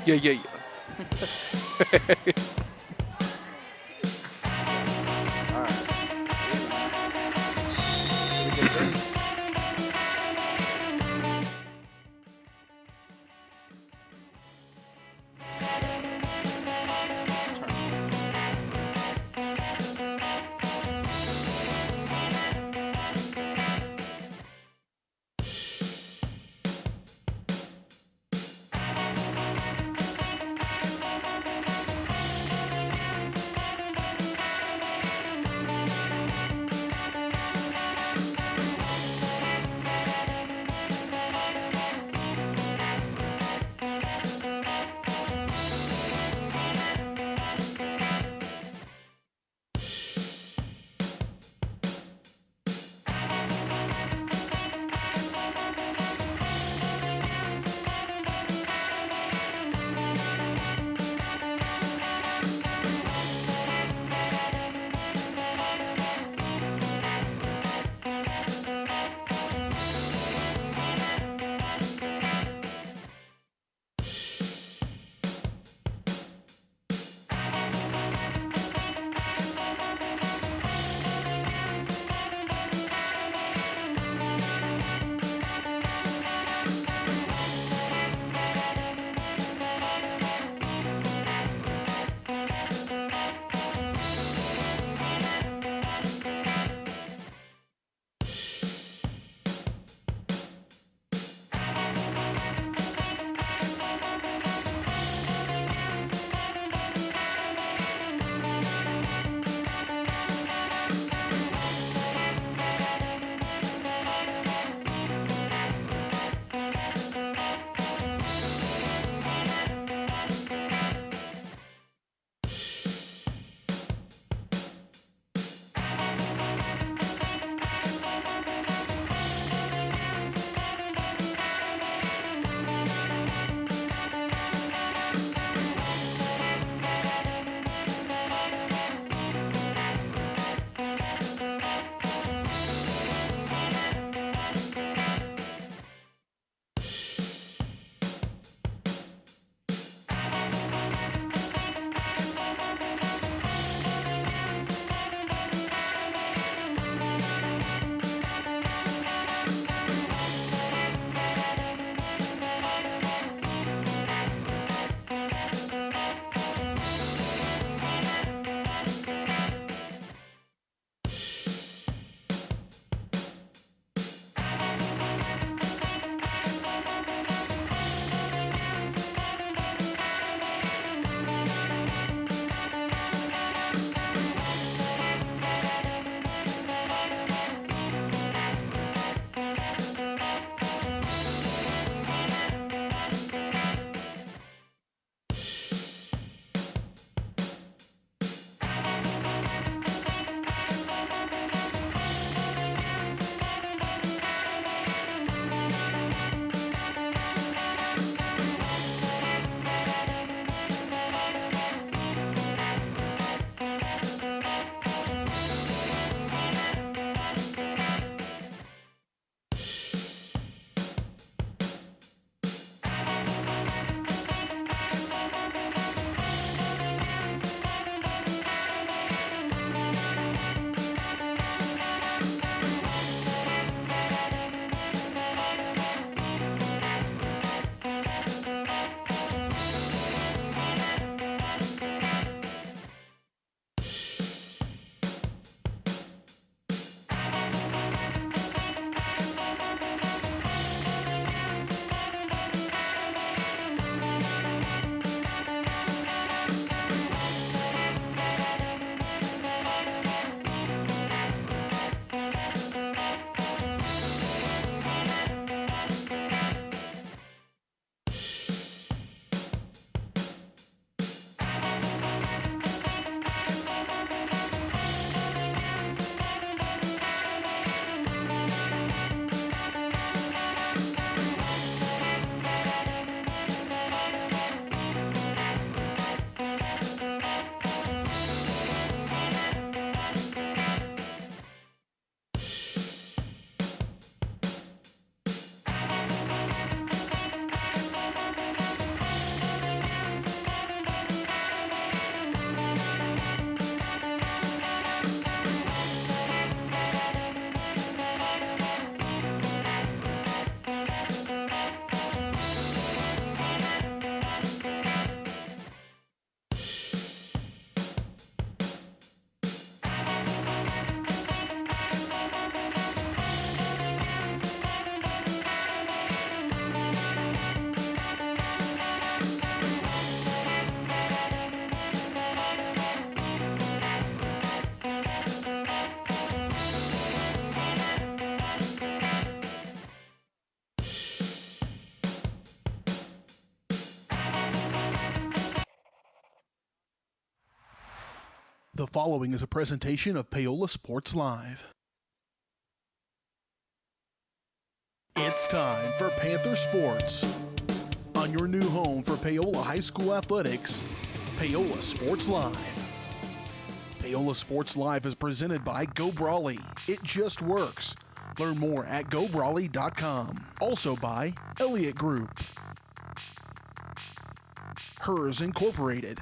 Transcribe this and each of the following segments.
Yeah, yeah, yeah. All right. Pretty good break. Turn this on. The following is a presentation of Paola Sports Live. It's time for Panther Sports. On your new home for Paola High School athletics, Paola Sports Live. Paola Sports Live is presented by Go Brawley. It just works. Learn more at gobrawley.com. Also by Elliott Group, Hers Incorporated,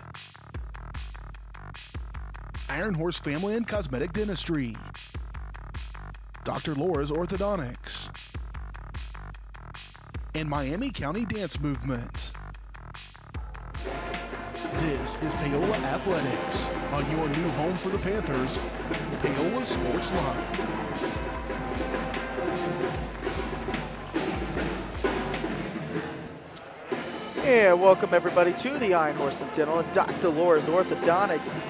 Iron Horse Family and Cosmetic Dentistry, Dr. Laura's Orthodontics, and Miami County Dance Movement. This is Paola Athletics, on your new home for the Panthers, Paola Sports Live. And welcome everybody to the Iron Horse and Dental and Dr. Laura's Orthodontics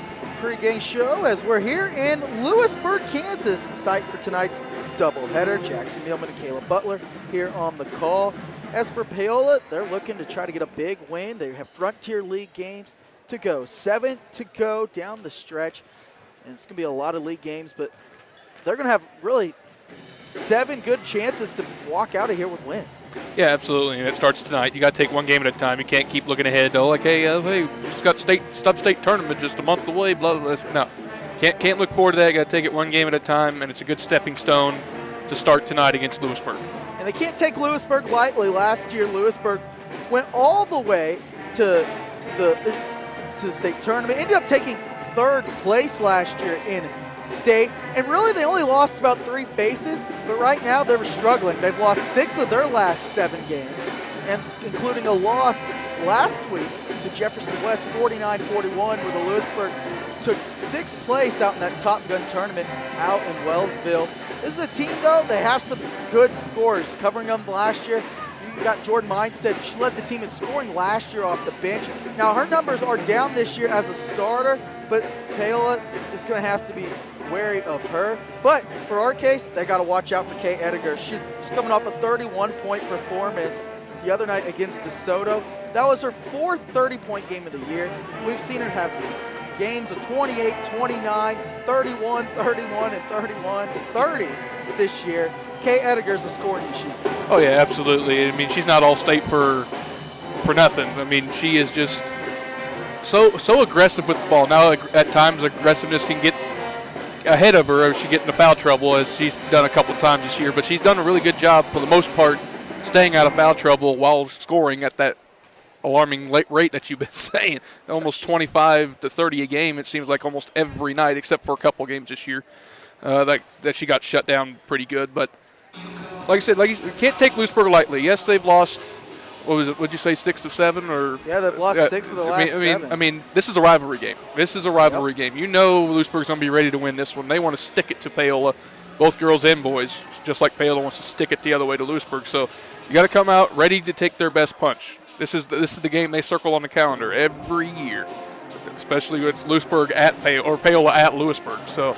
pregame show as we're here in Louisburg, Kansas, the site for tonight's doubleheader. Jackson Millman and Caleb Butler here on the call. As for Paola, they're looking to try to get a big win. They have Frontier League games to go. 7 to go down the stretch. And it's going to be a lot of league games, but they're going to have really 7 good chances to walk out of here with wins. Yeah, absolutely. And it starts tonight. You got to take one game at a time. You can't keep looking ahead. Oh, like, hey, just got state tournament just a month away. Blah blah blah. No, can't look forward to that. Got to take it one game at a time, and it's a good stepping stone to start tonight against Louisburg. And they can't take Louisburg lightly. Last year, Louisburg went all the way to the state tournament. Ended up taking 3rd place last year in state, and really they only lost about 3 faces, but right now they're struggling. They've lost 6 of their last 7 games, and including a loss last week to Jefferson West 49-41, where the Louisburg took 6th place out in that Top Gun tournament out in Wellsville. This is a team, though, they have some good scorers covering them last year. You got Jordan Mindstead. She led the team in scoring last year off the bench. Now, her numbers are down this year as a starter, but Paola is going to have to be wary of her. But for our case, they got to watch out for Kay Ediger. She's coming off a 31-point performance the other night against DeSoto. That was her 4th 30-point game of the year. We've seen her have games of 28, 29, 31, 31, and 31, 30 this year. Kay Ediger's a scoring machine. Oh, yeah, absolutely. I mean, she's not all state for nothing. I mean, she is just so aggressive with the ball. Now, at times, aggressiveness can get ahead of her, or she get into foul trouble, as she's done a couple times this year. But she's done a really good job, for the most part, staying out of foul trouble while scoring at that alarming rate that you've been saying. Almost 25 to 30 a game, it seems like, almost every night, except for a couple games this year that she got shut down pretty good. But like I said, you can't take Louisburg lightly. Yes, they've lost, what was it, would you say, 6 of 7? Or yeah, they've lost 6 of the last 7. I mean, this is a rivalry game. This is a rivalry game. You know Louisburg's going to be ready to win this one. They want to stick it to Paola, both girls and boys, just like Paola wants to stick it the other way to Louisburg. So you got to come out ready to take their best punch. This is the game they circle on the calendar every year, especially when it's Louisburg at Paola at Louisburg. So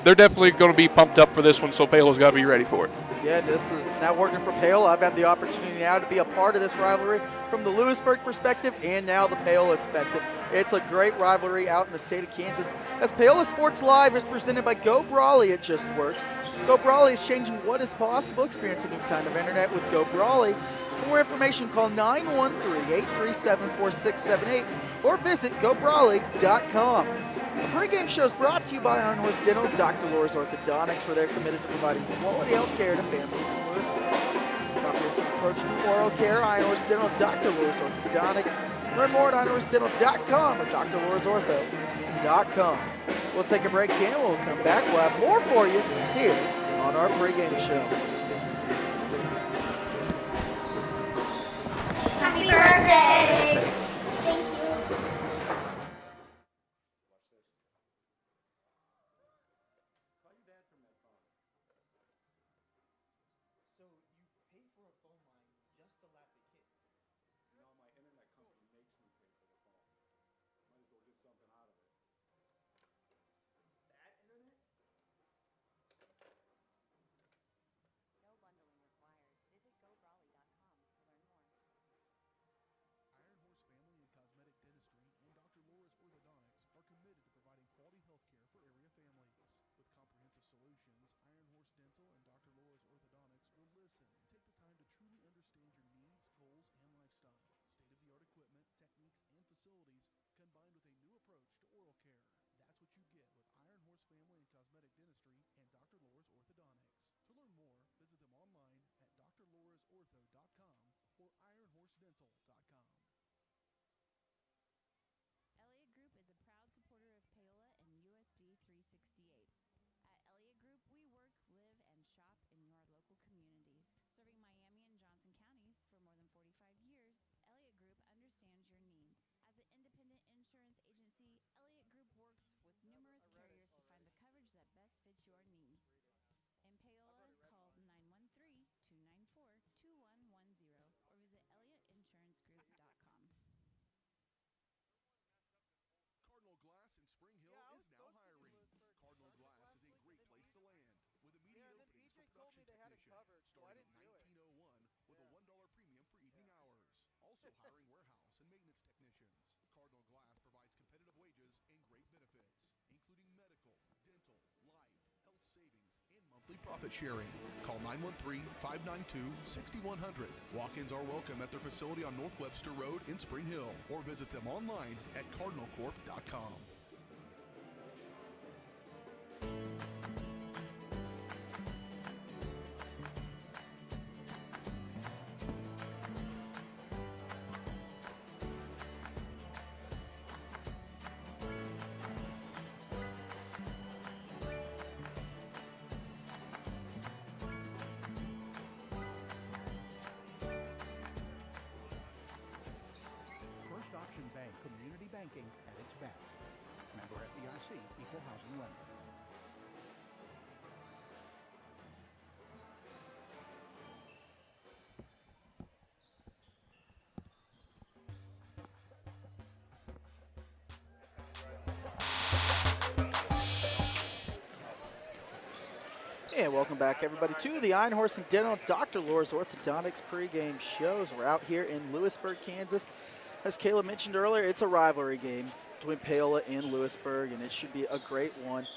they're definitely going to be pumped up for this one, so Paola's got to be ready for it. Yeah, this is now working for Paola. I've had the opportunity now to be a part of this rivalry from the Louisburg perspective and now the Paola perspective. It's a great rivalry out in the state of Kansas. As Paola Sports Live is presented by Go Brawley, it just works. Go Brawley is changing what is possible. Experience a new kind of internet with Go Brawley. For more information, call 913-837-4678 or visit gobrawley.com. The pregame show is brought to you by Iron Horse Dental and Dr. Laura's Orthodontics, where they're committed to providing quality health care to families in Louisburg. Comprehensive approach to oral care, Iron Horse Dental and Dr. Laura's Orthodontics. Learn more at ironhorseddental.com or drlaursOrtho.com. We'll take a break and we'll come back. We'll have more for you here on our pregame show. Happy birthday! Thank you. So you pay for a phone line just to laugh at kids? No, my internet company makes me pay for the phone. Might as well get something out of it. That internet? No bundling required. Visit gobrawley.com to learn more. elliotgrouportho.com or ironhorsedental.com. Elliott Group is a proud supporter of Paola and USD 368. At Elliott Group, we work, live, and shop in your local communities. Serving Miami and Johnson counties for more than 45 years, Elliott Group understands your needs. As an independent insurance agency, Elliott Group works with numerous carriers to find the coverage that best fits your needs. In Paola, call 913-294-2110 or visit elliottInsuranceGroup.com. Cardinal Glass in Spring Hill is now hiring. Cardinal Glass is a great place to land with immediate openings for production technician starting at $19.01 with a $1 premium for evening hours. Also hiring warehouse and maintenance technicians. Cardinal Glass provides competitive wages and great benefits, including medical, dental, life, health savings, and monthly profit sharing. Call 913-592-6100. Walk-ins are welcome at their facility on North Webster Road in Spring Hill or visit them online at cardinalcorp.com. First Option Bank, community banking at its best. Member FDIC, Equal Housing Lender. And welcome back, everybody, to the Iron Horse and Dental Dr. Lohr's Orthodontics pregame shows. We're out here in Louisburg, Kansas. As Caleb mentioned earlier, it's a rivalry game between Paola and Louisburg, and it should be a great one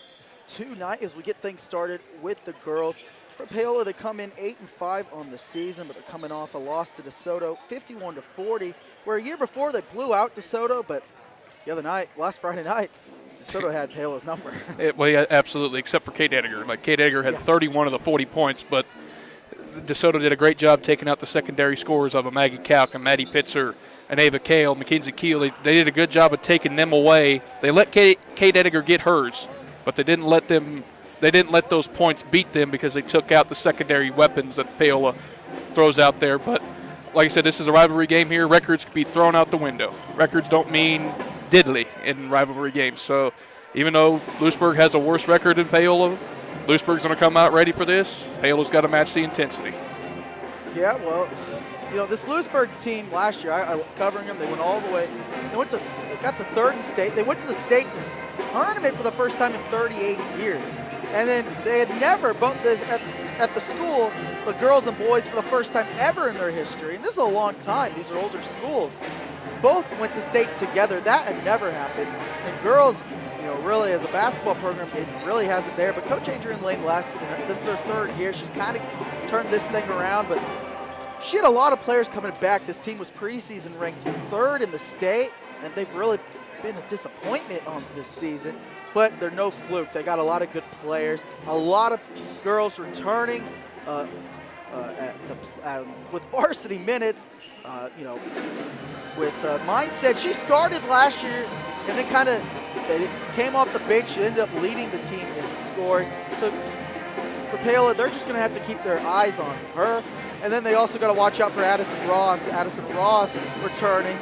tonight as we get things started with the girls. For Paola, they come in 8-5 on the season, but they're coming off a loss to DeSoto, 51-40, where a year before they blew out DeSoto, but the other night, last Friday night, DeSoto had Paola's number. Well, yeah, absolutely, except for Kate Edgar. Like, Kate Edgar had 31 of the 40 points, but DeSoto did a great job taking out the secondary scores of a Maggie Kalk and Maddie Pitzer and Ava Kale, Mackenzie Keel. They did a good job of taking them away. They let Kate Edgar get hers, but they didn't let those points beat them because they took out the secondary weapons that Paola throws out there. But like I said, this is a rivalry game here. Records could be thrown out the window. Records don't mean diddly in rivalry games. So even though Louisburg has a worse record than Paola, Louisburg's going to come out ready for this. Paola's got to match the intensity. Yeah, well, you know, this Louisburg team last year, I covering them, they went all the way. They got to third in state. They went to the state tournament for the first time in 38 years. And then they had never, both at the school, the girls and boys for the first time ever in their history. And this is a long time. These are older schools. Both went to state together. That had never happened. And girls, you know, really as a basketball program, it really hasn't there. But Coach Adrienne Lane, this is her third year. She's kind of turned this thing around. But she had a lot of players coming back. This team was preseason ranked third in the state, and they've really been a disappointment on this season. But they're no fluke. They got a lot of good players, a lot of girls returning with varsity minutes. You know, with Mindstead, she started last year and then they came off the bench. She ended up leading the team in scoring. So for Paola, they're just going to have to keep their eyes on her. And then they also got to watch out for Addison Ross. Addison Ross returning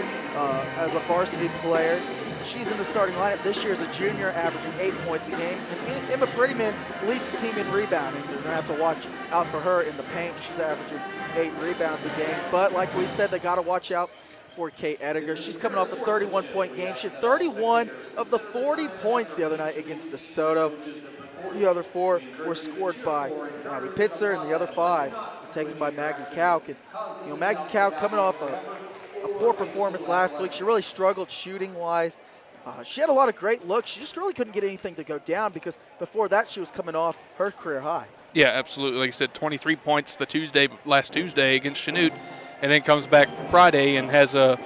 as a varsity player. She's in the starting lineup this year as a junior, averaging 8 points a game. And Emma Prettyman leads the team in rebounding. They're going to have to watch out for her in the paint. She's averaging 8 rebounds a game. But like we said, they got to watch out for Kate Edgar. She's coming off a 31-point game. She had 31 of the 40 points the other night against DeSoto. The other 4 were scored by Maddie Pitzer, and the other 5 were taken by Maggie Kalk. And, you know, Maggie Kalk coming off a poor performance last week. She really struggled shooting-wise. She had a lot of great looks. She just really couldn't get anything to go down because before that she was coming off her career high. Yeah, absolutely. Like I said, 23 points last Tuesday against Chanute, and then comes back Friday and has a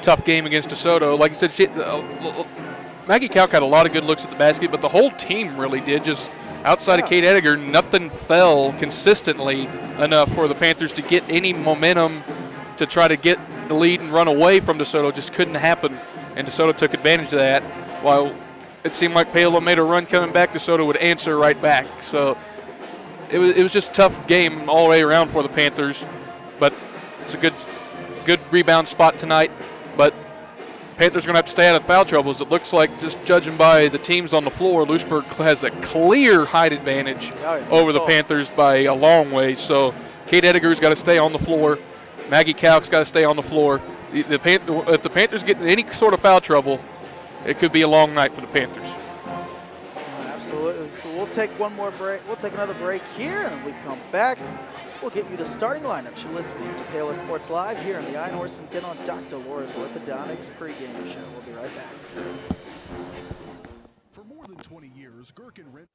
tough game against DeSoto. Like I said, Maggie Kalk had a lot of good looks at the basket, but the whole team really did. Just outside of Kate Ediger, nothing fell consistently enough for the Panthers to get any momentum to try to get the lead and run away from DeSoto. Just couldn't happen, and DeSoto took advantage of that. While it seemed like Paola made a run coming back, DeSoto would answer right back. So it was just a tough game all the way around for the Panthers, but it's a good rebound spot tonight. But Panthers are going to have to stay out of foul troubles. It looks like, just judging by the teams on the floor, Louisburg has a clear height advantage over the Panthers by a long way. So Kate Ediger's got to stay on the floor. Maggie Kauk's got to stay on the floor. If the Panthers get in any sort of foul trouble, it could be a long night for the Panthers. Absolutely. So we'll take one more break. We'll take another break here, and when we come back, we'll get you the starting lineups. You're listening to Paola Sports Live here on the Einhorst and Dental and Dr. Laura's Orthodontics pregame show. We'll be right back. For more than 20 years, Gherkin Rental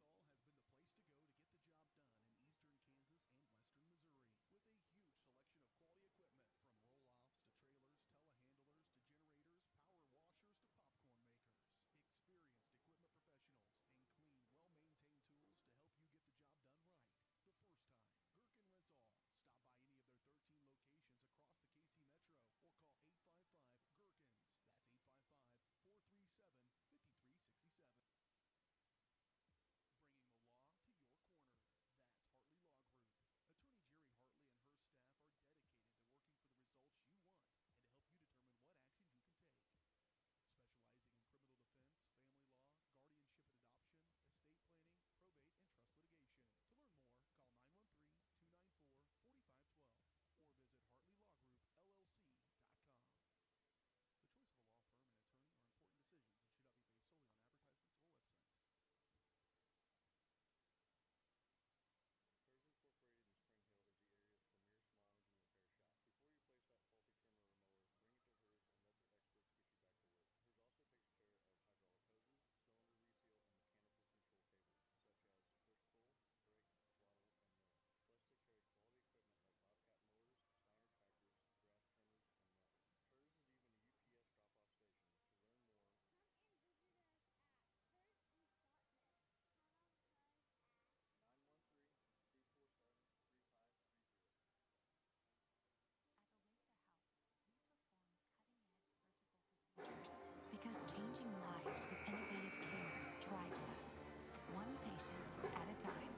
because changing lives with innovative care drives us, one patient at a time.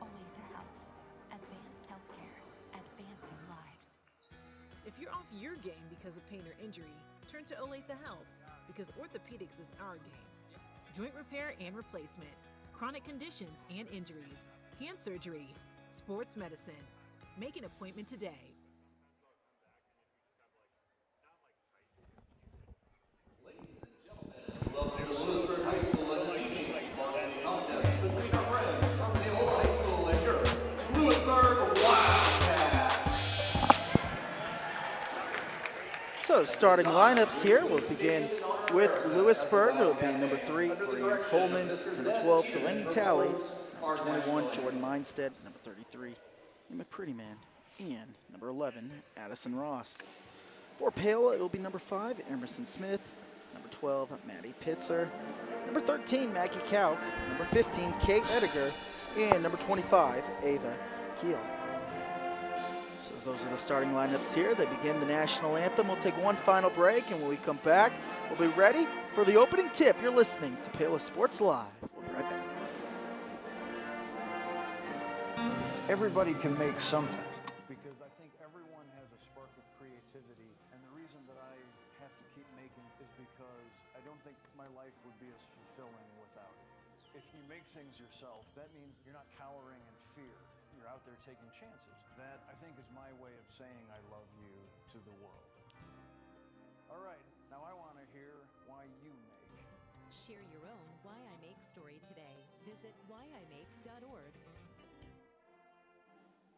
Olathe Health, advanced healthcare, advancing lives. If you're off your game because of pain or injury, turn to Olathe Health, because orthopedics is our game. Joint repair and replacement, chronic conditions and injuries, hand surgery, sports medicine. Make an appointment today. Welcome to Louisburg High School and this evening's varsity contest between our friends from Paola High School and your Louisburg Wildcats. So starting lineups here, we'll begin with Louisburg. It'll be number 3, Brian Coleman, number 12, Delaney Talley, number 21, Jordan Mindstead, number 33, Emma Prettyman, and number 11, Addison Ross. For Paola, it will be number 5, Emerson Smith, number 12, Maddie Pitzer, number 13, Maggie Kauk, number 15, Kate Ediger, and number 25, Ava Keel. So those are the starting lineups here. They begin the national anthem. We'll take one final break, and when we come back, we'll be ready for the opening tip. You're listening to Paola Sports Live. We'll be right back. Everybody can make something, because I think everyone has a spark of creativity, and the reason that I have to keep making is because I don't think my life would be as fulfilling without it. If you make things yourself, that means you're not cowering in fear. You're out there taking chances. That, I think, is my way of saying I love you to the world. All right, now I want to hear why you make. Share your own Why I Make story today. Visit whyimake.org.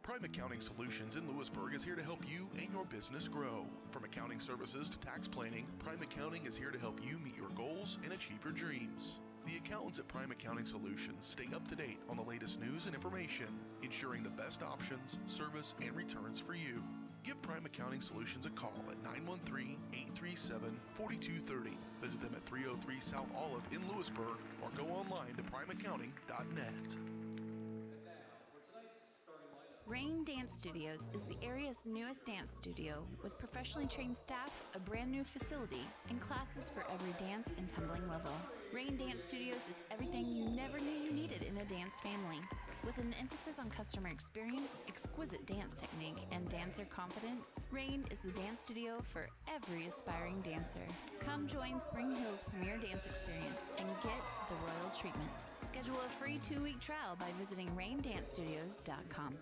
Prime Accounting Solutions in Louisburg is here to help you and your business grow. From accounting services to tax planning, Prime Accounting is here to help you meet your goals and achieve your dreams. The accountants at Prime Accounting Solutions stay up to date on the latest news and information, ensuring the best options, service, and returns for you. Give Prime Accounting Solutions a call at 913-837-4230. Visit them at 303 South Olive in Louisburg or go online to primeaccounting.net. Dance Studios is the area's newest dance studio with professionally trained staff, a brand new facility, and classes for every dance and tumbling level. Rain Dance Studios is everything you never knew you needed in a dance family. With an emphasis on customer experience, exquisite dance technique, and dancer confidence, Rain is the dance studio for every aspiring dancer. Come join Spring Hill's premier dance experience and get the royal treatment. Schedule a free 2-week trial by visiting raindancestudios.com.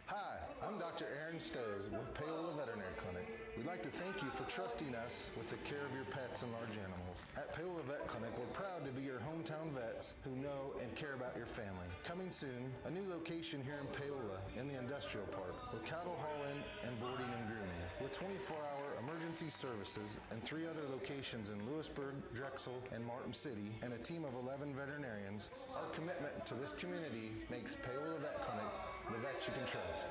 Hi, I'm Dr. Aaron Stowe with Paola Veterinary Clinic. We'd like to thank you for trusting us with the care of your pets and large animals. At Paola Vet Clinic, we're proud to be your hometown vets who know and care about your family. Coming soon, a new location here in Paola in the industrial park with cattle hauling and boarding and grooming. With 24-hour emergency services and 3 other locations in Louisburg, Drexel, and Martin City, and a team of 11 veterinarians, our commitment to this community makes Paola Vet Clinic the vets you can trust.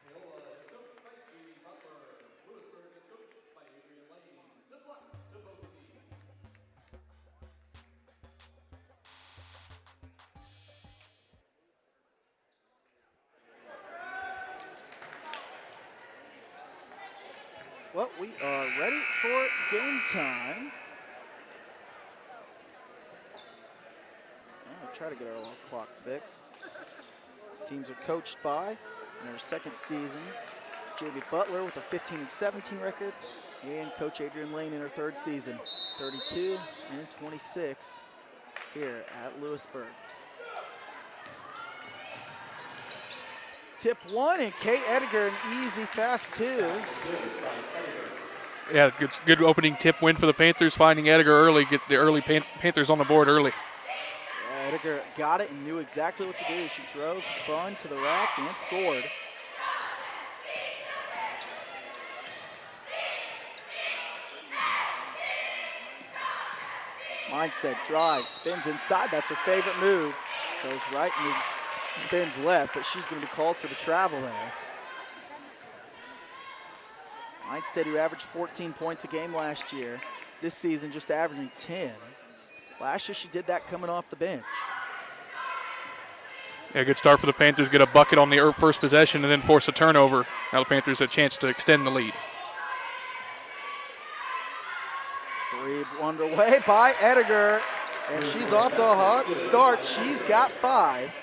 Paola is coached by J.D. Butler. Louisburg is coached by Adrian Lane. Good luck to both teams. Well, we are ready for game time. We'll try to get our little clock fixed. These teams are coached by, in their second season, J.B. Butler with a 15-17 record, and Coach Adrian Lane in her third season, 32-26 here at Louisburg. Tip 1, and Kate Edgar, an easy fast 2. Yeah, good opening tip win for the Panthers, finding Edgar early, get the early Panthers on the board early. Yeah, Edgar got it and knew exactly what to do. She drove, spun to the rack, and scored. Mindset drive, spins inside. That's her favorite move. Goes right and spins left, but she's going to be called for the travel there. Mindset, who averaged 14 points a game last year, this season just averaging 10. Last year she did that coming off the bench. Yeah, good start for the Panthers. Get a bucket on the first possession and then force a turnover. Now the Panthers have a chance to extend the lead. 3 underway by Edgar, and she's off to a hot start. She's got 5.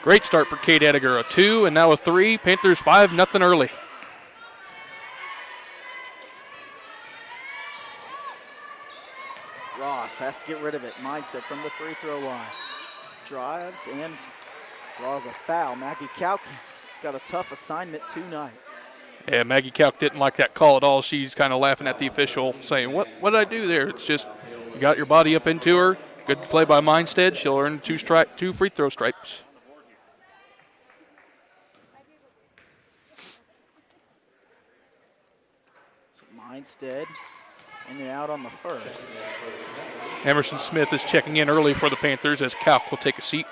Great start for Kate Edgar. A 2 and now a 3. Panthers 5-0 early. Ross has to get rid of it. Mindset from the free throw line. Drives and draws a foul. Maggie Kalk has got a tough assignment tonight. Yeah, Maggie Kalk didn't like that call at all. She's kind of laughing at the official, saying, what did I do there? It's just you got your body up into her. Good play by Mindstead. She'll earn 2 free throw stripes. So Mindstead in and out on the first. Emerson Smith is checking in early for the Panthers as Kalk will take a seat.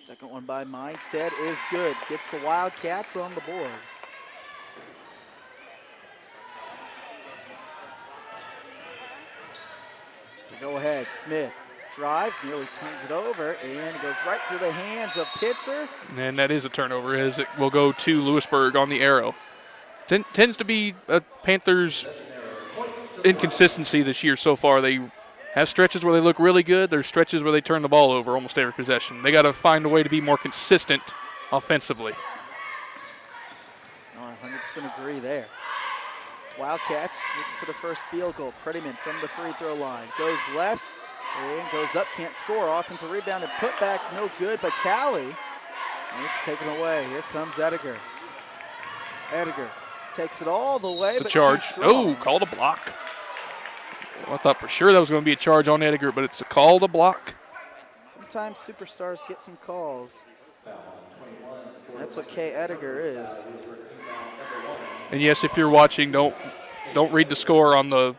Second one by Mindstead is good. Gets the Wildcats on the board. To go ahead, Smith drives, nearly turns it over, and it goes right through the hands of Pitzer. And that is a turnover as it will go to Louisburg on the arrow. Tends to be a Panthers inconsistency this year so far. They have stretches where they look really good. There's stretches where they turn the ball over almost every possession. They got to find a way to be more consistent offensively. I 100% agree there. Wildcats looking for the first field goal. Prettyman from the free throw line. Goes left and goes up, can't score. Offensive rebound and put back, no good, but tally. And it's taken away. Here comes Edgar. Edgar takes it all the way. It's a charge. Oh, called a block. Well, I thought for sure that was going to be a charge on Edgar, but it's a call to block. Sometimes superstars get some calls. That's what Kay Edgar is. And yes, if you're watching, don't read the score on the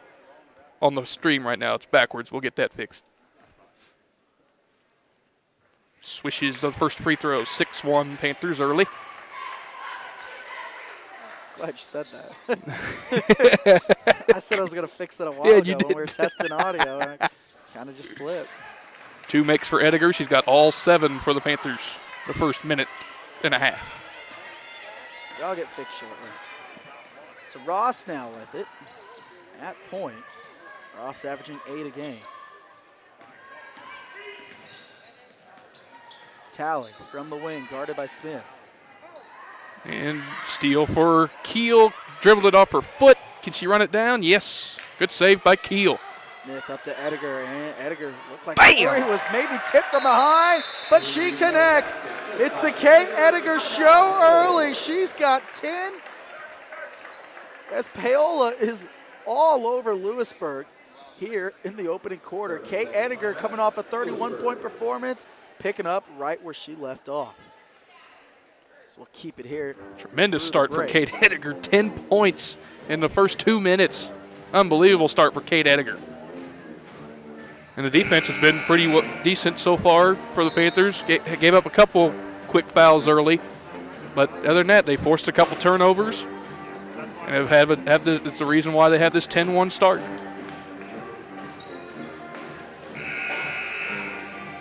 stream right now. It's backwards. We'll get that fixed. Swishes the first free throw. 6-1 Panthers early. Glad you said that. I said I was going to fix it a while ago when we were testing audio, and I kind of just slipped. 2 makes for Ediger. She's got all 7 for the Panthers the first minute and a half. Y'all get fixed shortly. So Ross now with it. At point, Ross averaging 8 a game. Talley from the wing, guarded by Smith. And steal for Keel. Dribbled it off her foot. Can she run it down? Yes. Good save by Keel. Smith up to Ediger, and Ediger looked like Bam! Corey was maybe tipped from behind, but she connects. It's the Kate Ediger show early. She's got 10. As Paola is all over Louisburg here in the opening quarter. Kate Ediger coming off a 31-point performance, picking up right where she left off. So we'll keep it here. Tremendous start for Kate Ediger. 10 points in the first 2 minutes. Unbelievable start for Kate Ediger. And the defense has been pretty decent so far for the Panthers. Gave up a couple quick fouls early. But other than that, they forced a couple turnovers. And it's the reason why they have this 10-1 start.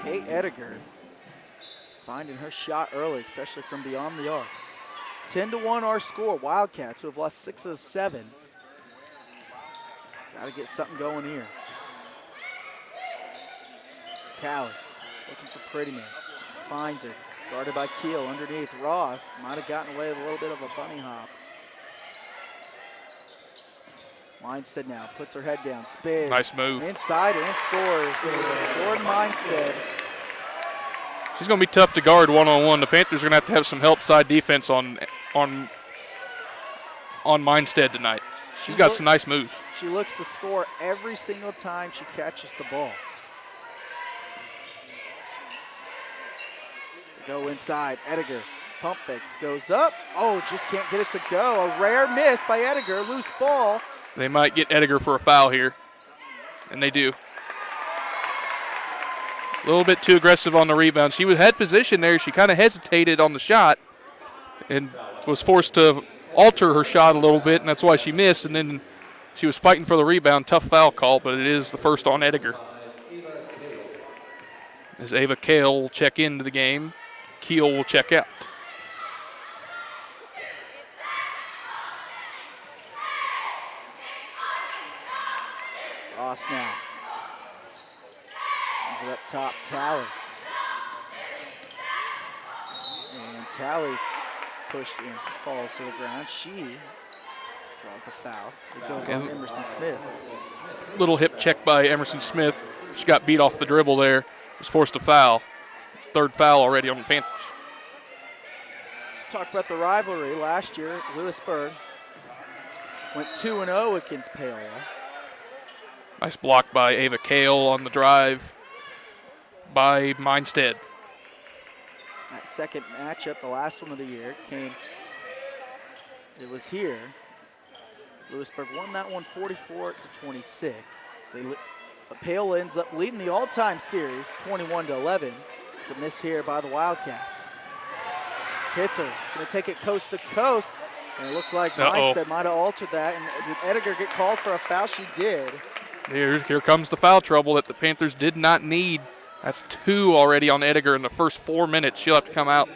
Kate Ediger finding her shot early, especially from beyond the arc. 10-1 our score. Wildcats, who have lost 6 of 7. Got to get something going here. Talley looking for Prettyman. Finds her. Guarded by Keel underneath. Ross might have gotten away with a little bit of a bunny hop. Mindstead now puts her head down. Spins. Nice move. Inside and scores. Jordan Mindstead. She's going to be tough to guard one-on-one. The Panthers are going to have some help side defense on Mindstead tonight. She's got some nice moves. She looks to score every single time she catches the ball. They go inside. Ediger. Pump fakes. Goes up. Oh, just can't get it to go. A rare miss by Ediger. Loose ball. They might get Ediger for a foul here. And they do. A little bit too aggressive on the rebound. She had position there. She kind of hesitated on the shot and was forced to alter her shot a little bit, and that's why she missed. And then she was fighting for the rebound. Tough foul call, but it is the first on Ediger. As Ava Kale will check into the game, Keel will check out. Ross now. Sends it up top, Talley. And Talley's pushed and falls to the ground. She draws a foul. It goes on Emerson Smith. Little hip check by Emerson Smith. She got beat off the dribble there. Was forced to foul. It's third foul already on the Panthers. Let's talk about the rivalry. Last year, Louisburg went 2-0 against Paola. Nice block by Ava Kale on the drive by Mindstead. That second matchup, the last one of the year, it was here. Louisburg won that one 44-26. But Paola ends up leading the all-time series 21-11. It's a miss here by the Wildcats. Hits her, gonna take it coast to coast. And it looked like Mindstead might have altered that. And did Ediger get called for a foul? She did. Here comes the foul trouble that the Panthers did not need. That's 2 already on Ediger in the first 4 minutes. She'll have to come out.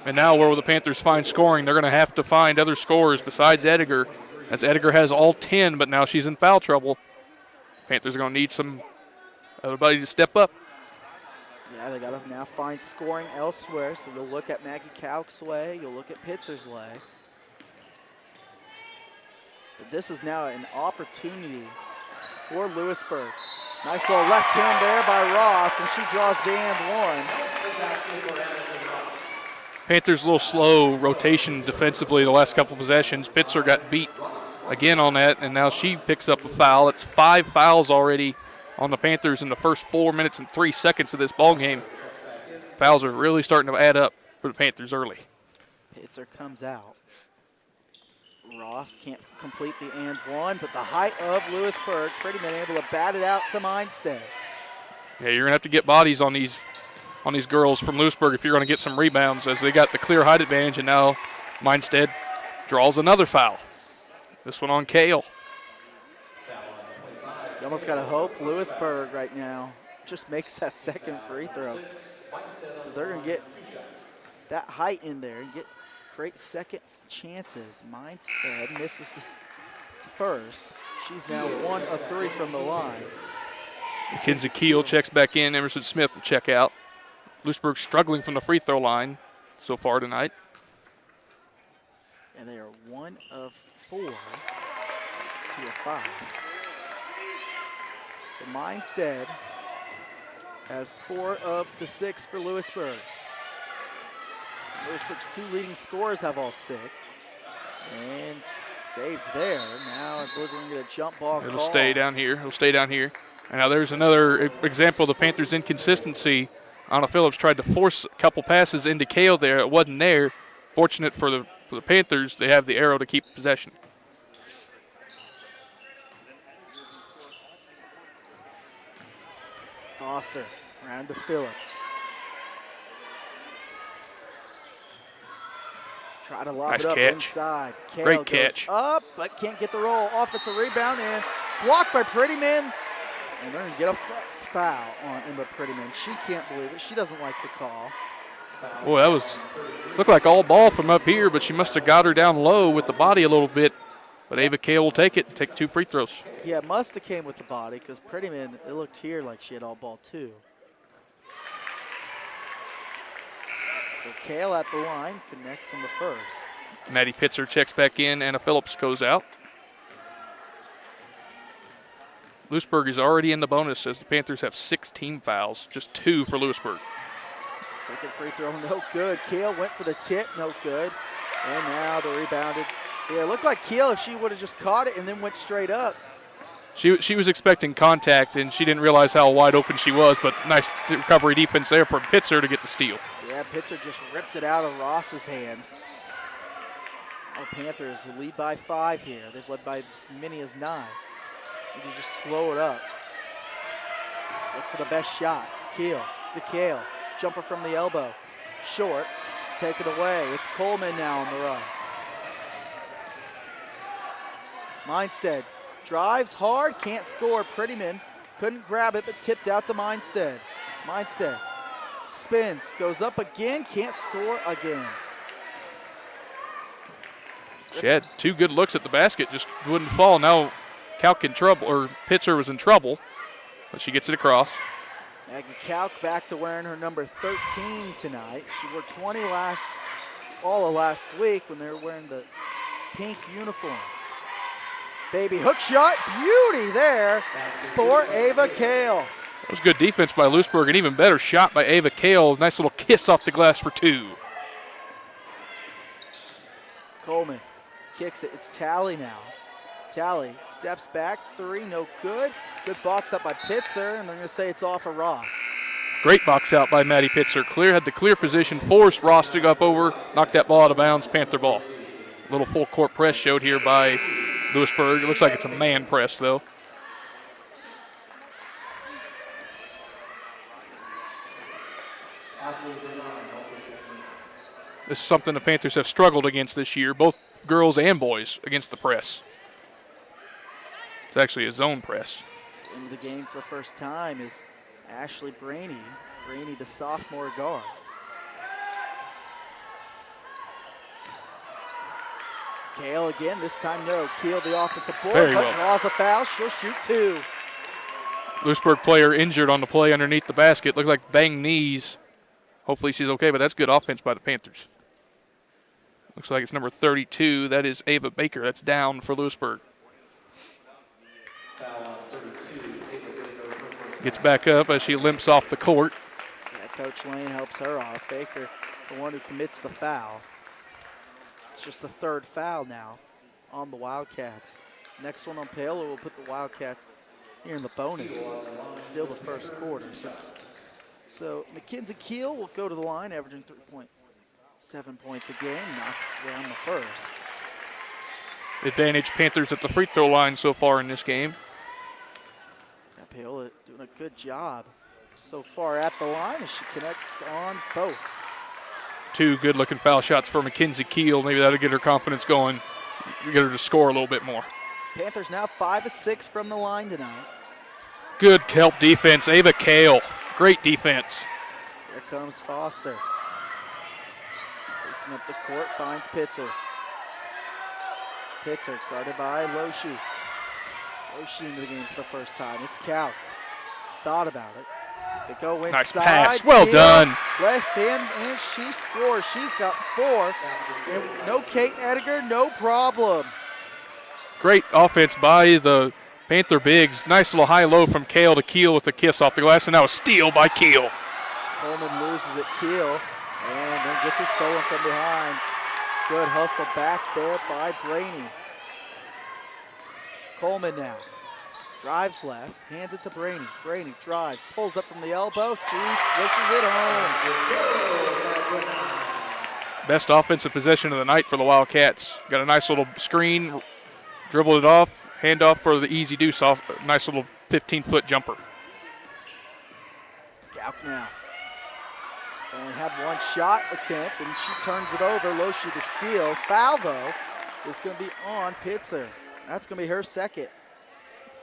And now where will the Panthers find scoring? They're going to have to find other scorers besides Ediger, as Ediger has all 10, but now she's in foul trouble. Panthers are going to need everybody to step up. Yeah, they got to now find scoring elsewhere. So you'll look at Maggie Kauk's way. You'll look at Pitzer's way. But this is now an opportunity for Louisburg. Nice little left hand there by Ross, and she draws the and one. Panthers a little slow rotation defensively the last couple possessions. Pitzer got beat again on that, and now she picks up a foul. It's 5 fouls already on the Panthers in the first 4 minutes and 3 seconds of this ball game. Fouls are really starting to add up for the Panthers early. Pitzer comes out. Ross can't complete the and one, but the height of Louisburg, Prettyman able to bat it out to Mindstead. Yeah, you're going to have to get bodies on these girls from Louisburg if you're going to get some rebounds, as they got the clear height advantage, and now Mindstead draws another foul. This one on Kale. You almost got to hope Louisburg right now just makes that second free throw, because they're going to get that height in there and get great second chances. Mindstead misses this first. She's now 1 of 3 from the line. Mackenzie Keel checks back in. Emerson Smith will check out. Louisburg struggling from the free throw line so far tonight. And they are 1 of 4 to a 5. So Mindstead has 4 of the 6 for Louisburg. Louisburg's 2 leading scorers have all 6. And saved there. Now I believe we're going to get a jump ball It'll call. stay down here. It'll stay down here. And now there's another example of the Panthers' inconsistency. Anna Phillips tried to force a couple passes into Kale there. It wasn't there. Fortunate for the Panthers, they have the arrow to keep possession. Foster around to Phillips. Try to lob Nice it up catch. inside. Kale Great goes catch. up, but can't get the roll. Offensive rebound and blocked by Prettyman. And they're going to get a foul on Emma Prettyman. She can't believe it. She doesn't like the call. Boy, that looked like all ball from up here, but she must have got her down low with the body a little bit. But Ava Kale will take it and take 2 free throws. Yeah, it must have came with the body, because Prettyman, it looked here like she had all ball too. So Kale at the line connects on the first. Maddie Pitzer checks back in. Anna Phillips goes out. Louisburg is already in the bonus as the Panthers have 16 fouls, just 2 for Louisburg. Second free throw, no good. Kale went for the tip, no good. And now the rebounded. Yeah, it looked like Kale, if she would have just caught it and then went straight up. She was expecting contact, and she didn't realize how wide open she was, but nice recovery defense there from Pitzer to get the steal. Yeah, Pitzer just ripped it out of Ross's hands. Our Panthers lead by 5 here. They've led by as many as 9. They can just slow it up. Look for the best shot. Keel to Kale. Jumper from the elbow. Short. Take it away. It's Coleman now on the run. Mindstead drives hard. Can't score. Prettyman couldn't grab it, but tipped out to Mindstead. Mindstead spins. Goes up again. Can't score again. She had 2 good looks at the basket, just wouldn't fall. Now Kalk in trouble, or Pitzer was in trouble, but she gets it across. Maggie Kalk back to wearing her number 13 tonight. She wore 20 all of last week when they were wearing the pink uniforms. Baby hook shot, beauty there for Ava Kale. That was good defense by Louisburg, and even better shot by Ava Kale. Nice little kiss off the glass for 2. Coleman kicks it, it's Talley now. Talley steps back, 3, no good. Good box up by Pitzer, and they're going to say it's off of Ross. Great box out by Maddie Pitzer. Had the clear position, forced Ross to go up over, knocked that ball out of bounds, Panther ball. Little full court press showed here by Louisburg. It looks like it's a man press, though. This is something the Panthers have struggled against this year, both girls and boys, against the press. It's actually a zone press. In the game for the first time is Ashley Brainy. Brainy, the sophomore guard. Kale again, this time no. Keel the offensive board, Very but well. draws a foul. She'll shoot 2. Louisburg player injured on the play underneath the basket. Looks like banged knees. Hopefully she's okay, but that's good offense by the Panthers. Looks like it's number 32. That is Ava Baker. That's down for Louisburg. Gets back up as she limps off the court. Yeah, Coach Lane helps her off. Baker, the one who commits the foul. It's just the 3rd foul now on the Wildcats. Next one on Paola will put the Wildcats here in the bonus. Still the first quarter. So Mackenzie Keel will go to the line, averaging 3.7 points a game. Knocks down the first. Advantage Panthers at the free throw line so far in this game. Yeah, Paola doing a good job so far at the line as she connects on both. 2 good-looking foul shots for Mackenzie Keel. Maybe that'll get her confidence going get her to score a little bit more. Panthers now 5 of 6 from the line tonight. Good help defense. Ava Kale, great defense. Here comes Foster. Racing up the court, finds Pitzer. Pitzer guarded by Loshi. Loshi into the game for the first time. It's Cal. Thought about it. They go inside. Nice pass. Well done. Left hand, and she scores. She's got 4. And no Kate Ediger, no problem. Great offense by the Panther bigs. Nice little high-low from Kale to Keel with a kiss off the glass, and now a steal by Keel. Coleman loses at Keel, and then gets it stolen from behind. Good hustle back there by Blaney. Coleman now. Drives left, hands it to Blaney. Blaney drives, pulls up from the elbow. He swishes it home. Best offensive possession of the night for the Wildcats. Got a nice little screen, dribbled it off, handoff for the easy deuce off. Nice little 15-foot jumper. Gauk now. She's only had one shot attempt, and she turns it over. Loshi to steal. Foul, though, is going to be on Pitzer. That's going to be her second.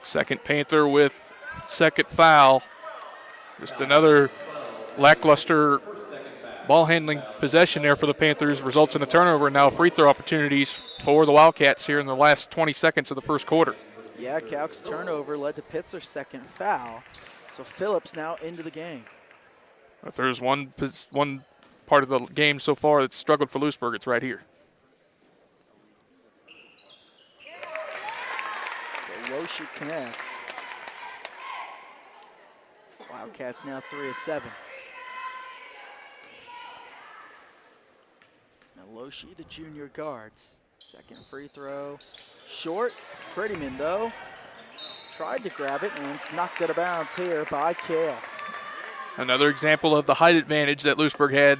Second Panther with second foul. Just another lackluster ball handling possession there for the Panthers. Results in a turnover, and now free throw opportunities for the Wildcats here in the last 20 seconds of the first quarter. Yeah, Gauk's turnover led to Pitzer's second foul. So Phillips now into the game. If there's one part of the game so far that's struggled for Louisburg, it's right here. So Loshi connects. Wildcats now 3 of 7. Now Loshi, the junior guards. Second free throw. Short. Prettyman, though, tried to grab it, and it's knocked out of bounds here by Kale. Another example of the height advantage that Louisburg had.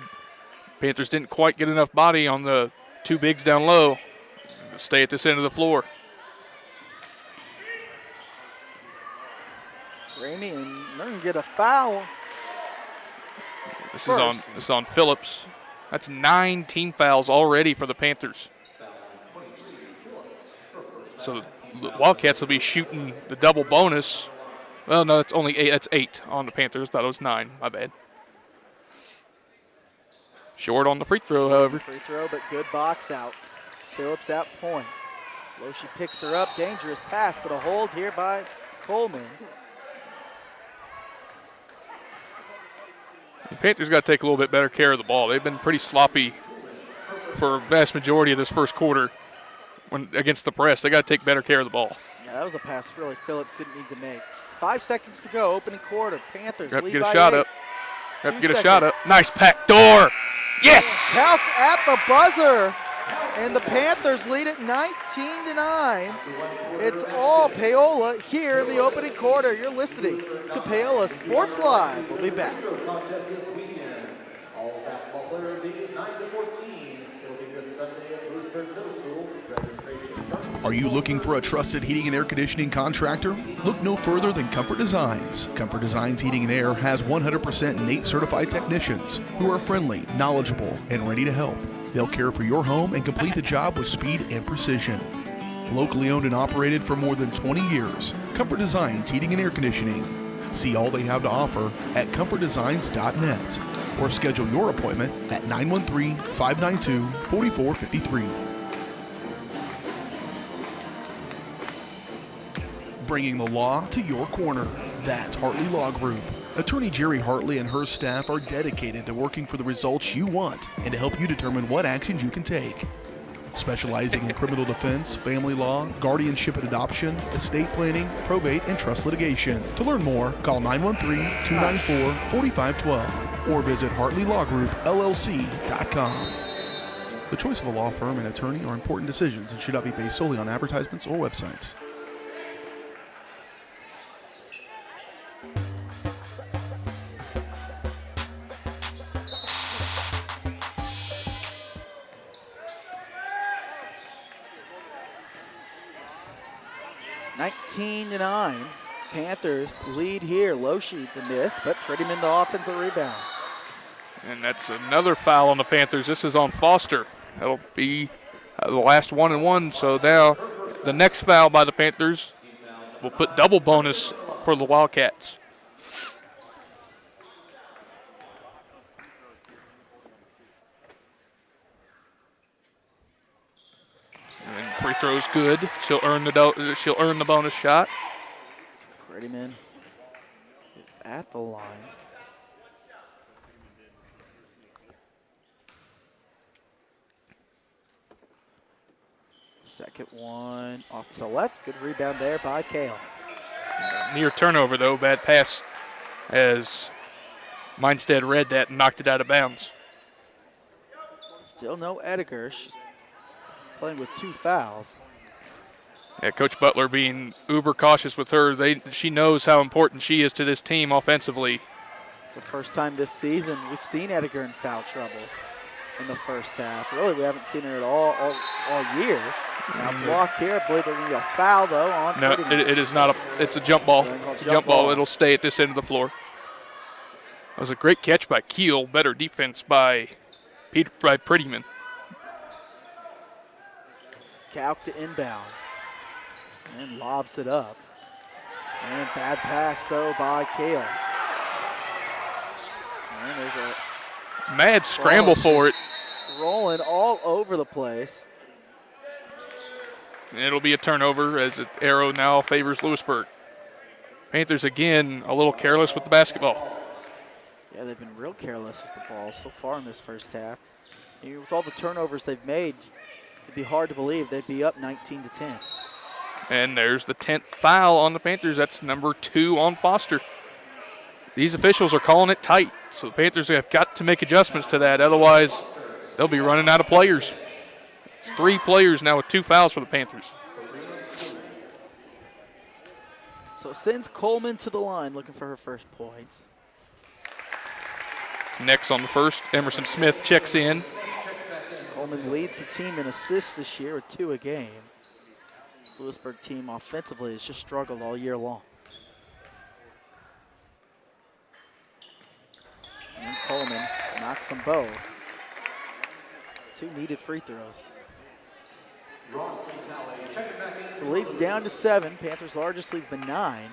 Panthers didn't quite get enough body on the two bigs down low. Stay at this end of the floor. Ramey, and they're going to get a foul. This is on Phillips. That's 9 team fouls already for the Panthers. So the Wildcats will be shooting the double bonus. Well, no, it's only 8. That's 8 on the Panthers. Thought it was 9. My bad. Short on the free throw, however. Free throw, but good box out. Phillips at point. Loshi picks her up. Dangerous pass, but a hold here by Coleman. The Panthers got to take a little bit better care of the ball. They've been pretty sloppy for a vast majority of this first quarter against the press. They got to take better care of the ball. Yeah, that was a pass really Phillips didn't need to make. 5 seconds to go, opening quarter. Panthers Got to lead get by a shot 8. up. Got to get a shot up. Nice pack door. Yes! Calc at the buzzer, and the Panthers lead it 19-9. It's all Paola here in the opening quarter. You're listening to Paola Sports Live. We'll be back. Contest this weekend. All basketball players ages 9 to 14. It'll be this Sunday at Louisburg Middle School. Registration starts. Are you looking for a trusted heating and air conditioning contractor? Look no further than Comfort Designs. Comfort Designs Heating and Air has 100% NATE certified technicians who are friendly, knowledgeable, and ready to help. They'll care for your home and complete the job with speed and precision. Locally owned and operated for more than 20 years, Comfort Designs Heating and Air Conditioning. See all they have to offer at comfortdesigns.net or schedule your appointment at 913-592-4453. Bringing the law to your corner. That's Hartley Law Group. Attorney Jerry Hartley and her staff are dedicated to working for the results you want and to help you determine what actions you can take. Specializing in criminal defense, family law, guardianship and adoption, estate planning, probate, and trust litigation. To learn more, call 913-294-4512 or visit HartleyLawGroupLLC.com. The choice of a law firm and attorney are important decisions and should not be based solely on advertisements or websites. To 9. Panthers lead here. Loshi the miss, but Prettyman the offensive rebound. And that's another foul on the Panthers. This is on Foster. That'll be The last 1-1, so now the next foul by the Panthers will put double bonus for the Wildcats. And free throw's good. She'll earn the bonus shot. Prettyman at the line. Second one off to the left. Good rebound there by Kale. Near turnover, though. Bad pass as Mindstead read that and knocked it out of bounds. Still no Edgar. She's playing with 2 fouls. Yeah, Coach Butler being uber cautious with her. She knows how important she is to this team offensively. It's the first time this season we've seen Edgar in foul trouble in the first half. Really, we haven't seen her at all year. Now block here. I believe there's going to be a foul, though, on No, it is not it's a jump ball. It's a jump ball. It'll stay at this end of the floor. That was a great catch by Keel. Better defense by Prettyman. Calc to inbound. And lobs it up. And bad pass, though, by Kale. And there's a mad scramble for it. Rolling all over the place. It'll be a turnover as the arrow now favors Louisburg. Panthers, again, a little careless with the basketball. Yeah, they've been real careless with the ball so far in this first half. With all the turnovers they've made, it'd be hard to believe they'd be up 19-10. And there's the 10th foul on the Panthers. That's number 2 on Foster. These officials are calling it tight, so the Panthers have got to make adjustments to that. Otherwise, they'll be running out of players. It's 3 players now with 2 fouls for the Panthers. So it sends Coleman to the line looking for her first points. Next on the first, Emerson Smith checks in. Coleman leads the team in assists this year with 2 a game. This Louisburg team offensively has just struggled all year long. And Coleman knocks them both. 2 needed free throws. So leads down to 7. Panthers' largest lead's been 9.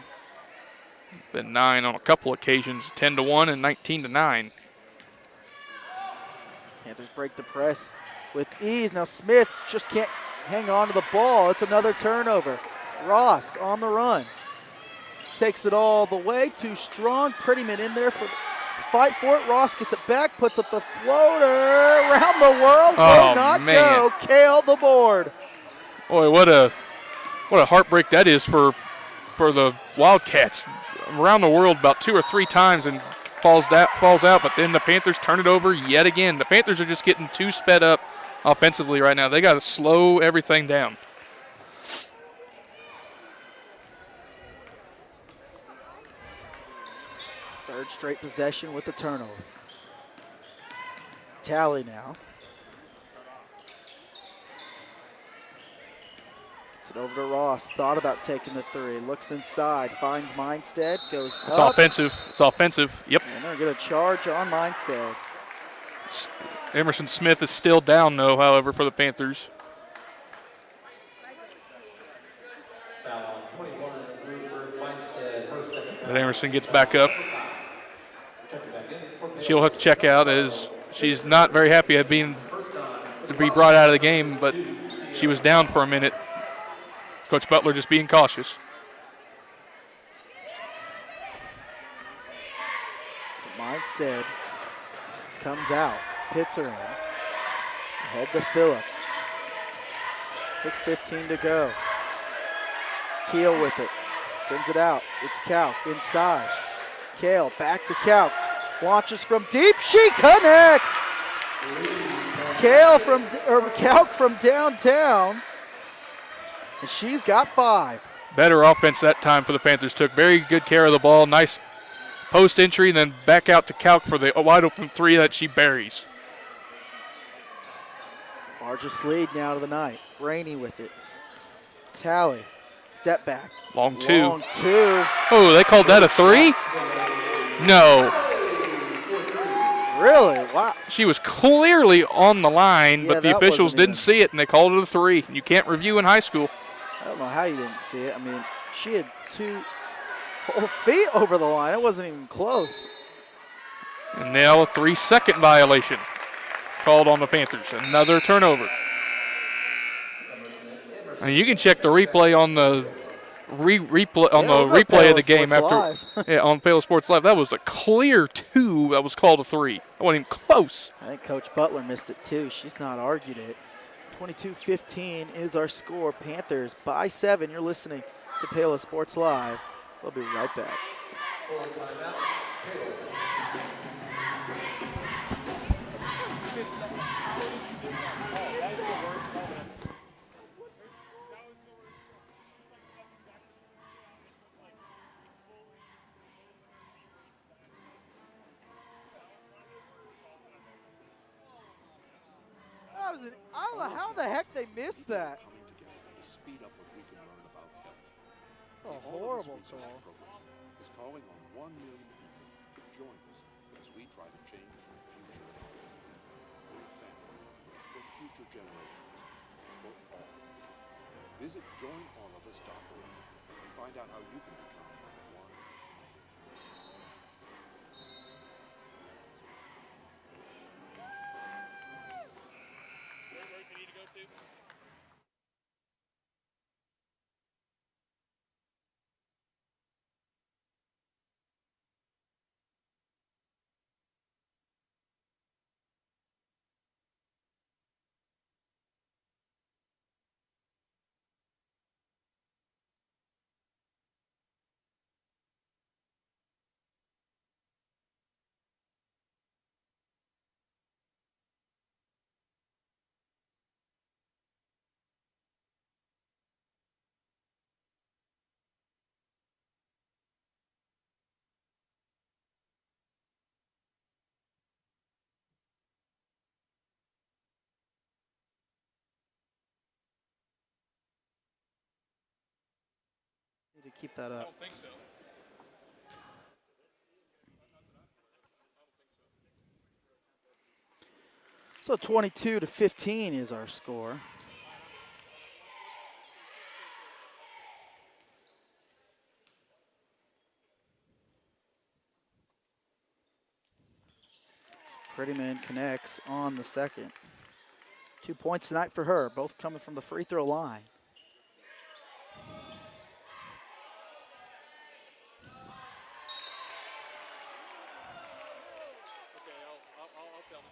Been 9 on a couple occasions, 10-1 and 19-9. Panthers break the press with ease. Now Smith just can't hang on to the ball. It's another turnover. Ross on the run. Takes it all the way. Too strong. Prettyman in there for fight for it. Ross gets it back, puts up the floater. Around the world. Will not go. Kale the board. Boy, what a heartbreak that is for the Wildcats. Around the world about 2 or 3 times and falls out, but then the Panthers turn it over yet again. The Panthers are just getting too sped up offensively right now. They got to slow everything down. Third straight possession with the turnover. Tally now. Gets it over to Ross. Thought about taking the 3. Looks inside. Finds Mindstead. Goes up. It's offensive. It's offensive. Yep. And they're going to charge on Mindstead. Emerson Smith is still down, though, however, for the Panthers. But Emerson gets back up. She'll have to check out as she's not very happy at being to be brought out of the game, but she was down for a minute. Coach Butler just being cautious. So Mindstead comes out, hits her in. Head to Phillips. 6:15 to go. Keel with it. Sends it out. It's Calc inside. Kale back to Calc. Launches from deep. She connects. Calc from downtown. And she's got 5. Better offense that time for the Panthers. Took very good care of the ball. Nice post entry, and then back out to Calc for the wide open 3 that she buries. Largest lead now to the night. Rainey with it. Tally. Step back. Long 2. Long 2. Oh, they called that a 3? No. Really? Wow. She was clearly on the line, Yeah, but the that officials wasn't didn't even- see it, and they called it a 3. You can't review in high school. I don't know how you didn't see it. I mean, she had 2 whole feet over the line. It wasn't even close. And now a 3-second violation called on the Panthers. Another turnover. I mean, you can check the replay on the replay of the game after on Paola Sports Live. That was a clear 2. That was called a 3. That wasn't even close. I think Coach Butler missed it too. She's not argued it. 22-15 is our score. Panthers by 7. You're listening to Paola Sports Live. We'll be right back. I don't know how the heck they missed that. A horrible call. Is calling on 1 million people to join us as we try to change the future of for your family, for future generations, for all of us. Visit joinallofus.org and find out how you can become one. Where's he need to go to? Need to keep that up. I don't think so. So 22-15 is our score. Pretty Man connects on the second. 2 points tonight for her, both coming from the free throw line. Okay, I'll tell him.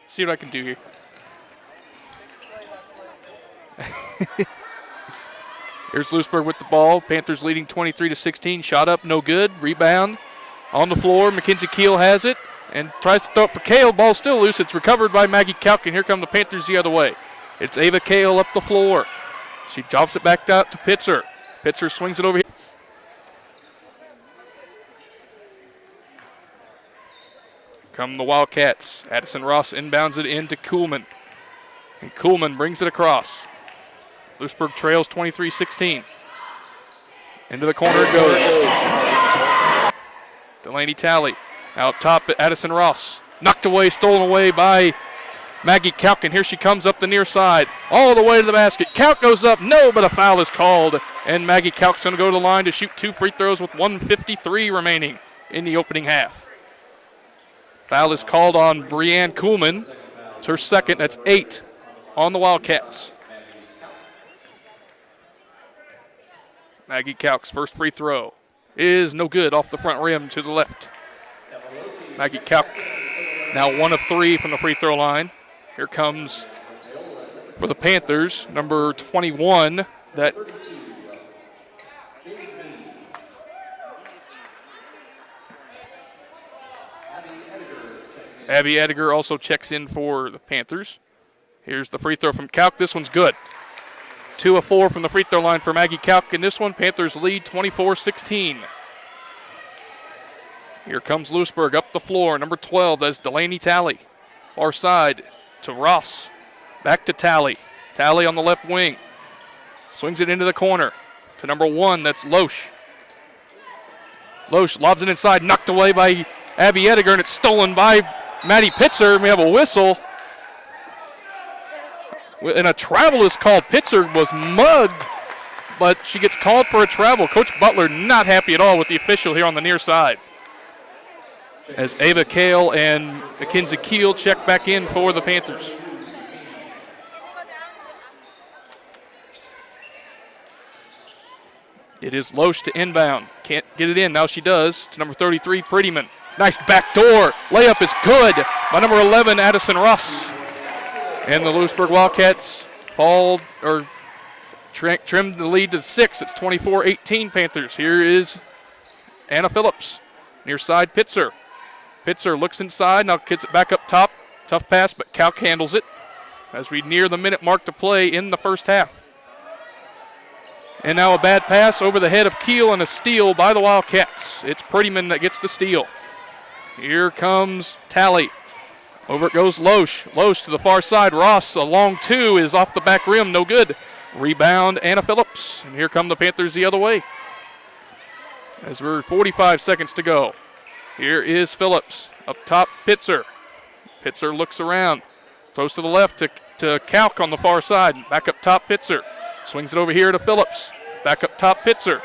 See what I can do here. Here's Louisburg with the ball. Panthers leading 23-16. Shot up, no good. Rebound on the floor. Mackenzie Keel has it and tries to throw it for Kale. Ball still loose. It's recovered by Maggie Kalkin. Here come the Panthers the other way. It's Ava Kale up the floor. She drops it back out to Pitzer. Pitzer swings it over here. Come the Wildcats. Addison Ross inbounds it into Kuhlman. And Kuhlman brings it across. Louisburg trails 23-16. Into the corner it goes. Delaney Talley out top, Addison Ross. Knocked away, stolen away by Maggie Kalkin. Here she comes up the near side, all the way to the basket. Kalk goes up, no, but a foul is called. And Maggie Kalk's going to go to the line to shoot 2 free throws with 1:53 remaining. in the opening half. Foul is called on Breanne Kuhlman. It's her second. That's 8 on the Wildcats. Maggie Kauk's first free throw is no good, off the front rim to the left. Maggie Kauk now 1 of 3 from the free throw line. Here comes, for the Panthers, number 21, that Abby Ediger also checks in for the Panthers. Here's the free throw from Kauk. This one's good. 2 of 4 from the free throw line for Maggie Kauk in this one. Panthers lead 24-16. Here comes Louisburg up the floor. Number 12, that's Delaney Talley. Far side to Ross. Back to Talley. Talley on the left wing. Swings it into the corner to number 1, that's Loesch. Loesch lobs it inside, knocked away by Abby Ediger, and it's stolen by Maddie Pitzer. We have a whistle. And a travel is called. Pitzer was mugged, but she gets called for a travel. Coach Butler not happy at all with the official here on the near side. As Ava Kale and Mackenzie Keel check back in for the Panthers. It is Loesch to inbound. Can't get it in. Now she does. To number 33, Prettyman. Nice backdoor. Layup is good by number 11, Addison Ross. And the Louisburg Wildcats trimmed the lead to 6. It's 24-18 Panthers. Here is Anna Phillips. Near side, Pitzer. Pitzer looks inside. Now gets it back up top. Tough pass, but Kauk handles it as we near the minute mark to play in the first half. And now a bad pass over the head of Keel and a steal by the Wildcats. It's Prettyman that gets the steal. Here comes Talley. Over it goes Loesch. Loesch to the far side. Ross, a long 2 is off the back rim. No good. Rebound, Anna Phillips. And here come the Panthers the other way. As we're 45 seconds to go. Here is Phillips. Up top, Pitzer. Pitzer looks around. Throws to the left to Kauk on the far side. Back up top, Pitzer. Swings it over here to Phillips. Back up top, Pitzer.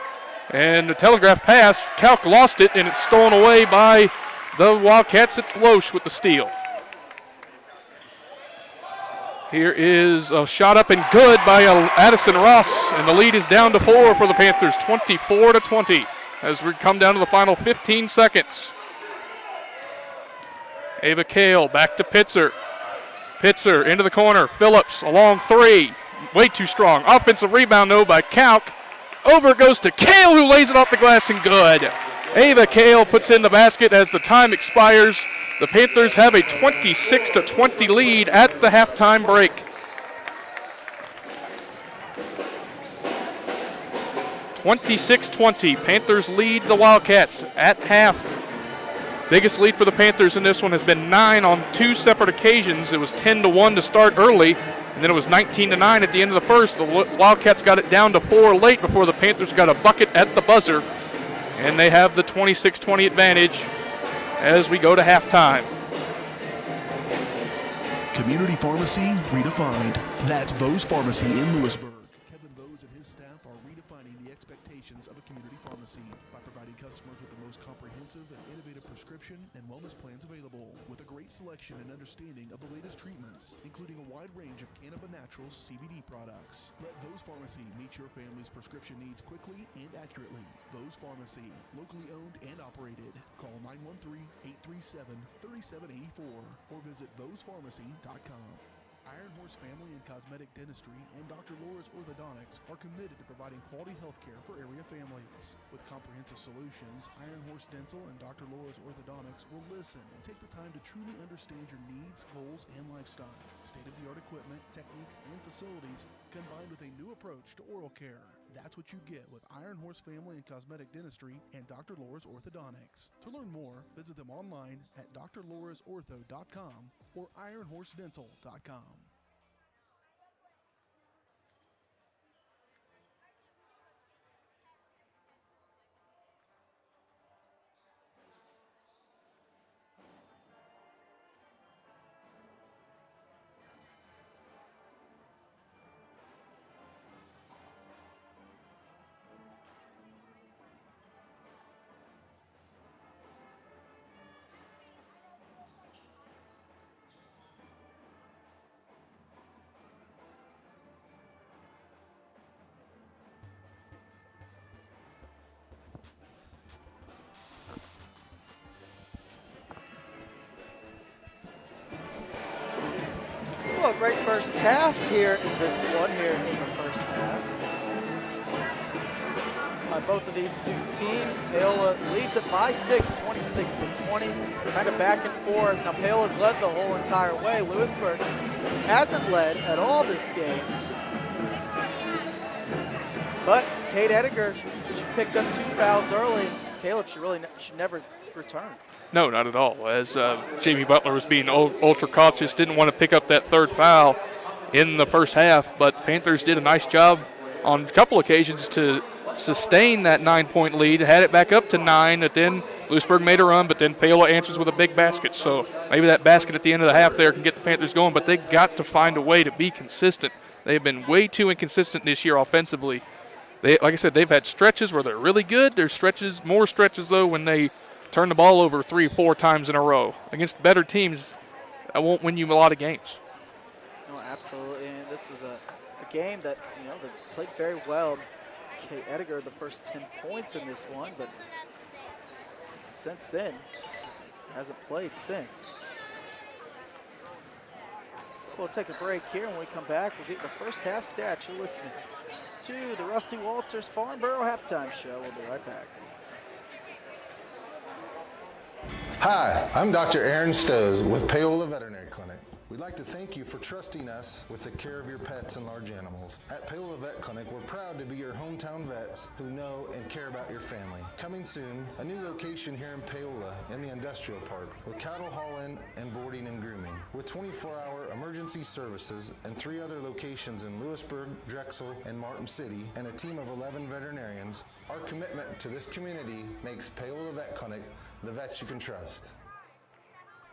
And the telegraph pass. Kauk lost it, and it's stolen away by the Wildcats. It's Loesch with the steal. Here is a shot up and good by Addison Ross, and the lead is down to 4 for the Panthers, 24-20, as we come down to the final 15 seconds. Ava Kale back to Pitzer. Pitzer into the corner. Phillips, a long 3. Way too strong. Offensive rebound, though, by Kauk. Over it goes to Kale, who lays it off the glass and good. Ava Kale puts in the basket as the time expires. The Panthers have a 26-20 lead at the halftime break. 26-20. Panthers lead the Wildcats at half. Biggest lead for the Panthers in this one has been 9 on 2 separate occasions. It was 10-1 to start early, and then it was 19-9 at the end of the first. The Wildcats got it down to 4 late before the Panthers got a bucket at the buzzer, and they have the 26-20 advantage as we go to halftime. Community Pharmacy redefined. That's Bose Pharmacy in Louisburg. Kevin Bose and his staff are redefining the expectations of a community pharmacy by providing customers with the most comprehensive and innovative prescription and wellness plans available, with a great selection and understanding of the latest treatments, including a wide range of Cannabis Naturals CBD products. Let Bose Pharmacy meet your family's prescription needs quickly and accurately. Bose Pharmacy, locally owned and operated. Call 913-837-3784 or visit bosepharmacy.com. Iron Horse Family and Cosmetic Dentistry and Dr. Laura's Orthodontics are committed to providing quality health care for area families. With comprehensive solutions, Iron Horse Dental and Dr. Laura's Orthodontics will listen and take the time to truly understand your needs, goals, and lifestyle. State-of-the-art equipment, techniques, and facilities combined with a new approach to oral care. That's what you get with Iron Horse Family and Cosmetic Dentistry and Dr. Laura's Orthodontics. To learn more, visit them online at drlaurasortho.com or ironhorsedental.com. great first half here in this one here in the first half. By both of these two teams, Paola leads it by 6, 26-20. Kind of back and forth. Now Paola's led the whole entire way. Louisburg hasn't led at all this game. But Kate Ediger, she picked up 2 fouls early. Caleb should never return. No, not at all. As Jamie Butler was being ultra cautious, didn't want to pick up that 3rd foul in the first half, but Panthers did a nice job on a couple occasions to sustain that 9-point lead, had it back up to 9, but then Louisburg made a run, but then Paola answers with a big basket. So maybe that basket at the end of the half there can get the Panthers going, but they got to find a way to be consistent. They've been way too inconsistent this year offensively. Like I said, they've had stretches where they're really good. There's more stretches, though, when they turn the ball over 3 or 4 times in a row. Against better teams, that won't win you a lot of games. No, absolutely. And this is a game that, they played very well. Kate Ediger, the first 10 points in this one, but since then, hasn't played since. We'll take a break here. When we come back, we'll get the first half stats. You're listening to the Rusty Walters Farnborough Halftime Show. We'll be right back. Hi, I'm Dr. Aaron Stowe with Paola Veterinary Clinic. We'd like to thank you for trusting us with the care of your pets and large animals. At Paola Vet Clinic, we're proud to be your hometown vets who know and care about your family. Coming soon, a new location here in Paola in the industrial park with cattle hauling and boarding and grooming. With 24-hour emergency services and 3 other locations in Louisburg, Drexel, and Martin City, and a team of 11 veterinarians, our commitment to this community makes Paola Vet Clinic the vets you can trust.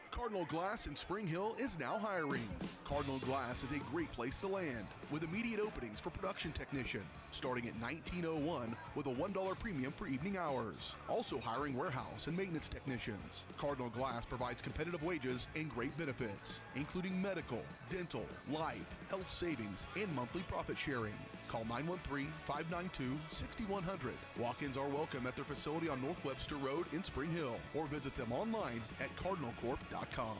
Cardinal Glass in Spring Hill is now hiring. Cardinal Glass is a great place to land with immediate openings for production technician starting at $19.01 with a $1 premium for evening hours. Also hiring warehouse and maintenance technicians. Cardinal Glass provides competitive wages and great benefits, including medical, dental, life, health savings, and monthly profit sharing. Call 913-592-6100. Walk-ins are welcome at their facility on North Webster Road in Spring Hill or visit them online at cardinalcorp.com.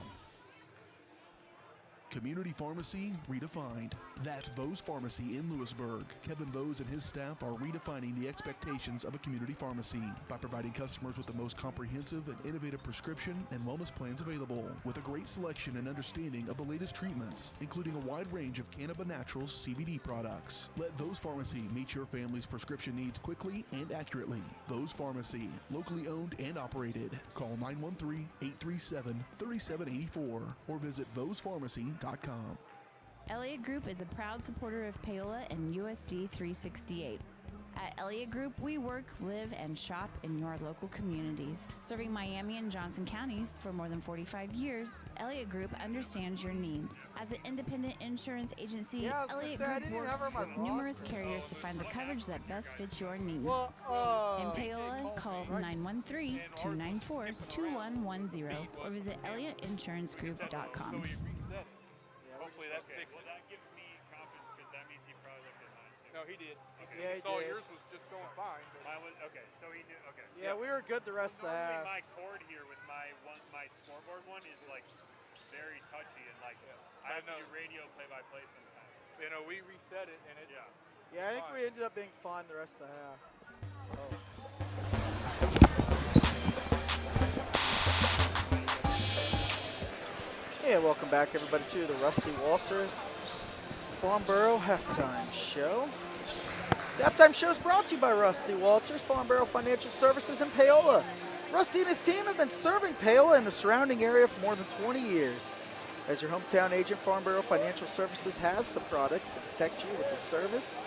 Community Pharmacy redefined. That's Vose Pharmacy in Louisburg. Kevin Vose and his staff are redefining the expectations of a community pharmacy by providing customers with the most comprehensive and innovative prescription and wellness plans available, with a great selection and understanding of the latest treatments, including a wide range of Cannabis Naturals CBD products. Let Vose Pharmacy meet your family's prescription needs quickly and accurately. Vose Pharmacy, locally owned and operated. Call 913-837-3784 or visit vosepharmacy.com. Elliott Group is a proud supporter of Paola and USD 368. At Elliott Group, we work, live, and shop in your local communities. Serving Miami and Johnson counties for more than 45 years, Elliott Group understands your needs. As an independent insurance agency, Elliott Group works with numerous carriers to find the coverage that best fits your needs. In Paola, call 913-294-2110 or visit ElliottInsuranceGroup.com. Hopefully that fixed it. That gives me confidence because that means he probably looked at mine too. No, he did. Okay. Yeah, he saw yours was just going fine. Mine was okay. So he knew. Okay. Yeah, we were good the rest of the half. My cord here with my scoreboard one is like very touchy and like I have to do radio play-by-play sometimes. You know, we reset it and it. Yeah, I think we ended up being fine the rest of the half. Yeah, welcome back everybody to the Rusty Walters Farnborough Halftime Show. The Halftime Show is brought to you by Rusty Walters, Farnborough Financial Services in Paola. Rusty and his team have been serving Paola and the surrounding area for more than 20 years. As your hometown agent, Farnborough Financial Services has the products to protect you with the service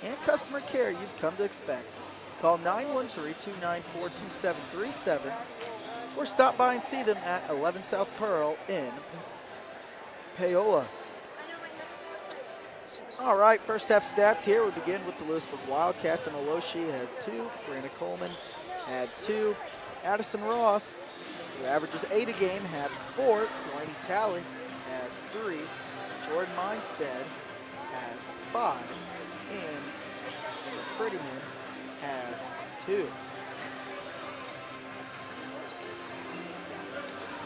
and customer care you've come to expect. Call 913-294-2737 or stop by and see them at 11 South Pearl in Paola. All right, first half stats here. We begin with the Louisburg Wildcats. And Aloshi had 2. Brianna Coleman had 2. Addison Ross, who averages 8 a game, had 4. Delaney Talley has 3. Jordan Mindstead has 5. And the Prettyman has 2.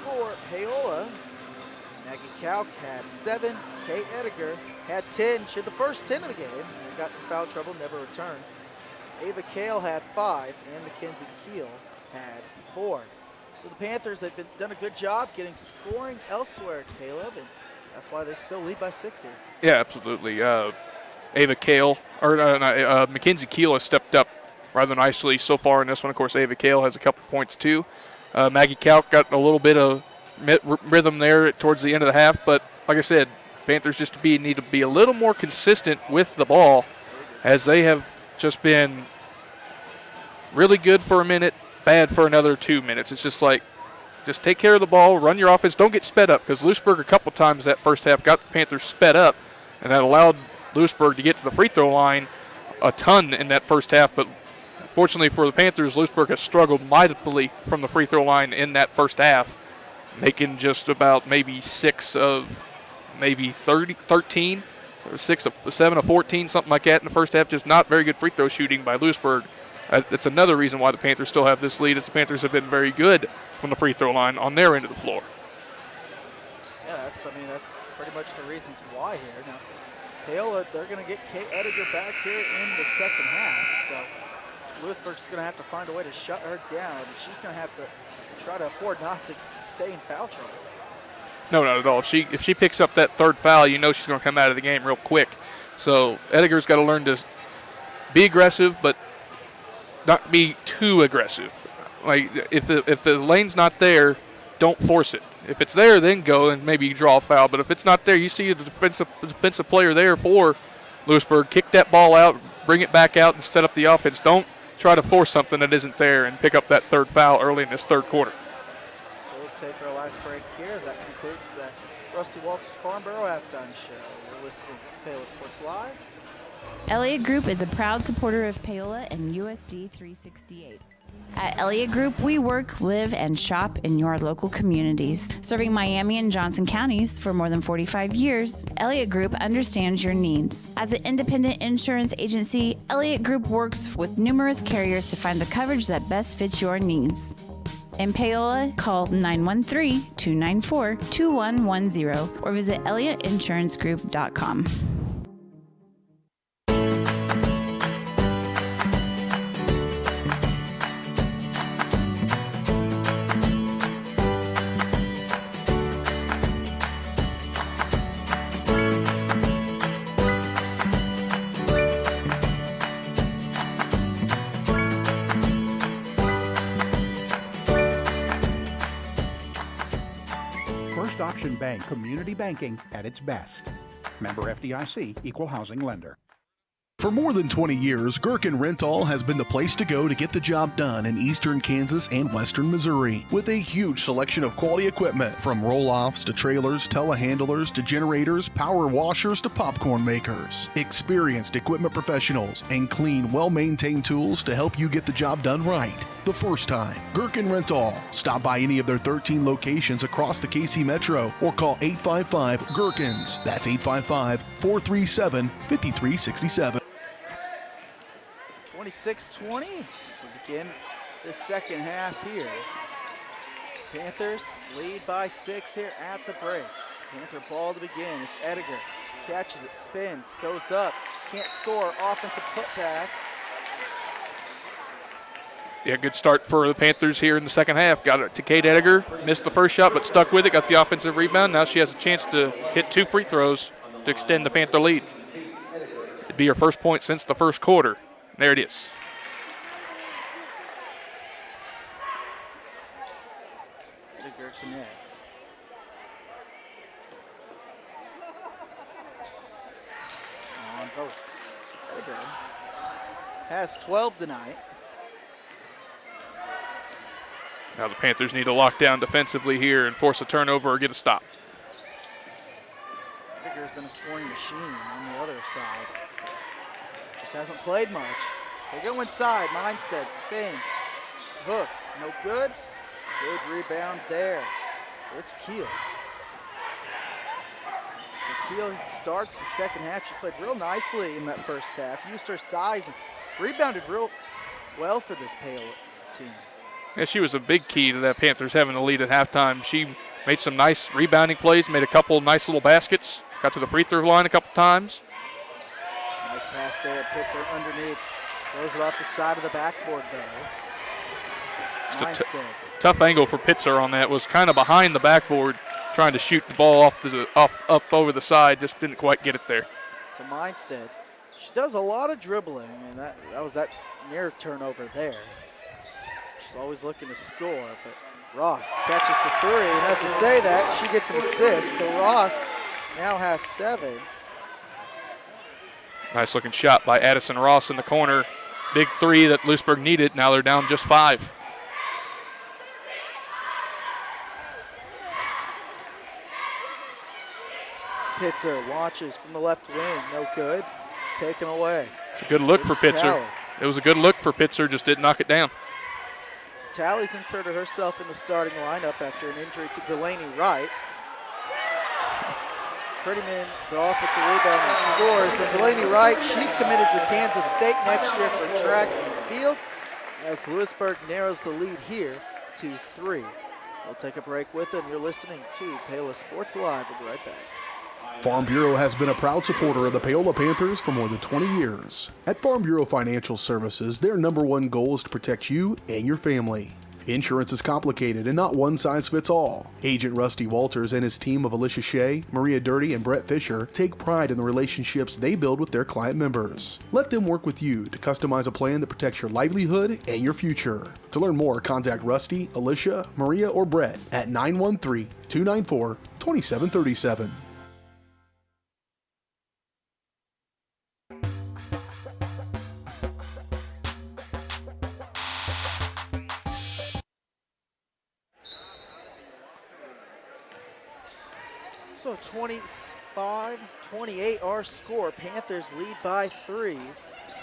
For Paola, Maggie Kalk had 7. Kate Ediger had 10. She had the first 10 of the game and got in foul trouble, never returned. Ava Kale had 5, and Mackenzie Keel had 4. So the Panthers have done a good job getting scoring elsewhere, Caleb, and that's why they still lead by 6 here. Yeah, absolutely. Ava Kale, or Mackenzie Keel has stepped up rather nicely so far in this one. Of course, Ava Kale has a couple points too. Maggie Kalk got a little bit of rhythm there towards the end of the half, but like I said, Panthers just need to be a little more consistent with the ball, as they have just been really good for a minute, bad for another 2 minutes. It's just like, just take care of the ball, run your offense, don't get sped up, because Louisburg a couple times that first half got the Panthers sped up, and that allowed Louisburg to get to the free throw line a ton in that first half. But fortunately for the Panthers, Louisburg has struggled mightily from the free throw line in that first half, making just about maybe 6 of maybe 13, or 7 of 14, something like that in the first half. Just not very good free throw shooting by Louisburg. That's another reason why the Panthers still have this lead, is the Panthers have been very good from the free throw line on their end of the floor. Yeah, that's pretty much the reasons why here. Now, Paola, they're going to get Kate Ediger back here in the second half, so Louisburg's going to have to find a way to shut her down, and she's going to have to try to afford not to stay in foul trouble. No, not at all. If she picks up that third foul, you know she's going to come out of the game real quick. So Ediger's got to learn to be aggressive, but not be too aggressive. Like, if the lane's not there, don't force it. If it's there, then go and maybe draw a foul. But if it's not there, you see the defensive player there for Louisburg, kick that ball out, bring it back out, and set up the offense. Don't try to force something that isn't there and pick up that third foul early in this third quarter. So we'll take our last break here. That concludes the Rusty Walters Farnborough halftime show. You're listening to Paola Sports Live. Elliott Group is a proud supporter of Paola and USD 368. At Elliott Group, we work, live, and shop in your local communities. Serving Miami and Johnson counties for more than 45 years, Elliott Group understands your needs. As an independent insurance agency, Elliott Group works with numerous carriers to find the coverage that best fits your needs. In Paola, call 913-294-2110 or visit ElliottInsuranceGroup.com. First Option Bank, community banking at its best. Member FDIC, equal housing lender. For more than 20 years, Gherkin Rental has been the place to go to get the job done in eastern Kansas and western Missouri. With a huge selection of quality equipment, from roll-offs to trailers, telehandlers to generators, power washers to popcorn makers. Experienced equipment professionals and clean, well-maintained tools to help you get the job done right the first time. Gherkin Rental. Stop by any of their 13 locations across the KC Metro or call 855-GHERKINS. That's 855-437-5367. 26-20 as we begin the second half here. Panthers lead by 6 here at the break. Panther ball to begin. It's Ediger. Catches it, spins, goes up. Can't score. Offensive putback. Yeah, good start for the Panthers here in the second half. Got it to Kate Ediger. Missed the first shot, but stuck with it. Got the offensive rebound. Now she has a chance to hit 2 free throws to extend the Panther lead. It'd be her first point since the first quarter. There it is. Ediger connects. On both. So Ediger has 12 tonight. Now the Panthers need to lock down defensively here and force a turnover or get a stop. Ediger's been a scoring machine on the other side. Just hasn't played much. They go inside. Mindstead spins. Hook. No good. Good rebound there. It's Keel. So Keel starts the second half. She played real nicely in that first half. Used her size and rebounded real well for this Paola team. Yeah, she was a big key to that Panthers having the lead at halftime. She made some nice rebounding plays, made a couple nice little baskets, got to the free throw line a couple times. Nice pass there. Pitzer underneath. Throws it off the side of the backboard, though. Just a tough angle for Pitzer on that. Was kind of behind the backboard, trying to shoot the ball up over the side. Just didn't quite get it there. So Mindstead, she does a lot of dribbling, and that was that near turnover there. She's always looking to score, but Ross catches the three, and as we say that, she gets an assist. So Ross now has 7. Nice looking shot by Addison Ross in the corner. Big three that Louisburg needed. Now they're down just 5. Pitzer launches from the left wing, no good. Taken away. It's a good look for Pitzer. It was a good look for Pitzer, just didn't knock it down. So Tally's inserted herself in the starting lineup after an injury to Delaney Wright. Prettyman, the offensive rebound and scores. And Delaney Wright, she's committed to Kansas State next year for track and field, as Louisburg narrows the lead here to 3. We'll take a break with them. You're listening to Paola Sports Live. We'll be right back. Farm Bureau has been a proud supporter of the Paola Panthers for more than 20 years. At Farm Bureau Financial Services, their #1 goal is to protect you and your family. Insurance is complicated and not one size fits all. Agent Rusty Walters and his team of Alicia Shea, Maria Dirty, and Brett Fisher take pride in the relationships they build with their client members. Let them work with you to customize a plan that protects your livelihood and your future. To learn more, contact Rusty, Alicia, Maria, or Brett at 913-294-2737. So 25-28 our score. Panthers lead by 3.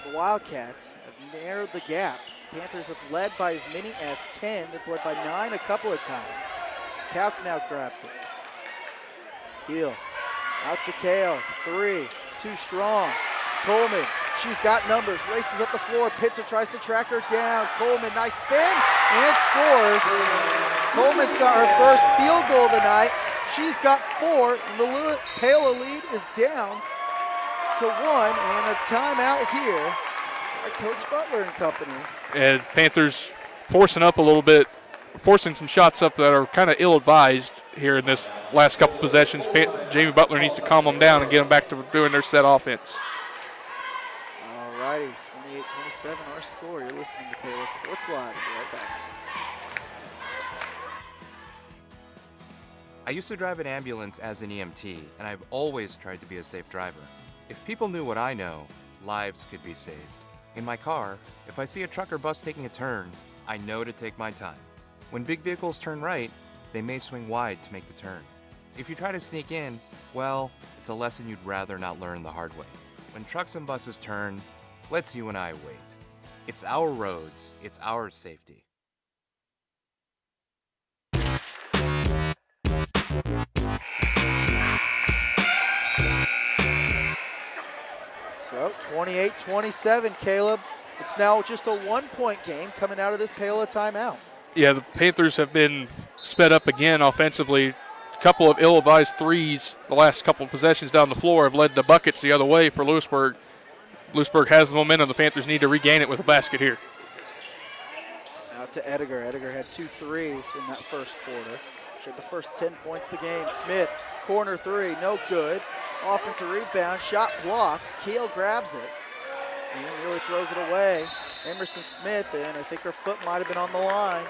The Wildcats have narrowed the gap. Panthers have led by as many as 10. They've led by 9 a couple of times. Kalk now grabs it. Keel out to Kale. 3, too strong. Coleman, she's got numbers, races up the floor. Pitzer tries to track her down. Coleman, nice spin, and scores. Coleman's got her first field goal of the night. She's got 4, and the Paola lead is down to 1, and a timeout here by Coach Butler and company. And Panthers forcing up a little bit, forcing some shots up that are kind of ill-advised here in this last couple possessions. Jamie Butler needs to calm them down and get them back to doing their set offense. All righty, 28-27 our score. You're listening to Paola Sports Live. We'll be right back. I used to drive an ambulance as an EMT, and I've always tried to be a safe driver. If people knew what I know, lives could be saved. In my car, if I see a truck or bus taking a turn, I know to take my time. When big vehicles turn right, they may swing wide to make the turn. If you try to sneak in, well, it's a lesson you'd rather not learn the hard way. When trucks and buses turn, let's you and I wait. It's our roads, it's our safety. So 28-27, Caleb. It's now just a 1-point game coming out of this Paola timeout. Yeah, the Panthers have been sped up again offensively. A couple of ill-advised threes the last couple of possessions down the floor have led to buckets the other way for Louisburg. Louisburg has the momentum. The Panthers need to regain it with a basket here. Out to Ediger. Ediger had 2 threes in that first quarter. She had the first 10 points of the game. Smith, corner 3, no good. Offensive rebound, shot blocked. Keel grabs it and really throws it away. Emerson Smith, and I think her foot might have been on the line.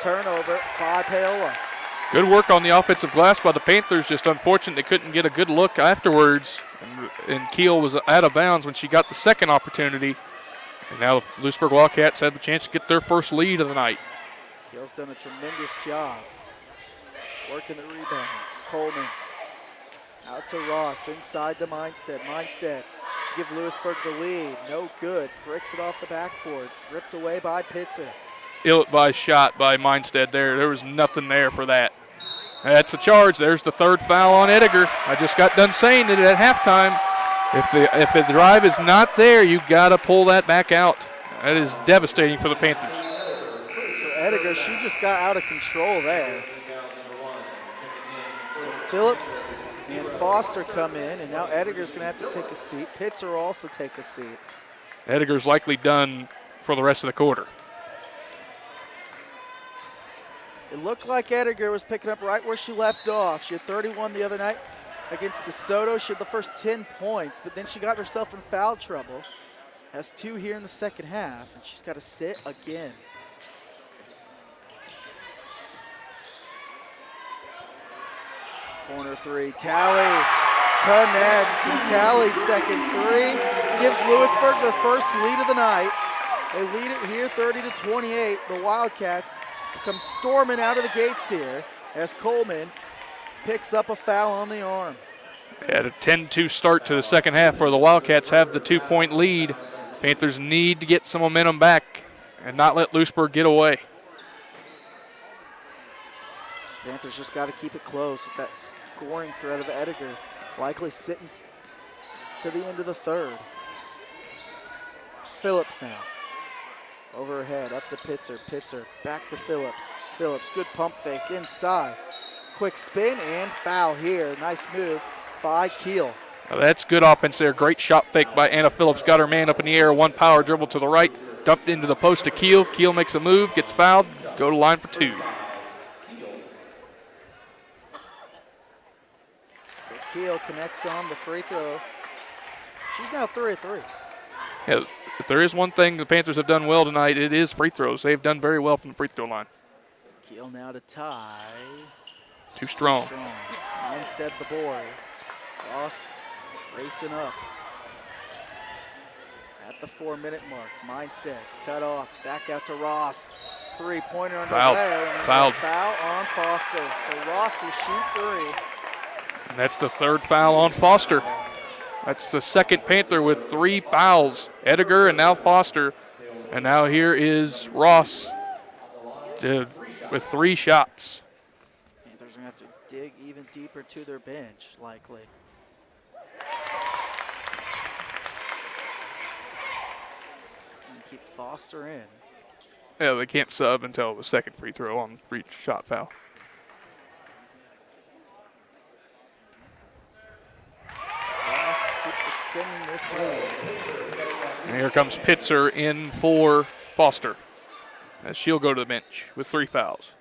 Turnover by Paola. Good work on the offensive glass by the Panthers. Just unfortunate they couldn't get a good look afterwards. And Keel was out of bounds when she got the second opportunity. And now the Louisburg Wildcats had the chance to get their first lead of the night. Keel's done a tremendous job working the rebounds. Coleman out to Ross, inside to Mindstead. Mindstead to give Louisburg the lead. No good. Breaks it off the backboard. Ripped away by Pitzer. Ill-advised shot by Mindstead there. There was nothing there for that. That's a charge. There's the 3rd foul on Ediger. I just got done saying it at halftime. If the drive is not there, you got to pull that back out. That is devastating for the Panthers. So Ediger, she just got out of control there. Phillips and Foster come in, and now Edgar's going to have to take a seat. Pitzer also take a seat. Edgar's likely done for the rest of the quarter. It looked like Edgar was picking up right where she left off. She had 31 the other night against DeSoto. She had the first 10 points, but then she got herself in foul trouble. Has 2 here in the second half, and she's got to sit again. Corner 3, Tally connects, and Tally's second 3 gives Louisburg their first lead of the night. They lead it here 30-28. The Wildcats come storming out of the gates here as Coleman picks up a foul on the arm. They had a 10-2 start to the second half where the Wildcats have the 2-point lead. Panthers need to get some momentum back and not let Louisburg get away. Panthers just got to keep it close with that scoring threat of Edgar, likely sitting to the end of the third. Phillips now. Over her head, up to Pitzer. Pitzer back to Phillips. Phillips, good pump fake inside. Quick spin and foul here. Nice move by Keel. Now that's good offense there. Great shot fake by Anna Phillips. Got her man up in the air. One power dribble to the right. Dumped into the post to Keel. Keel makes a move, gets fouled. Go to line for 2. So Keel connects on the free throw. She's now 3 of 3. Yeah, if there is one thing the Panthers have done well tonight, it is free throws. They've done very well from the free throw line. Keel now to tie. Too strong. Instead the board. Ross racing up. At the 4-minute mark, Mindstead cut off, back out to Ross. 3-pointer underway. Fouled. Foul on Foster. So Ross will shoot 3. And that's the 3rd foul on Foster. That's the second Panther with 3 fouls. Edgar and now Foster. And now here is Ross with 3 shots. Panthers are going to have to dig even deeper to their bench, likely. And keep Foster in. Yeah, they can't sub until the second free throw on free shot foul. Ross keeps extending this lead. And here comes Pitzer in for Foster, as she'll go to the bench with 3 fouls.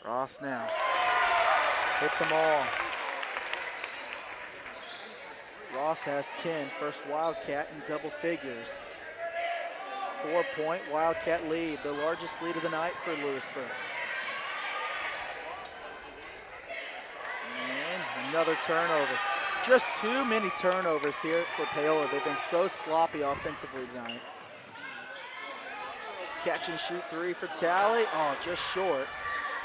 Ross now hits them all. Ross has 10, first Wildcat in double figures. 4-point Wildcat lead, the largest lead of the night for Louisburg. And another turnover. Just too many turnovers here for Paola. They've been so sloppy offensively tonight. Catch and shoot 3 for Tally. Oh, just short.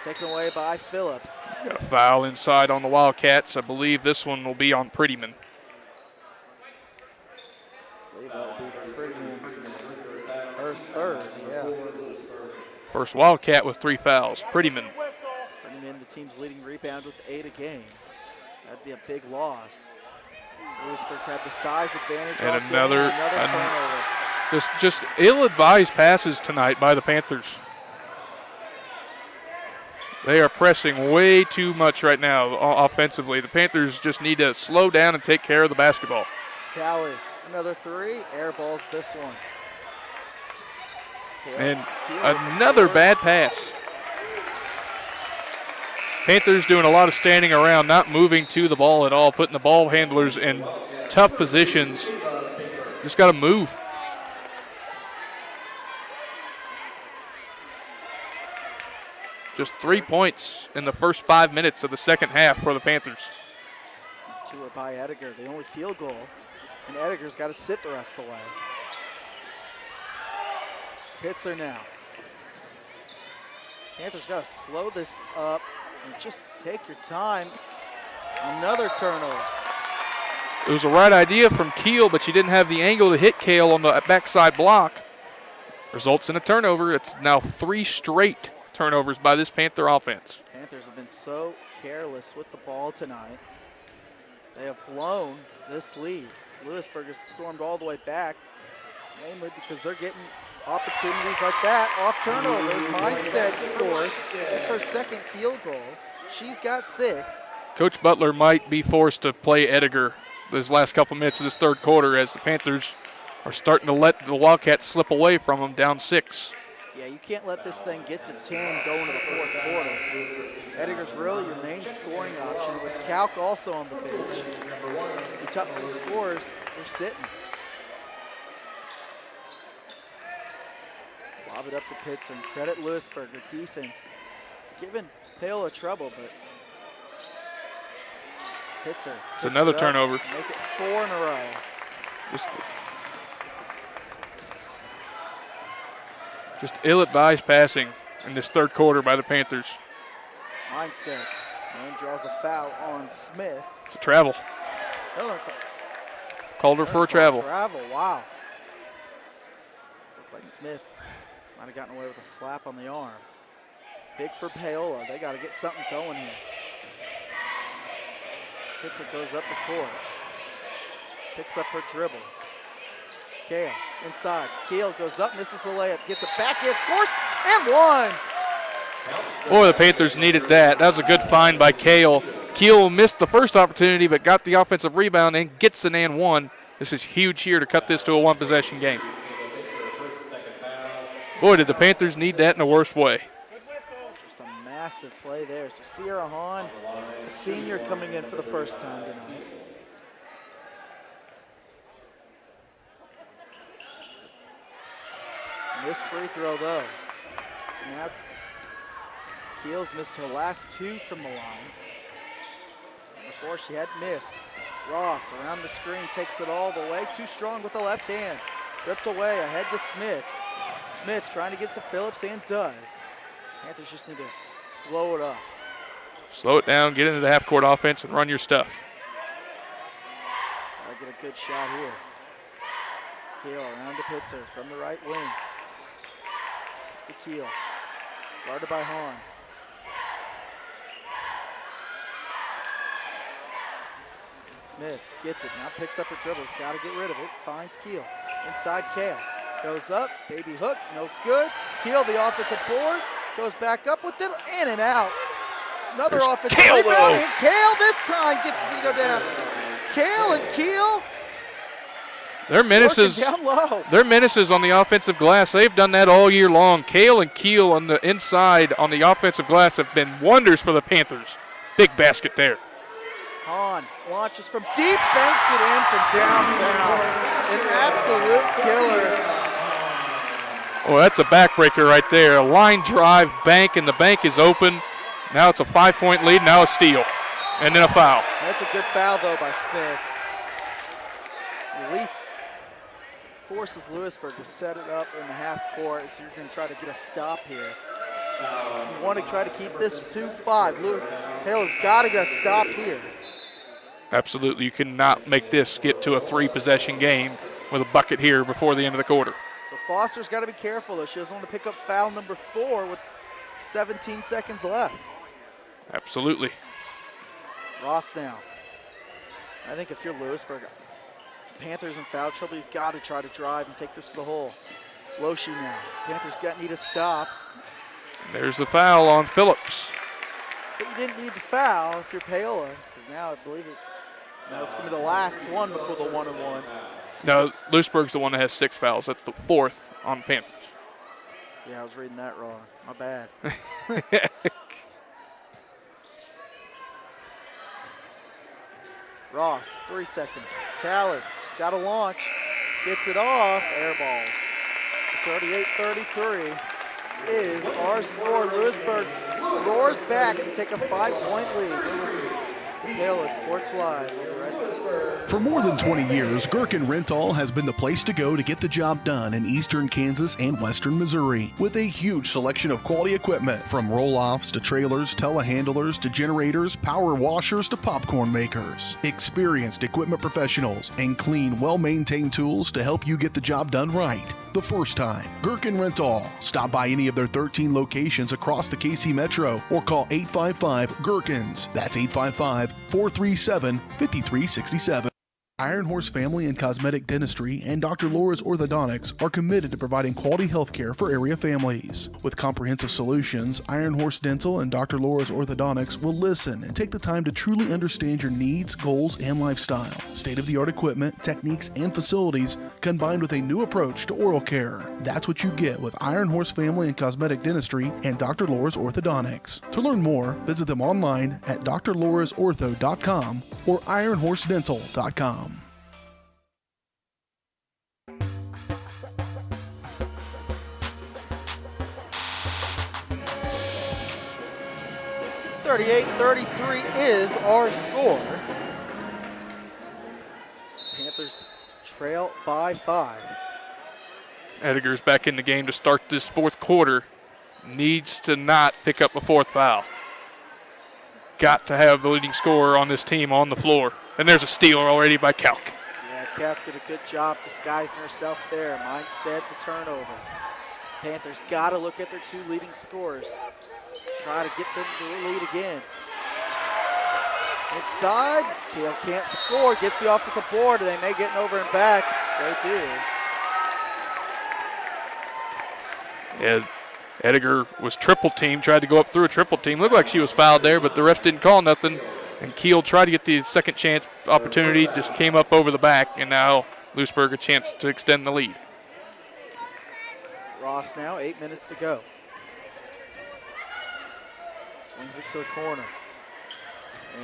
Taken away by Phillips. Got a foul inside on the Wildcats. I believe this one will be on Prettyman. I believe that will be Prettyman's her 3rd, yeah. First Wildcat with 3 fouls. Prettyman. Prettyman, the team's leading rebound with 8 a game. That'd be a big loss. So Louisburg's had the size advantage. And all another turnover. Just ill-advised passes tonight by the Panthers. They are pressing way too much right now offensively. The Panthers just need to slow down and take care of the basketball. Tally, another 3, air balls this one. And another bad pass. Panthers doing a lot of standing around, not moving to the ball at all, putting the ball handlers in tough positions. Just got to move. Just 3 points in the first 5 minutes of the second half for the Panthers. 2 are by Edgar, the only field goal. And Edgar's got to sit the rest of the way. Pitzer now. Panthers got to slow this up and just take your time. Another turnover. It was the right idea from Keel, but she didn't have the angle to hit Kale on the backside block. Results in a turnover. It's now 3 straight turnovers by this Panther offense. Panthers have been so careless with the ball tonight. They have blown this lead. Louisburg has stormed all the way back, mainly because they're getting Opportunities like that, off turnovers, Mindstead scores. It's her second field goal. She's got 6. Coach Butler might be forced to play Ediger this last couple minutes of this third quarter as the Panthers are starting to let the Wildcats slip away from them, down 6. Yeah, you can't let this thing get to 10 going to the fourth quarter. Ediger's really your main scoring option with Kalk also on the bench. Your top 2 scorers, they're sitting. Lob it up to Pitzer and credit Louisburg. Their defense is giving Paola trouble, but Pitzer. It's another turnover. Make it 4 in a row. Just ill-advised passing in this third quarter by the Panthers. Mindstead and draws a foul on Smith. It's a travel. Called her for a travel. Travel, wow. Looked like Smith might have gotten away with a slap on the arm. Big for Paola. They got to get something going here. Pitzer goes up the court. Picks up her dribble. Kale inside. Keel goes up, misses the layup, gets it back in, scores, and 1. Boy, the Panthers needed that. That was a good find by Kale. Keel missed the first opportunity but got the offensive rebound and gets an and 1. This is huge here to cut this to a 1-possession game. Boy, did the Panthers need that in the worst way. Just a massive play there. So Sierra Hahn, the senior, coming in for the first time tonight. Missed free throw though. So now Keels missed her last 2 from the line. Before she had missed. Ross around the screen, takes it all the way. Too strong with the left hand. Ripped away, ahead to Smith. Smith trying to get to Phillips and does. Panthers just need to slow it up. Slow it down, get into the half-court offense, and run your stuff. Gotta get a good shot here. Keel around to Pitzer from the right wing. To Keel. Guarded by Hahn. Smith gets it, now picks up her dribbles, got to get rid of it, finds Keel. Inside Kale, goes up, baby hook, no good. Keel, the offensive board, goes back up with it, in and out. Another offensive rebound, and Kale this time gets it to go down. Kale and Keel. They're menaces on the offensive glass. They've done that all year long. Kale and Keel on the inside on the offensive glass have been wonders for the Panthers. Big basket there. Hahn launches from deep, banks it in from downtown. An absolute killer. Oh, that's a backbreaker right there. A line drive, bank, and the bank is open. Now it's a 5-point lead, now a steal, and then a foul. That's a good foul, though, by Smith. At least forces Louisburg to set it up in the half court, so you're going to try to get a stop here. You want to try to keep this 2-5. Paola's got to get a stop here. Absolutely, you cannot make this get to a 3-possession game with a bucket here before the end of the quarter. So Foster's got to be careful, though. She doesn't want to pick up foul number 4 with 17 seconds left. Absolutely. Ross now. I think if you're Louisburg, Panthers in foul trouble, you've got to try to drive and take this to the hole. Loshi now. Panthers need a stop. There's the foul on Phillips. But you didn't need to foul if you're Paola, because now I believe it's going to be the last one before the 1-and-1. No, Louisburg's the one that has 6 fouls. That's the 4th on Panthers. Yeah, I was reading that wrong. My bad. Ross, 3 seconds. Tallard, he's got to launch. Gets it off. Air balls. 38-33 is our score. Louisburg roars back to take a 5-point lead. You're listening to Paola Sports Live. For more than 20 years, Gherkin Rental has been the place to go to get the job done in eastern Kansas and western Missouri. With a huge selection of quality equipment, from roll-offs to trailers, telehandlers to generators, power washers to popcorn makers. Experienced equipment professionals and clean, well-maintained tools to help you get the job done right the first time. Gherkin Rental. Stop by any of their 13 locations across the KC Metro or call 855-GHERKINS. That's 855-437-5367. Iron Horse Family and Cosmetic Dentistry and Dr. Laura's Orthodontics are committed to providing quality health care for area families. With comprehensive solutions, Iron Horse Dental and Dr. Laura's Orthodontics will listen and take the time to truly understand your needs, goals, and lifestyle. State-of-the-art equipment, techniques, and facilities combined with a new approach to oral care. That's what you get with Iron Horse Family and Cosmetic Dentistry and Dr. Laura's Orthodontics. To learn more, visit them online at drlaurasortho.com or ironhorsedental.com. .38-33 is our score. Panthers trail by 5. Edgar's back in the game to start this fourth quarter. Needs to not pick up a fourth foul. Got to have the leading scorer on this team on the floor. And there's a steal already by Kalk. Yeah, Kalk did a good job disguising herself there. Mindstead the turnover. Panthers got to look at their 2 leading scorers. Try to get them to lead again. Inside, Kale can't score, gets the offensive board, and they may get an over and back. They do. Yeah, Edgar was triple team, tried to go up through a triple team. Looked like she was fouled there, but the refs didn't call nothing. And Keel tried to get the second chance opportunity, just came up over the back, and now Louisburg a chance to extend the lead. Ross now, 8 minutes to go. Swings it to the corner.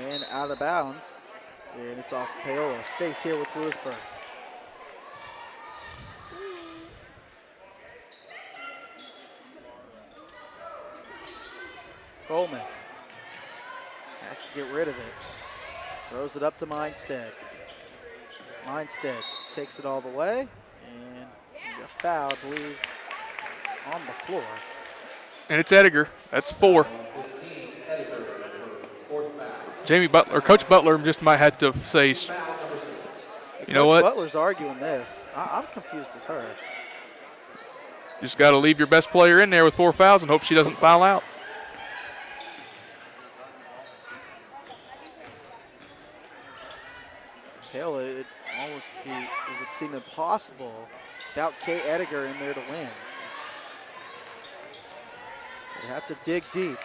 And out of bounds. And it's off Paola. Stays here with Louisburg. Coleman has to get rid of it. Throws it up to Mindstead. Mindstead takes it all the way. And a foul, I believe, on the floor. And it's Edgar. That's 4. Jamie Butler, Coach Butler just might have to say, you know what? Butler's arguing this. I'm confused as her. Just got to leave your best player in there with 4 fouls and hope she doesn't foul out. Hell, it would seem impossible without Kay Edgar in there to win. They have to dig deep.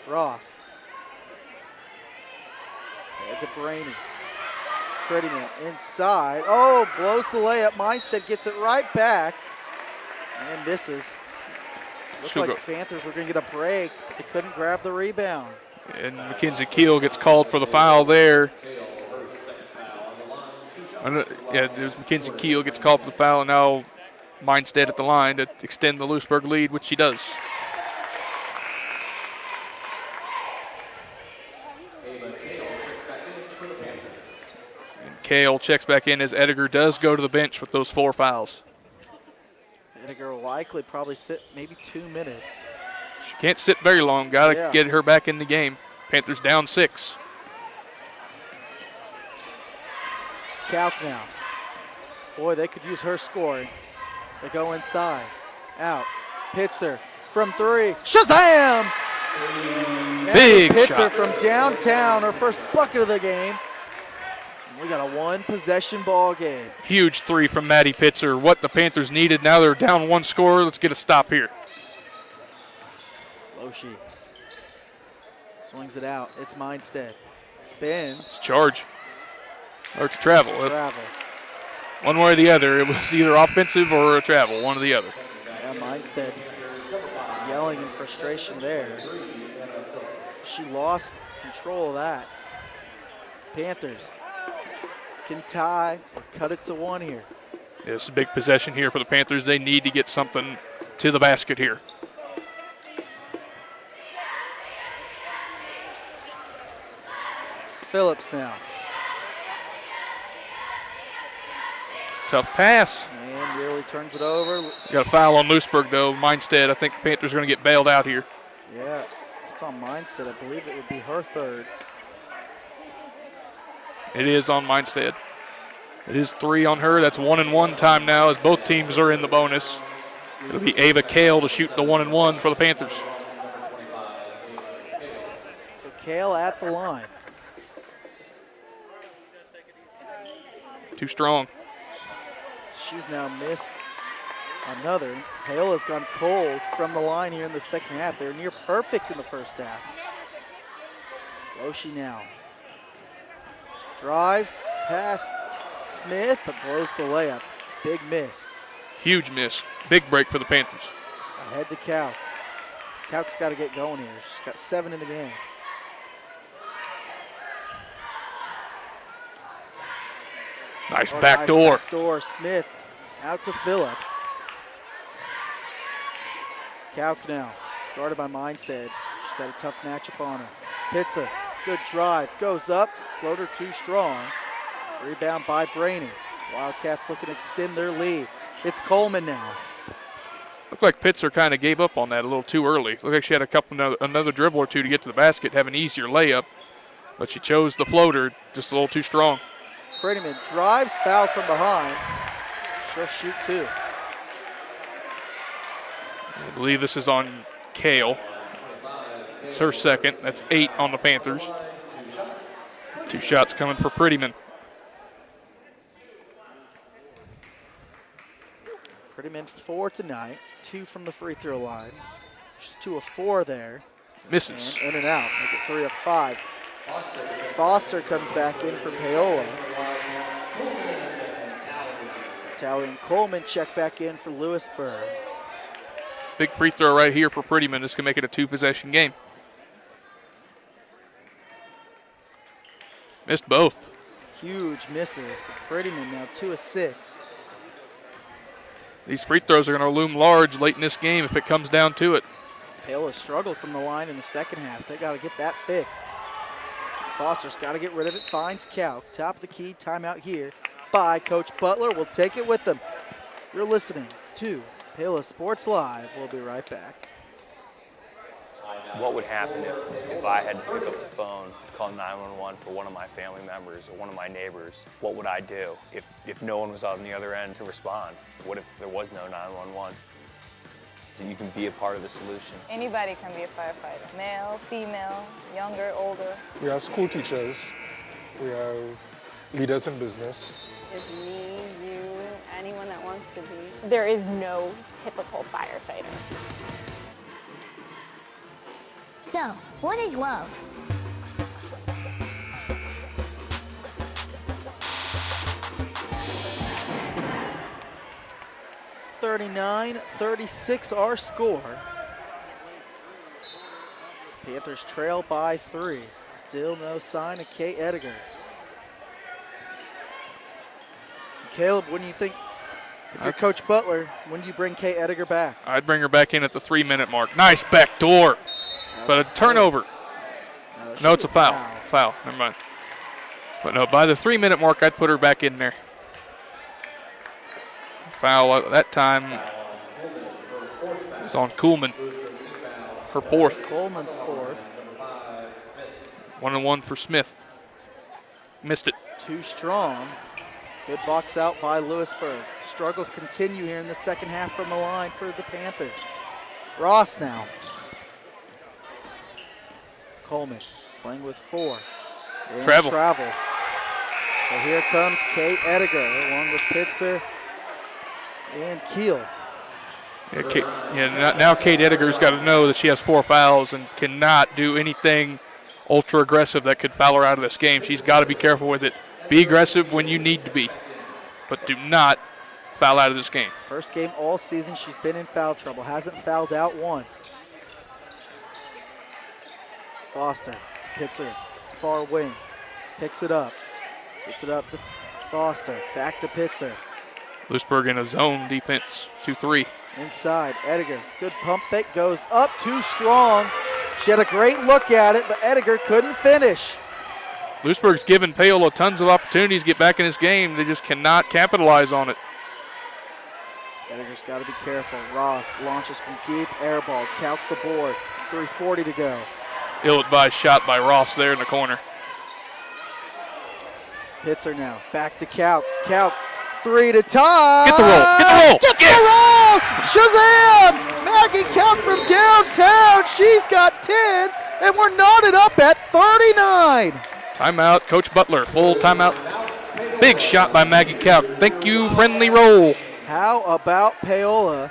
Ross. To Brainy. Prettyman inside. Oh, blows the layup. Mindstead gets it right back and misses. Looked like the Panthers were going to get a break, but they couldn't grab the rebound. And Mackenzie Keel gets called for the foul there. Yeah, there's Mackenzie Keel gets called for the foul, and now Mindstead at the line to extend the Louisburg lead, which she does. And Kale checks back in as Edgar does go to the bench with those 4 fouls. Edgar will likely probably sit maybe 2 minutes. She can't sit very long. Got to get her back in the game. Panthers down 6. Kalk now. Boy, they could use her scoring. They go inside. Out. Pitzer from 3. Shazam! Big Pitzer shot from downtown. Her first bucket of the game. We got a 1-possession ball game. Huge 3 from Maddie Pitzer. What the Panthers needed. Now they're down 1 score. Let's get a stop here. Loshi swings it out. It's Mindstead. Spins. Charge. Or to travel. One way or the other. It was either offensive or a travel. One or the other. Yeah, Mindstead yelling in frustration there. She lost control of that. Panthers can tie or cut it to 1 here. Yeah, it's a big possession here for the Panthers. They need to get something to the basket here. It's Phillips now. Tough pass. And really turns it over. Got a foul on Louisburg, though. Mindstead, I think the Panthers are going to get bailed out here. Yeah, if it's on Mindstead, I believe it would be her 3rd. It is on Mindstead. It is 3 on her. That's 1-and-1 time now as both teams are in the bonus. It'll be Ava Kale to shoot the 1-and-1 for the Panthers. So Kale at the line. Too strong. She's now missed another. Paola's gone cold from the line here in the second half. They're near perfect in the first half. Loshi now. Drives past Smith, but blows the layup. Big miss. Huge miss. Big break for the Panthers. Ahead to Cal. Cal's got to get going here. She's got 7 in the game. Nice backdoor. Backdoor. Smith out to Phillips. Calc now, guarded by Mindset. She's had a tough matchup on her. Pitzer, good drive, goes up, floater too strong. Rebound by Brainy. Wildcats looking to extend their lead. It's Coleman now. Looked like Pitzer kind of gave up on that a little too early. Looked like she had another dribble or two to get to the basket, have an easier layup, but she chose the floater just a little too strong. Prettyman drives, foul from behind. She'll shoot 2. I believe this is on Kale. It's her second. That's 8 on the Panthers. 2 shots coming for Prettyman. Prettyman 4 tonight, 2 from the free throw line. She's 2 of 4 there. Misses. And in and out, make it 3 of 5. Foster comes back in for Paola. Talley and Coleman check back in for Louisburg. Big free throw right here for Prettyman. This can make it a 2-possession game. Missed both. Huge misses. Prettyman now 2 of 6. These free throws are going to loom large late in this game if it comes down to it. Paola struggled from the line in the second half. They got to get that fixed. Foster's got to get rid of it. Finds Cal. Top of the key. Timeout here by Coach Butler. We'll take it with them. You're listening to Paola Sports Live. We'll be right back. What would happen if I had to pick up the phone, call 911 for one of my family members or one of my neighbors? What would I do if no one was on the other end to respond? What if there was no 911? So you can be a part of the solution. Anybody can be a firefighter. Male, female, younger, older. We have school teachers. We have leaders in business. It's me, you, anyone that wants to be. There is no typical firefighter. So, what is love? (39-36) our score. Panthers trail by 3. Still no sign of Kate Ediger. Caleb, when do you think, if you're Coach Butler, when do you bring Kate Ediger back? I'd bring her back in at the 3-minute mark. Nice backdoor, but a turnover. No, it's a foul. Foul, never mind. But no, by the 3-minute mark, I'd put her back in there. Foul at that time is on Kuhlman. Her 4th. Coleman's 4th. 1-1 for Smith. Missed it. Too strong. Good box out by Louisburg. Struggles continue here in the second half from the line for the Panthers. Ross now. Coleman playing with 4. And travels. So here comes Kate Ediger along with Pitzer and Keel. Now Kate Ediger's got to know that she has 4 fouls and cannot do anything ultra aggressive that could foul her out of this game. She's got to be careful with it. Be aggressive when you need to be, but do not foul out of this game. First game all season, she's been in foul trouble. Hasn't fouled out once. Foster, Pitzer, far wing, picks it up. Gets it up to Foster, back to Pitzer. Louisburg in a zone defense, 2-3. Inside, Ediger, good pump fake, goes up, too strong. She had a great look at it, but Ediger couldn't finish. Louisburg's given Paola tons of opportunities to get back in this game. They just cannot capitalize on it. Ediger's got to be careful. Ross launches from deep, airball, count the board, 3:40 to go. Ill-advised shot by Ross there in the corner. Pitzer now, back to Calc. Calc, 3 to tie. Get the roll, get the roll. Gets yes. the roll! Shazam! Maggie Calc from downtown. She's got 10, And we're knotted up at 39. Timeout, Coach Butler, full timeout. Big shot by Maggie Kalk. Thank you, friendly roll. How about Paola?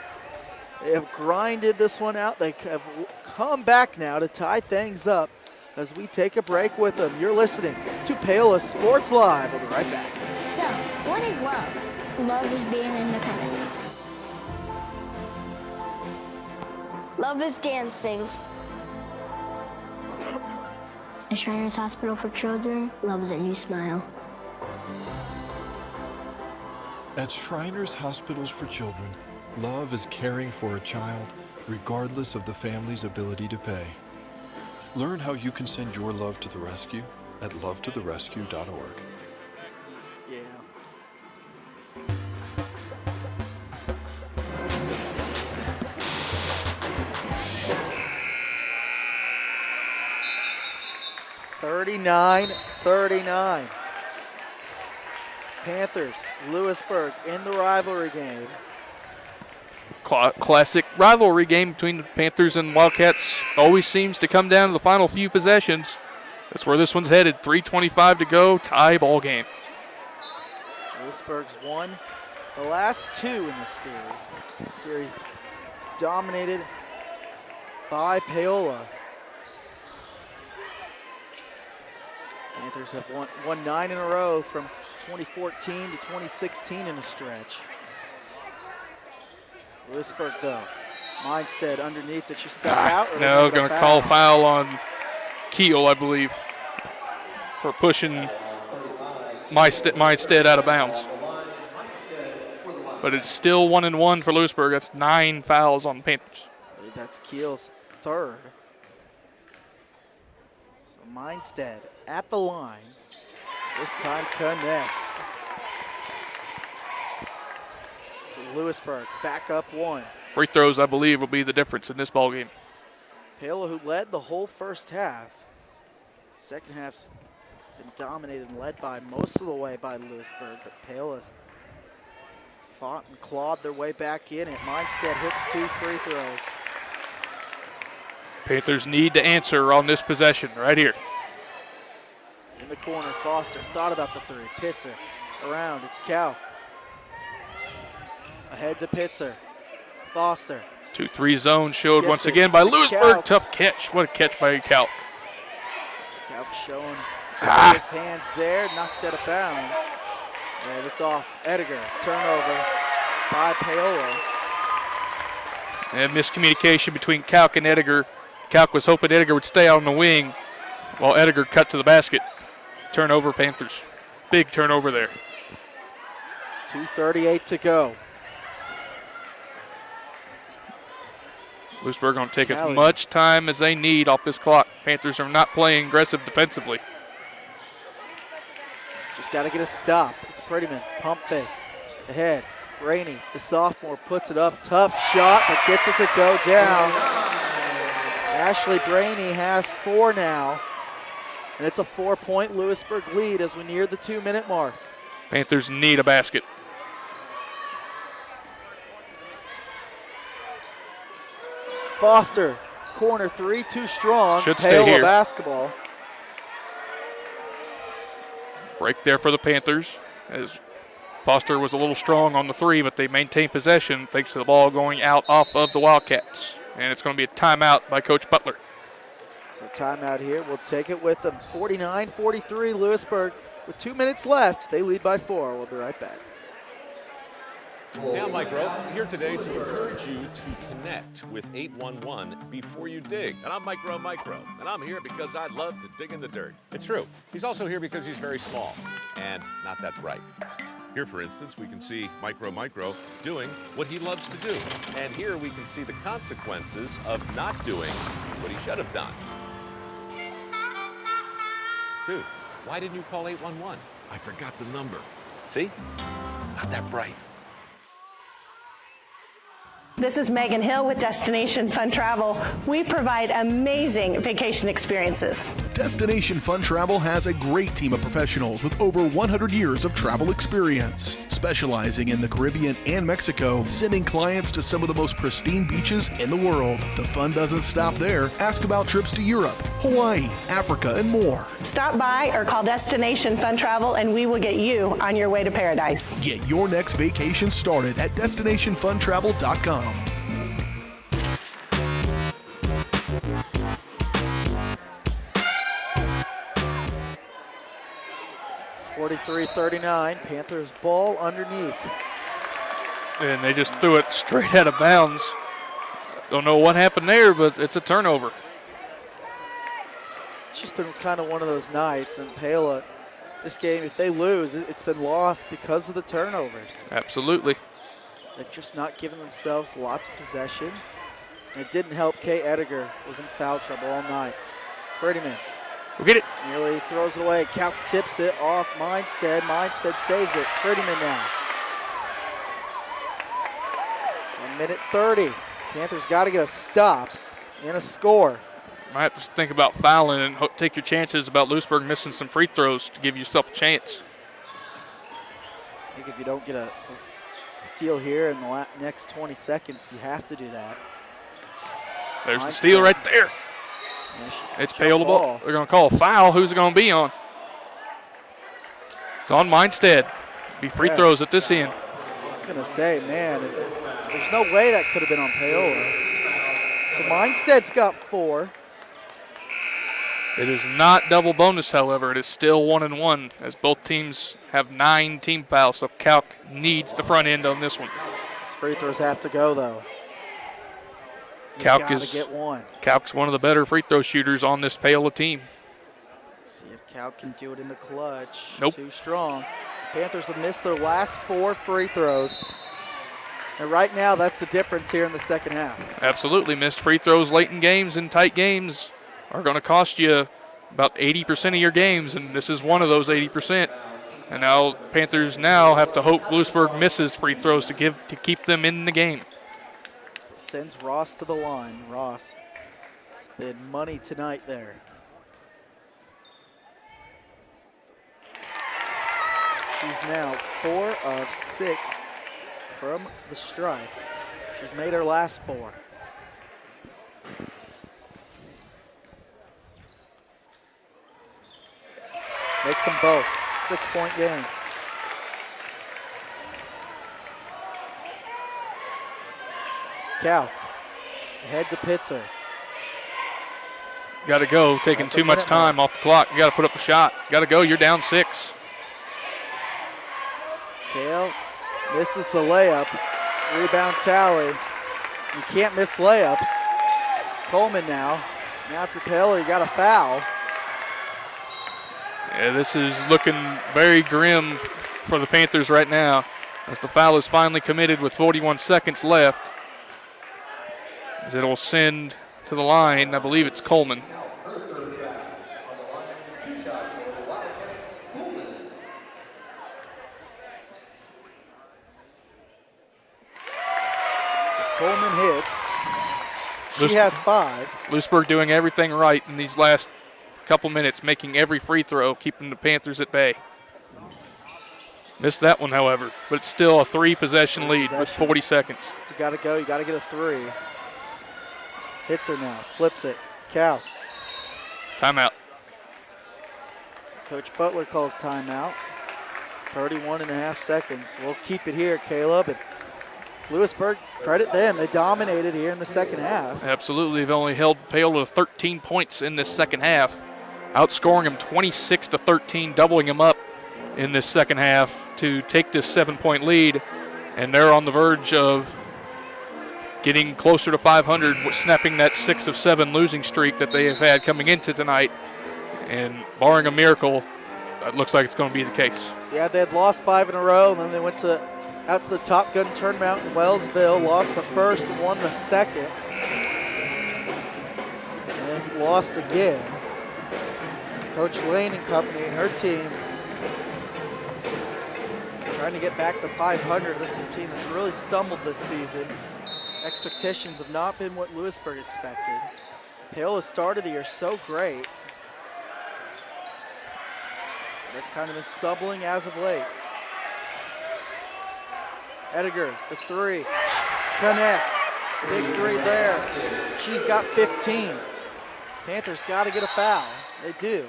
They have grinded this one out. They have come back now to tie things up as we take a break with them. You're listening to Paola Sports Live. We'll be right back. So, what is love? Love is being independent. Love is dancing. At Shriners Hospital for Children, love is a new smile. At Shriners Hospitals for Children, love is caring for a child regardless of the family's ability to pay. Learn how you can send your love to the rescue at lovetotherescue.org. Yeah. (39-39). Panthers, Louisburg in the rivalry game. Classic rivalry game between the Panthers and Wildcats. Always seems to come down to the final few possessions. That's where this one's headed. 3:25 to go, tie ball game. Louisburg's won the last two in this series. The series dominated by Paola. Panthers have won 9 in a row from 2014 to 2016 in a stretch. Louisburg, though. Mindstead underneath. Did she step out? No, going to call foul on Keel, I believe, for pushing Mindstead out of bounds. But it's still 1-1 for Louisburg. That's 9 fouls on the Panthers. I believe that's Keel's third. So Mindstead at the line. This time connects. So Louisburg back up 1. Free throws, I believe, will be the difference in this ballgame. Paola, who led the whole first half. Second half's been dominated and led by most of the way by Louisburg, but Paola's fought and clawed their way back in it. Mindstead hits 2 free throws. Panthers need to answer on this possession right here. In the corner, Foster thought about the 3. Pitzer around, it's Kalk. Ahead to Pitzer. Foster. 2-3 zone showed once again by Louisburg. Tough catch. What a catch by Kalk. Kalk showing his hands there, knocked out of bounds. And it's off. Edgar, turnover by Paola. And miscommunication between Kalk and Edgar. Kalk was hoping Edgar would stay on the wing while Edgar cut to the basket. Turnover, Panthers. Big turnover there. 2:38 to go. Louisburg going to take as much time as they need off this clock. Panthers are not playing aggressive defensively. Just got to get a stop. It's Prettyman. Pump fakes. Ahead. Rainey, the sophomore, puts it up. Tough shot, but gets it to go down. Ashley Brainey has 4 now. And it's a 4-point Louisburg lead as we near the 2-minute mark. Panthers need a basket. Foster, corner 3, too strong. Should stay here. Basketball. Break there for the Panthers as Foster was a little strong on the 3, but they maintain possession thanks to the ball going out off of the Wildcats. And it's going to be a timeout by Coach Butler. So timeout here. We'll take it with them. 49-43 Louisburg. With 2 minutes left, they lead by 4. We'll be right back. Hey, I'm Mike Rowe, here today to encourage you to connect with 811 before you dig. And I'm Mike Rowe, and I'm here because I love to dig in the dirt. It's true. He's also here because he's very small and not that bright. Here, for instance, we can see Micro doing what he loves to do. And here we can see the consequences of not doing what he should have done. Dude, why didn't you call 811? I forgot the number. See? Not that bright. This is Megan Hill with Destination Fun Travel. We provide amazing vacation experiences. Destination Fun Travel has a great team of professionals with over 100 years of travel experience, specializing in the Caribbean and Mexico, sending clients to some of the most pristine beaches in the world. The fun doesn't stop there. Ask about trips to Europe, Hawaii, Africa, and more. Stop by or call Destination Fun Travel and we will get you on your way to paradise. Get your next vacation started at destinationfuntravel.com. 43-39, Panthers ball underneath. And they just threw it straight out of bounds. Don't know what happened there, but it's a turnover. It's just been kind of one of those nights, and Paola, this game, if they lose, it's been lost because of the turnovers. Absolutely. They've just not given themselves lots of possessions, and it didn't help. Kay Ediger was in foul trouble all night. Prettyman. We'll get it. Nearly throws it away. Calc tips it off Mindstead. Mindstead saves it. Prettyman now. So minute 30. Panthers got to get a stop and a score. Might have to think about fouling and take your chances about Louisburg missing some free throws to give yourself a chance. I think if you don't get a steal here in the next 20 seconds, you have to do that. There's the steal right there. It's Paola ball. They're going to call a foul. Who's it going to be on? It's on Mindstead. Be free throws at this end. I was going to say, man, there's no way that could have been on Paola. So Mindstead's got 4. It is not double bonus, however. It is still 1-1 as both teams have 9 team fouls, so Calc needs the front end on this one. These free throws have to go, though. Calc's one of the better free throw shooters on this Paola team. See if Calc can do it in the clutch. Nope. Too strong. Panthers have missed their last 4 free throws. And right now, that's the difference here in the second half. Absolutely. Missed free throws late in games and tight games are going to cost you about 80% of your games, and this is one of those 80%. And now Panthers now have to hope Louisburg misses free throws to keep them in the game. Sends Ross to the line. Ross, it's been money tonight there. She's now 4 of 6 from the stripe. She's made her last 4. Makes them both. 6-point game. Cal, head to Pitzer. Got to go, taking too much time off the clock. You got to put up a shot. Got to go, you're down 6. Cal misses the layup. Rebound tally. You can't miss layups. Coleman now. Now for Paola, you got a foul. Yeah, this is looking very grim for the Panthers right now as the foul is finally committed with 41 seconds left. As it will send to the line, I believe it's Coleman. So Coleman hits. She has 5. Louisburg doing everything right in these last couple minutes, making every free throw, keeping the Panthers at bay. Missed that one, however, but it's still a 3-possession lead with 40 seconds. You got to go. You got to get a 3. Hits her now. Flips it. Cal. Timeout. Coach Butler calls timeout. 31.5 seconds. We'll keep it here, Caleb. And Louisburg, credit them. They dominated here in the second half. Absolutely. They've only held Paola to 13 points in this second half, outscoring them 26-13, doubling them up in this second half to take this 7-point lead. And they're on the verge of getting closer to 500, snapping that 6 of 7 losing streak that they have had coming into tonight. And barring a miracle, it looks like it's going to be the case. Yeah, they had lost 5 in a row, and then they went out to the Top Gun tournament in Wellsville, lost the first, won the second, and then lost again. Coach Lane and company and her team trying to get back to 500. This is a team that's really stumbled this season. Expectations have not been what Louisburg expected. Paola started the year so great. They've kind of been stumbling as of late. Ediger, the 3, connects. Big 3 there. She's got 15. Panthers got to get a foul. They do.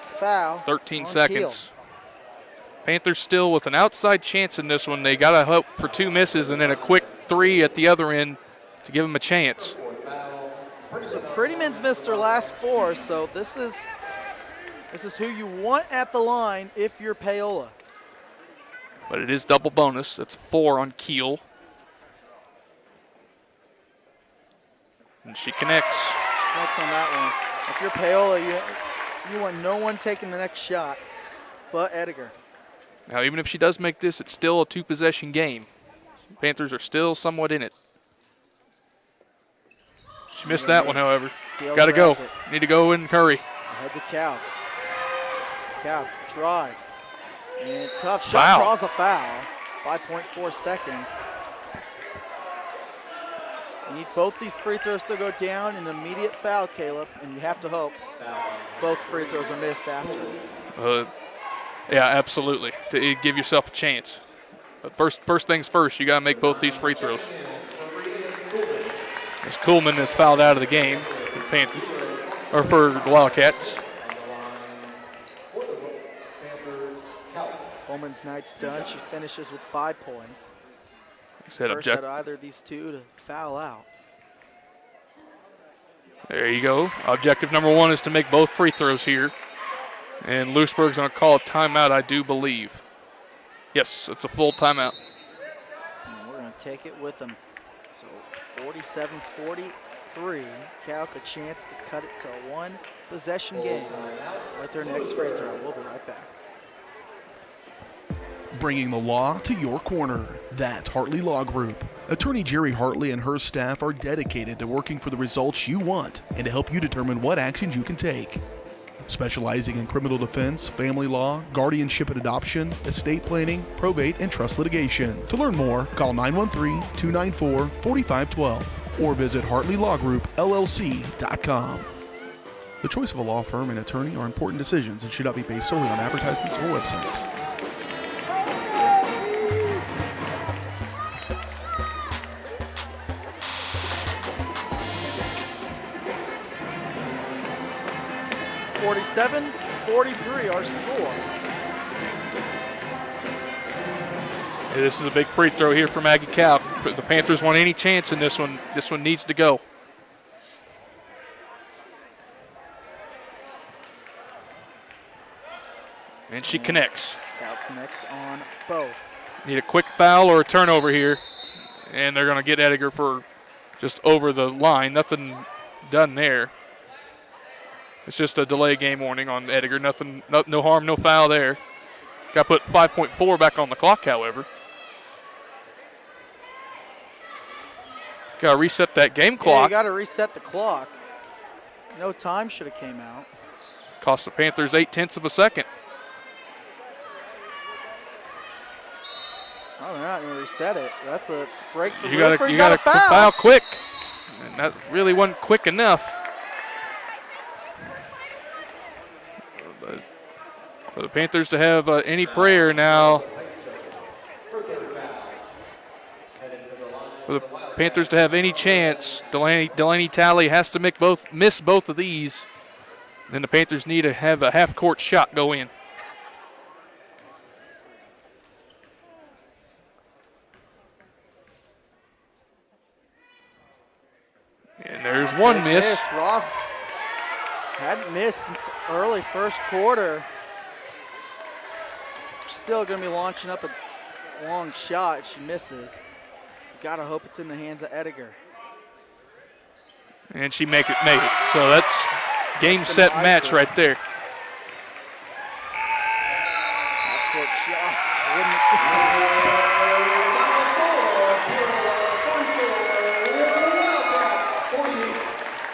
Foul. 13 on seconds. Panthers still with an outside chance in this one. They got to hope for 2 misses and then a quick 3 at the other end to give them a chance. So Prettyman's missed her last 4, so this is who you want at the line if you're Paola. But it is double bonus. That's 4 on Keel. And she connects. Next on that one. If you're Paola, you want no one taking the next shot but Edgar. Now, even if she does make this, it's still a 2-possession game. Panthers are still somewhat in it. She missed that one, however. Got to go. Need to go and hurry. Ahead to Cal. Cal drives. And tough shot, Foul. draws a foul. 5.4 seconds. You need both these free throws to go down, an immediate foul, Caleb, and you have to hope both free throws are missed after. Yeah, absolutely, to give yourself a chance. But first things first, you got to make both these free throws. As Kuhlman is fouled out of the game for the Panthers, or for the Wildcats. Coleman's night's done. She finishes with 5 points. First out of either of these two to foul out. There you go. Objective number 1 is to make both free throws here. And Louisburg's going to call a timeout, I do believe. Yes, it's a full timeout. And we're going to take it with them. So 47-43. Calc a chance to cut it to a 1-possession game with their next free throw. We'll be right back. Bringing the law to your corner. That's Hartley Law Group. Attorney Jerry Hartley and her staff are dedicated to working for the results you want and to help you determine what actions you can take. Specializing in criminal defense, family law, guardianship and adoption, estate planning, probate, and trust litigation. To learn more, call 913-294-4512 or visit HartleyLawGroupLLC.com. The choice of a law firm and attorney are important decisions and should not be based solely on advertisements or websites. (47-43) our score. Hey, this is a big free throw here for Maggie Calc. If the Panthers want any chance in this one needs to go. And she connects. Calc connects on both. Need a quick foul or a turnover here. And they're going to get Edgar for just over the line. Nothing done there. It's just a delay game warning on Edgar. Nothing, no harm, no foul there. Got to put 5.4 back on the clock, however. Got to reset that game clock. Yeah, you got to reset the clock. No time should have came out. Cost the Panthers 0.8 of a second. Oh, they're not going to reset it. That's a break for You Louisburg. got to foul quick. And that really wasn't quick enough. But for the Panthers to have any prayer now, for the Panthers to have any chance, Delaney Talley has to miss both of these. Then the Panthers need to have a half-court shot go in. And there's one miss. Ross hadn't missed since early first quarter. Still going to be launching up a long shot if she misses. Got to hope it's in the hands of Edgar. And she made it. So that's game, set, match right there. Half-court shot.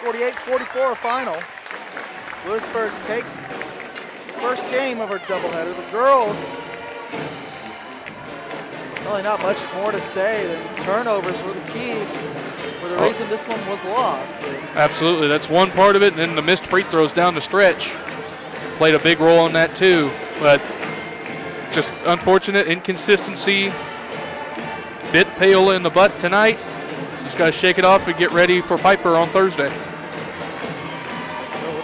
48-44 final. Louisburg takes the first game of her doubleheader. The girls, really not much more to say than turnovers were the key, were the reason this one was lost. Absolutely, that's one part of it, and then the missed free throws down the stretch played a big role in that too. But just unfortunate inconsistency bit Paola in the butt tonight. Just got to shake it off and get ready for Piper on Thursday.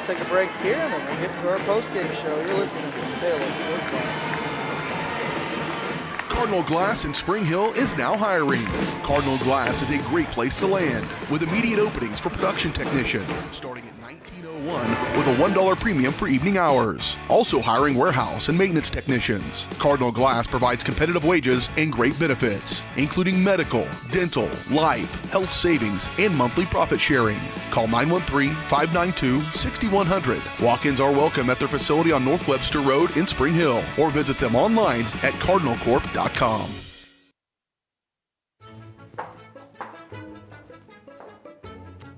take a break here, and then we'll get to our post-game show. You're listening to Paola Sports Live. Cardinal Glass in Spring Hill is now hiring. Cardinal Glass is a great place to land with immediate openings for production technician starting at $19.01 with a $1 premium for evening hours. Also hiring warehouse and maintenance technicians. Cardinal Glass provides competitive wages and great benefits, including medical, dental, life, health savings, and monthly profit sharing. Call 913-592-6100. Walk-ins are welcome at their facility on North Webster Road in Spring Hill, or visit them online at cardinalcorp.com.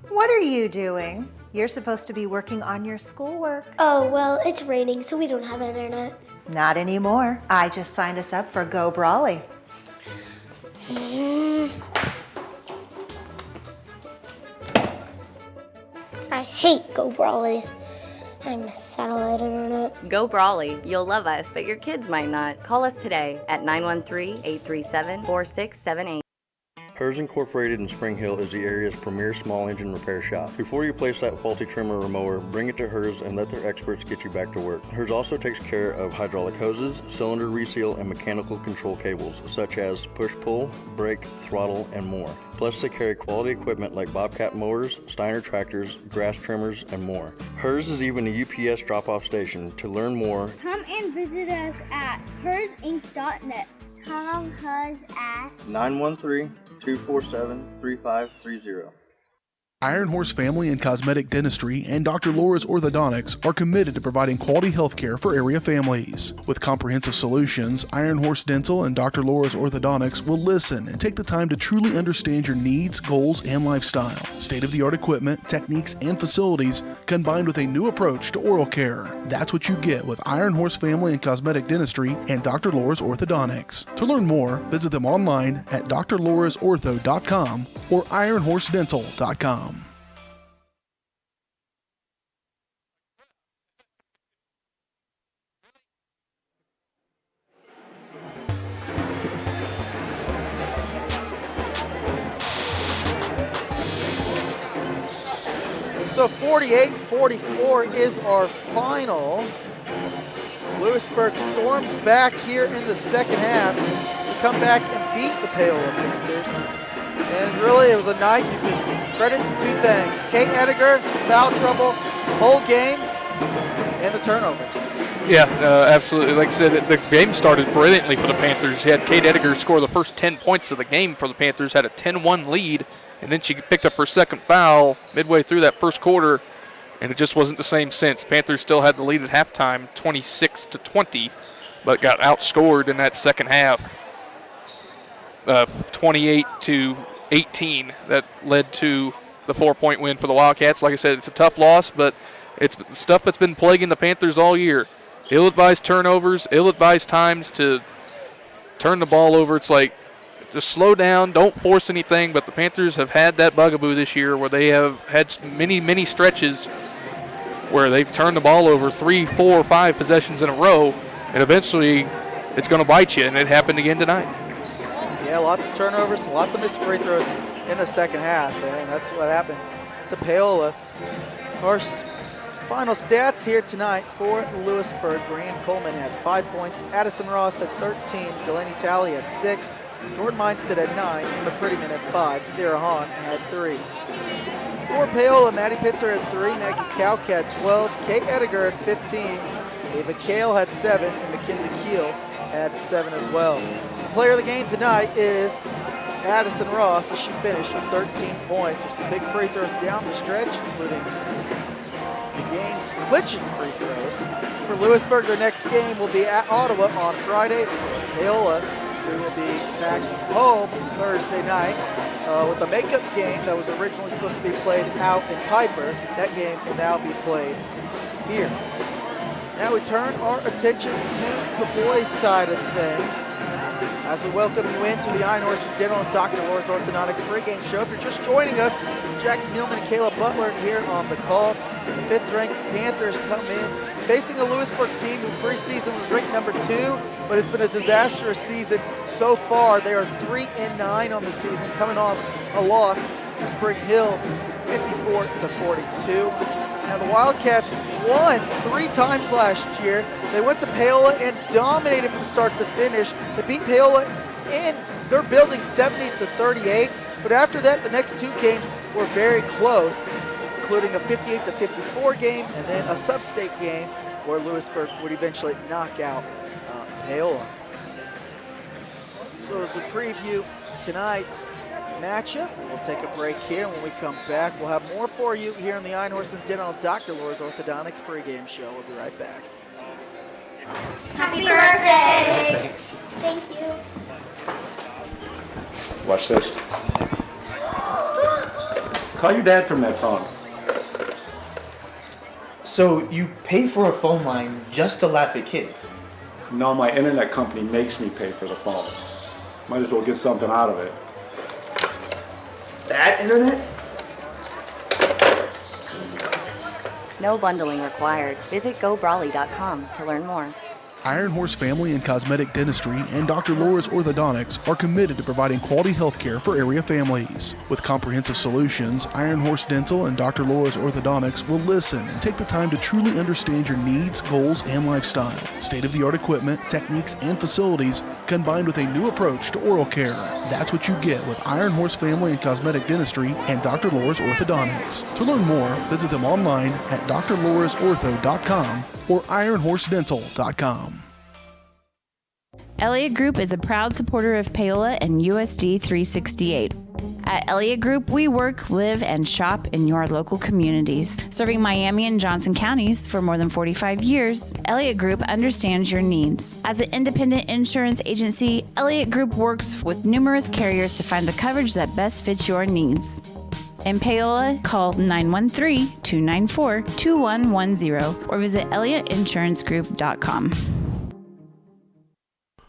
What are you doing? You're supposed to be working on your schoolwork. Oh, well, it's raining, so we don't have internet. Not anymore. I just signed us up for Go Brawley. I hate Go Brawley. I miss satellite internet. Go Brawley. You'll love us, but your kids might not. Call us today at 913-837-4678. Hers Incorporated in Spring Hill is the area's premier small engine repair shop. Before you place that faulty trimmer or mower, bring it to Hers and let their experts get you back to work. Hers also takes care of hydraulic hoses, cylinder reseal, and mechanical control cables, such as push-pull, brake, throttle, and more. Plus, they carry quality equipment like Bobcat mowers, Steiner tractors, grass trimmers, and more. Hers is even a UPS drop-off station. To learn more, come and visit us at hersinc.net. Call Hers at 913-247-3530. Iron Horse Family and Cosmetic Dentistry and Dr. Laura's Orthodontics are committed to providing quality health care for area families. With comprehensive solutions, Iron Horse Dental and Dr. Laura's Orthodontics will listen and take the time to truly understand your needs, goals, and lifestyle. State-of-the-art equipment, techniques, and facilities combined with a new approach to oral care. That's what you get with Iron Horse Family and Cosmetic Dentistry and Dr. Laura's Orthodontics. To learn more, visit them online at drlaurasortho.com or ironhorsedental.com. So 48-44 is our final. Louisburg storms back here in the second half to come back and beat the Paola Panthers. And really, it was a night you could credit to two things. Kate Ediger, foul trouble, whole game, and the turnovers. Yeah, absolutely. Like I said, the game started brilliantly for the Panthers. You had Kate Ediger score the first 10 points of the game for the Panthers, had a 10-1 lead, and then she picked up her second foul midway through that first quarter, and it just wasn't the same since. Panthers still had the lead at halftime, 26-20, but got outscored in that second half, 28-18. That led to the 4-point win for the Wildcats. Like I said, it's a tough loss, but it's stuff that's been plaguing the Panthers all year. Ill-advised turnovers, ill-advised times to turn the ball over. It's like, just slow down, don't force anything, but the Panthers have had that bugaboo this year where they have had many, many stretches where they've turned the ball over 3, 4, 5 possessions in a row, and eventually it's going to bite you, and it happened again tonight. Yeah, lots of turnovers, lots of missed free throws in the second half, and that's what happened to Paola. Our final stats here tonight for Louisburg. Brianne Coleman had 5 points, Addison Ross had 13, Delaney Talley had 6, Jordan Minstead had 9, Emma Prettyman had 5, Sarah Hahn had 3. For Paola, Maddie Pitzer had 3, Maggie Kauck had 12, Kate Ediger had 15, Ava Kale had 7, and Mackenzie Keel had 7 as well. The player of the game tonight is Addison Ross, as she finished with 13 points with some big free throws down the stretch, including the game's clinching free throws. For Louisburg, their next game will be at Ottawa on Friday. Paola, who will be back home Thursday night with a makeup game that was originally supposed to be played out in Piper. That game will now be played here. Now we turn our attention to the boys' side of things as we welcome you into the Iron Horse Dental and Dr. Laura's Orthodontics pregame show. If you're just joining us, Jackson Hillman and Kayla Butler here on the call. The 5th-ranked Panthers come in, facing a Louisburg team who preseason was ranked number 2, but it's been a disastrous season so far. They are 3-9 on the season, coming off a loss to Spring Hill, 54-42. Now the Wildcats won 3 times last year. They went to Paola and dominated from start to finish. They beat Paola in their building 70-38, but after that, the next 2 games were very close, including a 58-54 game and then a sub-state game where Louisburg would eventually knock out Paola. So as we preview tonight's matchup, we'll take a break here. When we come back, we'll have more for you here on the Iron Horse and Dental Dr. Laura's Orthodontics pregame show. We'll be right back. Happy birthday! Thank you. Watch this. Call your dad from that phone. So you pay for a phone line just to laugh at kids? No, my internet company makes me pay for the phone. Might as well get something out of it. That internet? No bundling required. Visit gobrawley.com to learn more. Iron Horse Family and Cosmetic Dentistry and Dr. Laura's Orthodontics are committed to providing quality health care for area families. With comprehensive solutions, Iron Horse Dental and Dr. Laura's Orthodontics will listen and take the time to truly understand your needs, goals, and lifestyle. State-of-the-art equipment, techniques, and facilities combined with a new approach to oral care. That's what you get with Iron Horse Family and Cosmetic Dentistry and Dr. Laura's Orthodontics. To learn more, visit them online at drlaurasortho.com or ironhorsedental.com. Elliott Group is a proud supporter of Paola and USD 368. At Elliott Group, we work, live, and shop in your local communities. Serving Miami and Johnson counties for more than 45 years, Elliott Group understands your needs. As an independent insurance agency, Elliott Group works with numerous carriers to find the coverage that best fits your needs. In Paola, call 913-294-2110 or visit elliottInsuranceGroup.com.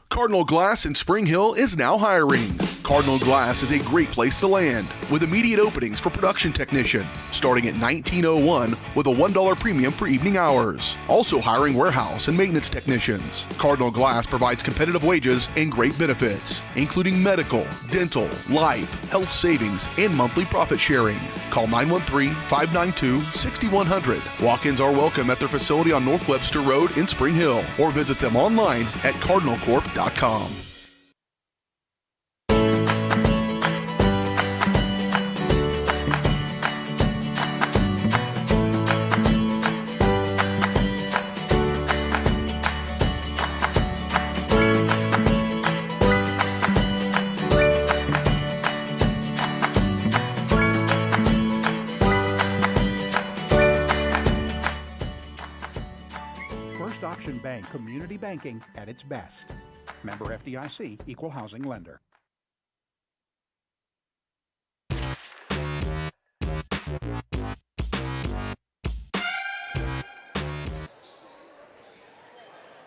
Cardinal Glass in Spring Hill is now hiring. Cardinal Glass is a great place to land with immediate openings for production technician starting at $19.01 with a $1 premium for evening hours. Also hiring warehouse and maintenance technicians. Cardinal Glass provides competitive wages and great benefits, including medical, dental, life, health savings, and monthly profit sharing. Call 913-592-6100. Walk-ins are welcome at their facility on North Webster Road in Spring Hill or visit them online at cardinalcorp.com. First Auction Bank, community banking at its best. Member FDIC, equal housing lender.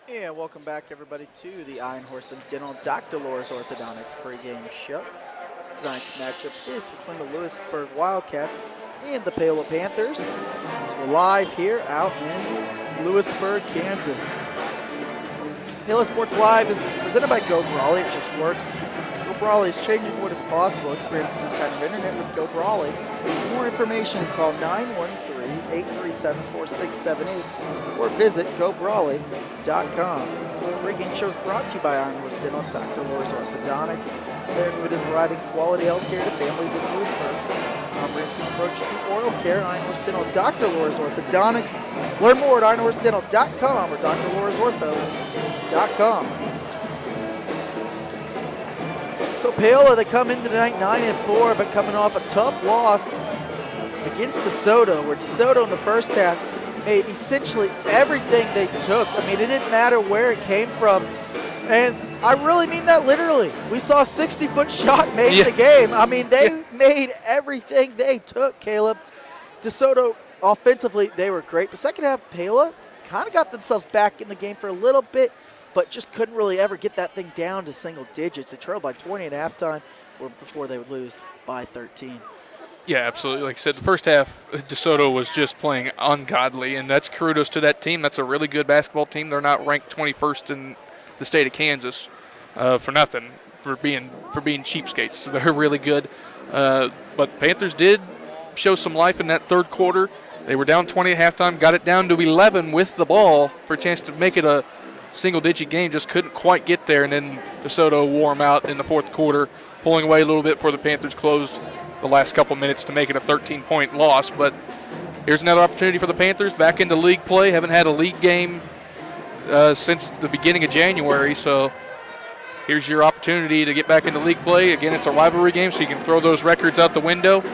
And welcome back, everybody, to the Iron Horse and Dental Dr. Laura's Orthodontics pregame show. Tonight's matchup is between the Louisburg Wildcats and the Paola Panthers. So we're live here out in Louisburg, Kansas. Paola Sports Live is presented by Go Brawley. It just works. Go Brawley is changing what is possible. Experience new kind of internet with Go Brawley. For more information, call 913-837-4678 or visit gobrawley.com. The pregame show is brought to you by Iron Horse Dental and Dr. Laura's Orthodontics. They're committed to providing quality health care to families in Louisburg. Comprehensive approach to oral care, Iron Horse Dental, Dr. Laura's Orthodontics. Learn more at ironhorsedental.com or drlaurasortho.com. So Paola, they come into tonight 9-4, but coming off a tough loss against DeSoto, where DeSoto in the first half made essentially everything they took. I mean, it didn't matter where it came from. And I really mean that literally. We saw a 60-foot shot made in the game. I mean, they made everything they took, Caleb. DeSoto, offensively, they were great. But second half, Paola kind of got themselves back in the game for a little bit, but just couldn't really ever get that thing down to single digits. They trailed by 20 at halftime before they would lose by 13. Yeah, absolutely. Like I said, the first half, DeSoto was just playing ungodly, and that's kudos to that team. That's a really good basketball team. They're not ranked 21st in the state of Kansas for nothing, for being cheapskates. So they're really good. But Panthers did show some life in that third quarter. They were down 20 at halftime, got it down to 11 with the ball for a chance to make it a single-digit game, just couldn't quite get there, and then DeSoto wore them out in the fourth quarter, pulling away a little bit before the Panthers closed the last couple minutes to make it a 13-point loss. But here's another opportunity for the Panthers back into league play. Haven't had a league game since the beginning of January, so here's your opportunity to get back into league play. Again, it's a rivalry game, so you can throw those records out the window.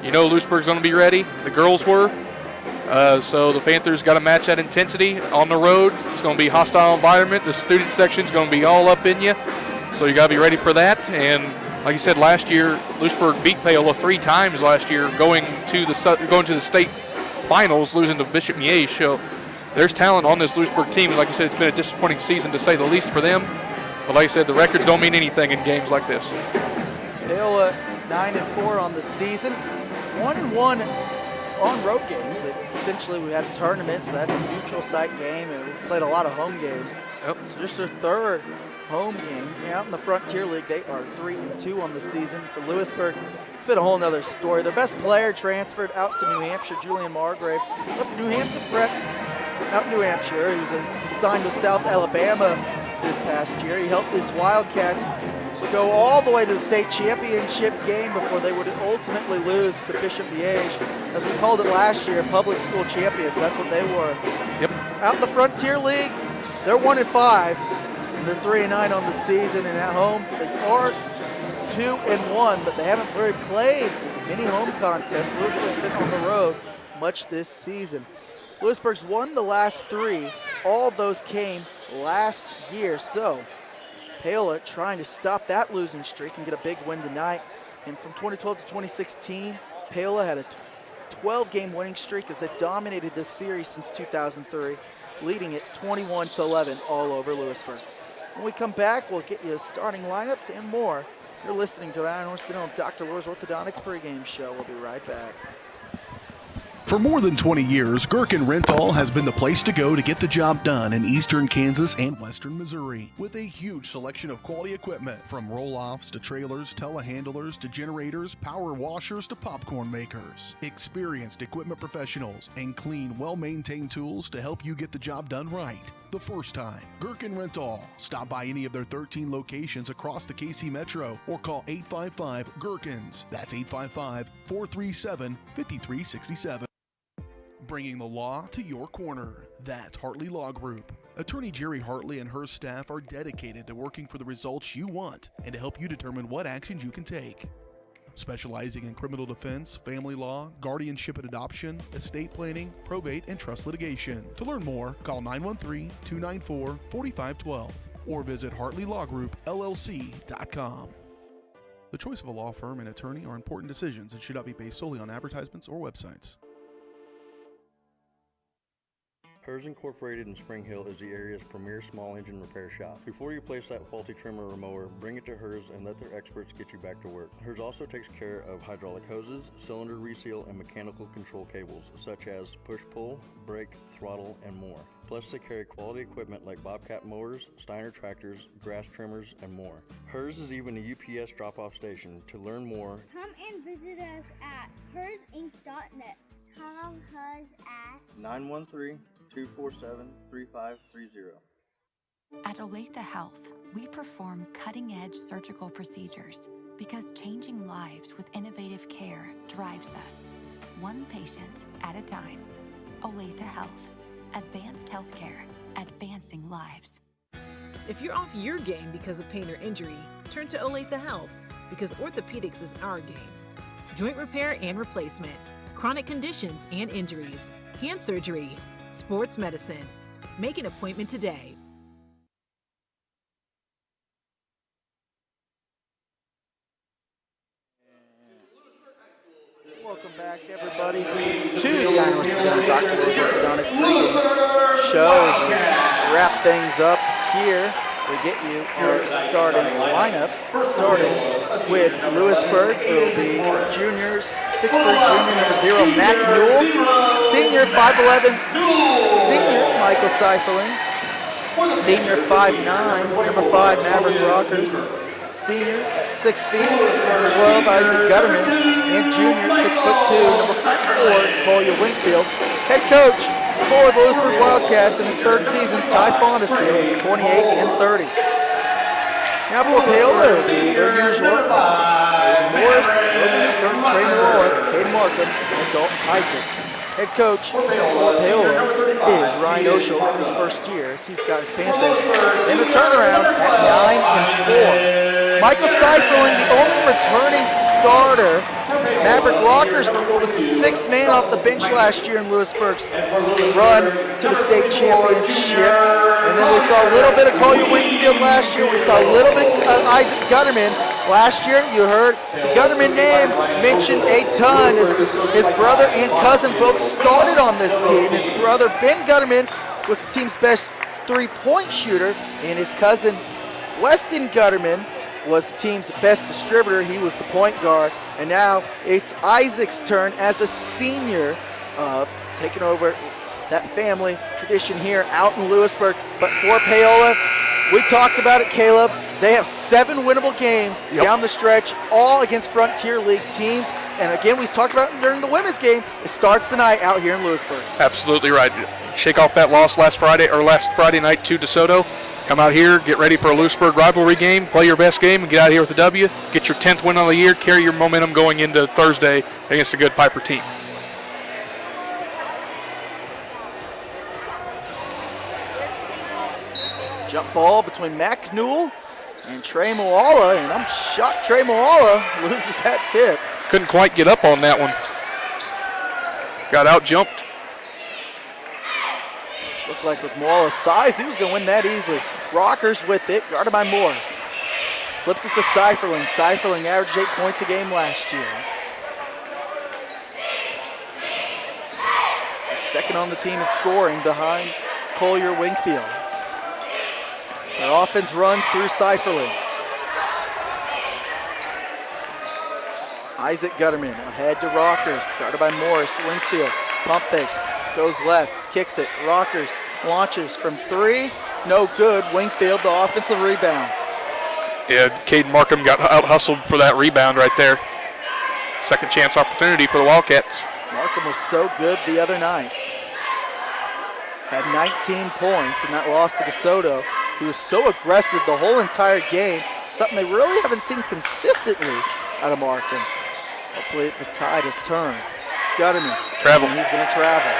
You know Louisburg's going to be ready. The girls were. So the Panthers got to match that intensity on the road. It's going to be a hostile environment. The student section's going to be all up in you, so you got to be ready for that. And like you said, last year Louisburg beat Paola 3 times last year, going to the state finals, losing to Bishop Miege. So there's talent on this Louisburg team. Like you said, it's been a disappointing season to say the least for them. But like I said, the records don't mean anything in games like this. Paola 9-4 on the season, 1-1 on road games. Essentially, we had a tournament, so that's a neutral site game, and we played a lot of home games. Yep. So just their third home game. Out in the Frontier League, they are 3-2 on the season. For Louisburg, it's been a whole nother story. Their best player transferred out to New Hampshire, Julian Margrave. Left for New Hampshire. He signed with South Alabama this past year. He helped his Wildcats go all the way to the state championship game before they would ultimately lose to Bishop Miege. As we called it last year, public school champions. That's what they were. Yep. Out in the Frontier League, they're 1-5. And they're 3-9 on the season, and at home they are 2-1, but they haven't really played many home contests. Louisburg's been on the road much this season. Louisburg's won the last 3. All those came last year, so Paola trying to stop that losing streak and get a big win tonight. And from 2012 to 2016, Paola had a 12-game winning streak as they dominated this series since 2003, leading it 21-11 all over Louisburg. When we come back, we'll get you starting lineups and more. You're listening to the Iron Horse Dental Dr. Lures Orthodontics pregame show. We'll be right back. For more than 20 years, Gherkin Rental has been the place to go to get the job done in eastern Kansas and western Missouri. With a huge selection of quality equipment, from roll-offs to trailers, telehandlers to generators, power washers to popcorn makers. Experienced equipment professionals and clean, well-maintained tools to help you get the job done right the first time. Gherkin Rental. Stop by any of their 13 locations across the KC Metro or call 855-GHERKINS. That's 855-437-5367. Bringing the law to your corner. That's Hartley Law Group. Attorney Jerry Hartley and her staff are dedicated to working for the results you want and to help you determine what actions you can take. Specializing in criminal defense, family law, guardianship and adoption, estate planning, probate, and trust litigation. To learn more, call 913-294-4512 or visit HartleyLawGroupLLC.com. The choice of a law firm and attorney are important decisions and should not be based solely on advertisements or websites. Hers Incorporated in Spring Hill is the area's premier small engine repair shop. Before you place that faulty trimmer or mower, bring it to Hers and let their experts get you back to work. Hers also takes care of hydraulic hoses, cylinder reseal, and mechanical control cables, such as push-pull, brake, throttle, and more. Plus, they carry quality equipment like Bobcat mowers, Steiner tractors, grass trimmers, and more. Hers is even a UPS drop-off station. To learn more, come and visit us at hersinc.net. Call Hers at 913-247-3530. At Olathe Health, we perform cutting-edge surgical procedures because changing lives with innovative care drives us, one patient at a time. Olathe Health, advanced healthcare, advancing lives. If you're off your game because of pain or injury, turn to Olathe Health because orthopedics is our game. Joint repair and replacement, chronic conditions and injuries, hand surgery, sports medicine. Make an appointment today. Welcome back, everybody, to the Iron Horse Dental Dr. Lures Orthodontics pregame show. We wrap things up here. We get you our starting lineups, starting with Louisburg. It will be juniors, 6'3" junior, number 0, Mac Newell. Senior, 5'11", senior, Michael Seiferling. Senior, 5'9", number 5, Maverick Rockers. senior at 6 feet, 12, Isaac Gutterman, and junior at 6'2", number 4, Collier Wingfield. Head coach for the Louisburg Wildcats in his third season, Ty Faunesteal, is 28-30. Now for Paola, their usual, Morris, Trey Moore, Caden Markham, and Dalton Isaac. Head coach for Paola is Ryan Oshel in his first year as he's got his Panthers in the turnaround at 9-4. Michael Seifeling, the only returning starter. Maverick Rockers was the sixth man off the bench last year in Louisburg's run to the state championship. And then we saw a little bit of Collier Wingfield last year. We saw a little bit of Isaac Gutterman. Last year, you heard the Gutterman name mentioned a ton as his brother and cousin both started on this team. His brother, Ben Gutterman, was the team's best three-point shooter, and his cousin, Weston Gutterman, was the team's best distributor. He was the point guard. And now it's Isaac's turn as a senior, taking over that family tradition here out in Lewisburg. But for Paola, we talked about it, Caleb. They have 7 winnable games down the stretch, all against Frontier League teams. And again, we talked about it during the women's game. It starts tonight out here in Lewisburg. Absolutely right. Shake off that loss last Friday night to DeSoto. Come out here, get ready for a Louisburg rivalry game, play your best game, and get out here with a W. Get your 10th win of the year, carry your momentum going into Thursday against a good Piper team. Jump ball between Mac Newell and Trey Moala, and I'm shocked Trey Moala loses that tip. Couldn't quite get up on that one. Got out jumped. Looked like with Moala's size, he was going to win that easily. Rockers with it, guarded by Morris. Flips it to Seiferling. Seiferling averaged 8 points a game last year. Second on the team in scoring behind Collier Wingfield. Their offense runs through Seiferling. Isaac Gutterman ahead to Rockers, guarded by Morris. Wingfield, pump fakes, goes left, kicks it. Rockers launches from 3, no good. Wingfield, the offensive rebound. Yeah, Caden Markham got out-hustled for that rebound right there. Second chance opportunity for the Wildcats. Markham was so good the other night. Had 19 points in that loss to DeSoto. He was so aggressive the whole entire game, something they really haven't seen consistently out of Markham. Hopefully the tide has turned. Gutterman. Travel. He's going to travel.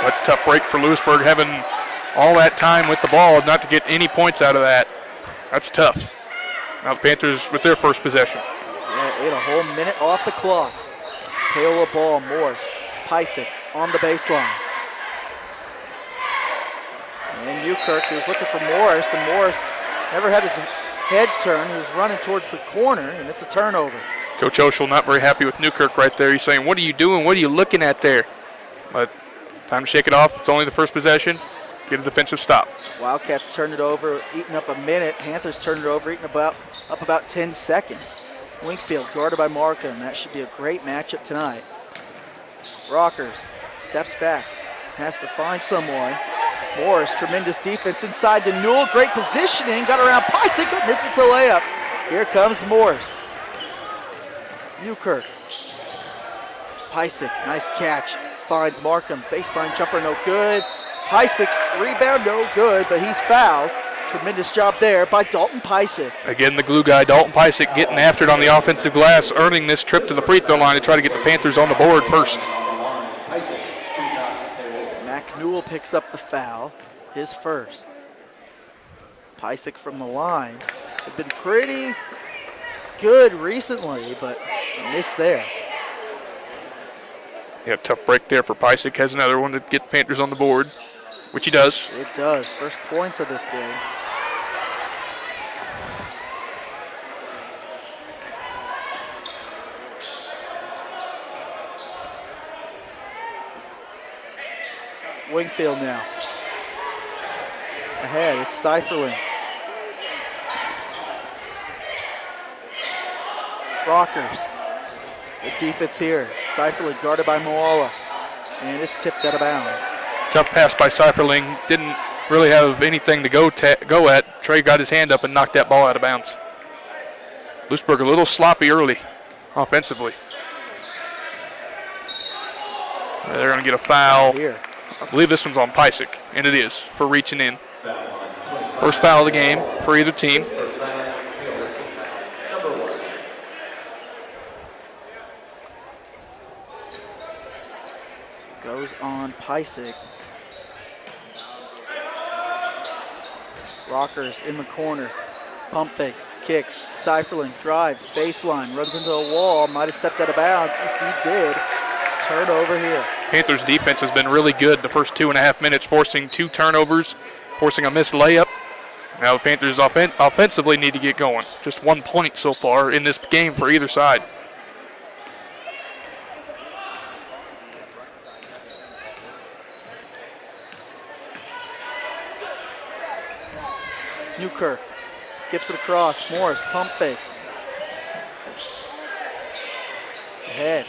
That's a tough break for Louisburg, having all that time with the ball, not to get any points out of that. That's tough. Now the Panthers with their first possession. Yeah, they had a whole minute off the clock. Paola ball, Morris, Pysick on the baseline. And Newkirk, he was looking for Morris, and Morris never had his head turned. He was running towards the corner, and it's a turnover. Coach Oshel not very happy with Newkirk right there. He's saying, what are you doing? What are you looking at there? But time to shake it off. It's only the first possession. Get a defensive stop. Wildcats turned it over, eating up a minute. Panthers turned it over, eating up about 10 seconds. Wingfield guarded by Markham. That should be a great matchup tonight. Rockers steps back, has to find someone. Morris, tremendous defense inside to Newell. Great positioning, got around Pysick, but misses the layup. Here comes Morris. Newkirk. Pysick, nice catch. Finds Markham, baseline jumper, no good. Pysick's rebound, no good, but he's fouled. Tremendous job there by Dalton Pysick. Again, the glue guy, Dalton Pysick, getting after it on the offensive glass, earning this trip to the free throw line to try to get the Panthers on the board first. Mac Newell picks up the foul, his first. Pysick from the line. They've been pretty good recently, but a miss there. Yeah, tough break there for Pysick. Has another one to get the Panthers on the board, which he does. It does. First points of this game. Wingfield now. Ahead, it's Seiferling. Rockers. Good defense here. Seiferling guarded by Moala. And it's tipped out of bounds. Tough pass by Seiferling. Didn't really have anything to go at. Trey got his hand up and knocked that ball out of bounds. Louisburg a little sloppy early offensively. They're going to get a foul. I believe this one's on Pysick, and it is for reaching in. First foul of the game for either team. Goes on Pysick. Rockers in the corner. Pump fakes, kicks. Seiferling drives, baseline, runs into a wall. Might have stepped out of bounds. He did. Turnover here. Panthers defense has been really good the first 2.5 minutes, forcing 2 turnovers, forcing a missed layup. Now the Panthers offensively need to get going. Just 1 point so far in this game for either side. Newkirk skips it across. Morris pump fakes. Ahead.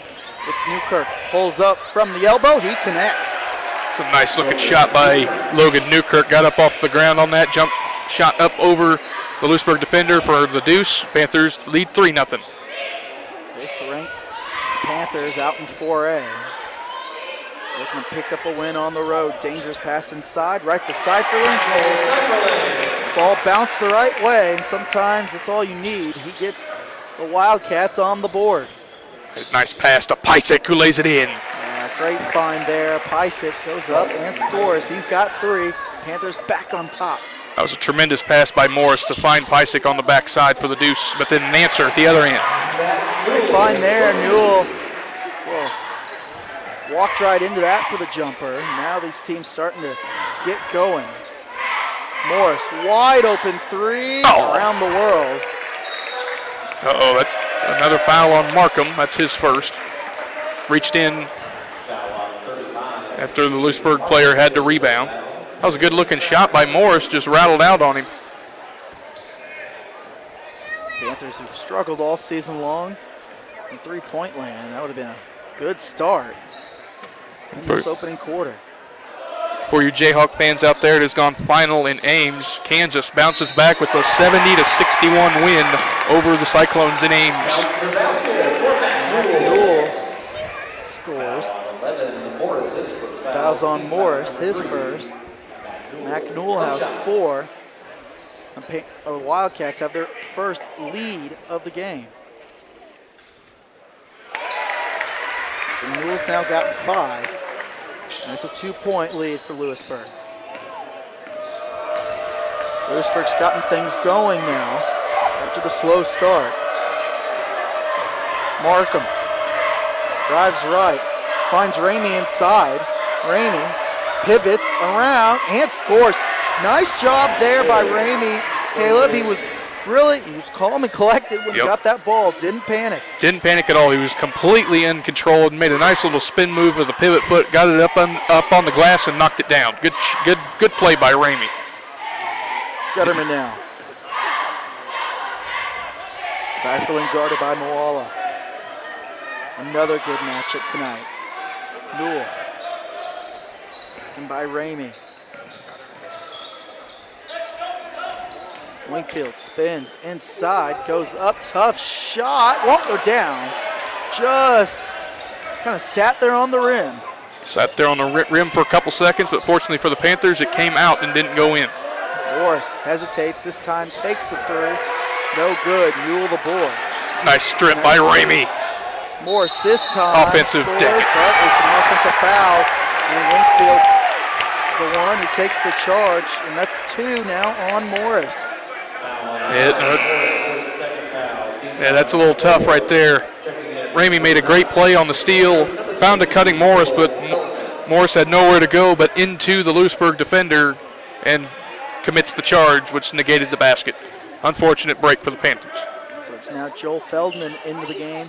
It's Newkirk. Pulls up from the elbow. He connects. It's a nice looking shot by Logan Newkirk. Got up off the ground on that jump shot up over the Louisburg defender for the deuce. Panthers lead 3-0. Fifth ranked Panthers out in 4A. Looking to pick up a win on the road. Dangerous pass inside, right to Seiferling. Ball bounced the right way, and sometimes it's all you need. He gets the Wildcats on the board. Nice pass to Pysick, who lays it in. Great find there. Pysick goes up and scores. He's got 3. Panthers back on top. That was a tremendous pass by Morris to find Pysick on the backside for the deuce, but then an answer at the other end. Great find there. Newell walked right into that for the jumper. Now these teams starting to get going. Morris, wide open 3 around the world. Uh-oh, that's another foul on Markham. That's his first. Reached in after the Louisburg player had to rebound. That was a good-looking shot by Morris, just rattled out on him. Panthers who've struggled all season long in three-point land. That would have been a good start in this opening quarter. For you Jayhawk fans out there, it has gone final in Ames. Kansas bounces back with a 70-61 win over the Cyclones in Ames. Newell scores. Fouls on Morris, his first. Mac Newell has 4. The Wildcats have their first lead of the game. So Newell's now got 5. And it's a 2-point lead for Louisburg. Louisburg's gotten things going now after the slow start. Markham drives right, finds Ramey inside. Ramey pivots around and scores. Nice job there by Ramey. Caleb, he was calm and collected when he got that ball. Didn't panic. Didn't panic at all. He was completely in control and made a nice little spin move with a pivot foot. Got it up on the glass and knocked it down. Good play by Ramey. Gutterman now. Seiferling guarded by Moala. Another good matchup tonight. Newell. And by Ramey. Wingfield spins inside, goes up, tough shot, won't go down. Just kind of sat there on the rim. Sat there on the rim for a couple seconds, but fortunately for the Panthers, it came out and didn't go in. Morris hesitates this time, takes the 3. No good, Newell the board. Nice strip by Ramey. Morris this time offensive scores, deck. but it's an offensive foul. And Wingfield, the one who takes the charge, and that's 2 now on Morris. Yeah, that's a little tough right there. Ramey made a great play on the steal, found a cutting Morris, but Morris had nowhere to go but into the Louisburg defender and commits the charge, which negated the basket. Unfortunate break for the Panthers. So it's now Joel Feldman into the game.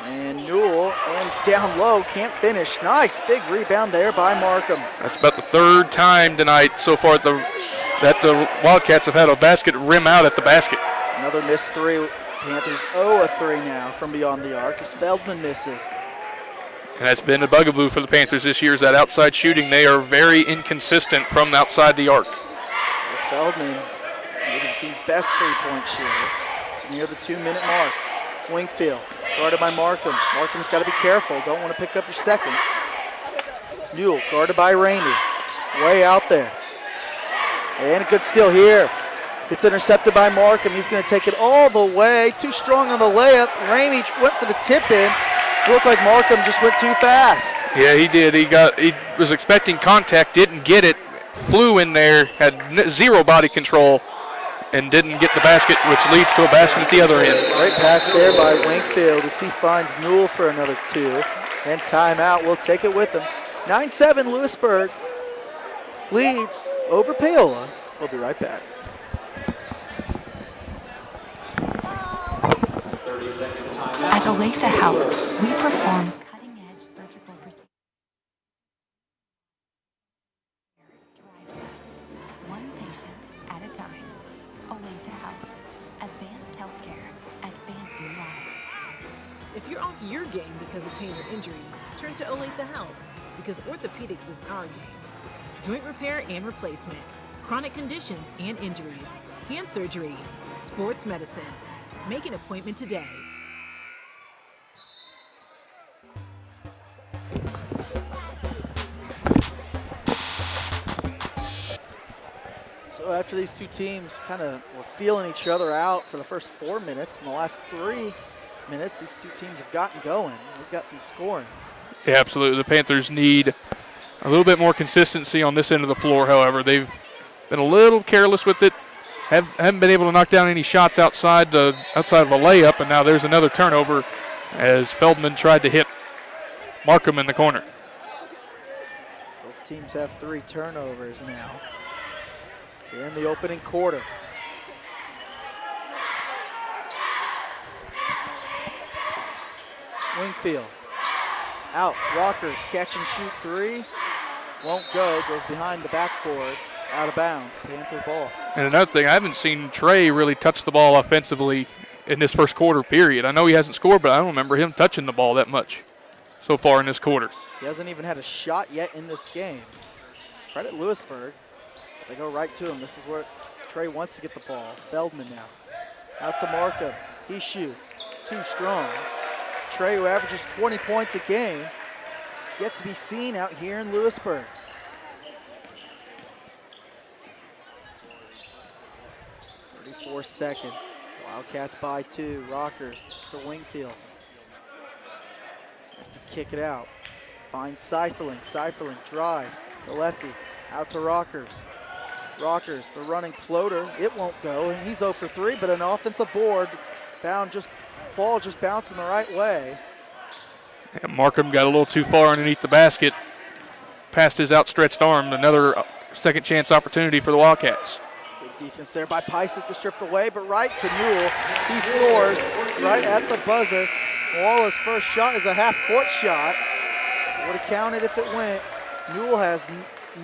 And Newell, and down low, can't finish. Nice big rebound there by Markham. That's about the 3rd time tonight so far that the Wildcats have had a basket rim out at the basket. Another missed 3. Panthers 0 of 3 now from beyond the arc as Feldman misses. And that's been a bugaboo for the Panthers this year is that outside shooting. They are very inconsistent from outside the arc. Feldman, maybe the team's best three-point shooter. It's near the 2-minute mark. Wingfield, guarded by Markham. Markham's got to be careful. Don't want to pick up your second. Newell, guarded by Ramey. Way out there. And a good steal here. It's intercepted by Markham. He's going to take it all the way. Too strong on the layup. Ramey went for the tip-in. It looked like Markham just went too fast. Yeah, he did. He was expecting contact, didn't get it. Flew in there, had zero body control, and didn't get the basket, which leads to a basket at the other end. Great pass there by Wingfield as he finds Newell for another 2. And timeout, we'll take it with him. 9-7 Louisburg leads over Paola. We'll be right back. At Olathe Health, we perform cutting-edge surgical procedures. Drives us one patient at a time. Olathe Health, advanced healthcare, advancing lives. If you're off your game because of pain or injury, turn to Olathe Health because orthopedics is our game. Joint repair and replacement, chronic conditions and injuries, hand surgery, sports medicine. Make an appointment today. So after these two teams kind of were feeling each other out for the first 4 minutes, in the last 3 minutes, these two teams have gotten going. They've got some scoring. Yeah, absolutely. The Panthers need a little bit more consistency on this end of the floor, however. They've been a little careless with it. Haven't been able to knock down any shots outside of a layup, and now there's another turnover as Feldman tried to hit Markham in the corner. Both teams have 3 turnovers now. Here in the opening quarter. Wingfield. Out. Rockers catch and shoot 3. Won't go. Goes behind the backboard. Out of bounds. Panther ball. And another thing, I haven't seen Trey really touch the ball offensively in this first quarter period. I know he hasn't scored, but I don't remember him touching the ball that much so far in this quarter. He hasn't even had a shot yet in this game. Credit Louisburg. They go right to him. This is where Trey wants to get the ball. Feldman now. Out to Markham. He shoots. Too strong. Trey, who averages 20 points a game, is yet to be seen out here in Louisburg. 34 seconds. Wildcats by 2. Rockers to Wingfield. Has to kick it out. Finds Seiferling. Seiferling drives. The lefty. Out to Rockers. Rockers, the running floater. It won't go, and he's 0 for 3, but an offensive board. Ball just bouncing the right way. And Markham got a little too far underneath the basket. Past his outstretched arm. Another second chance opportunity for the Wildcats. Good defense there by Pysick to strip away, but right to Newell. He scores right at the buzzer. Wallace's first shot is a half-court shot. Would have counted if it went. Newell has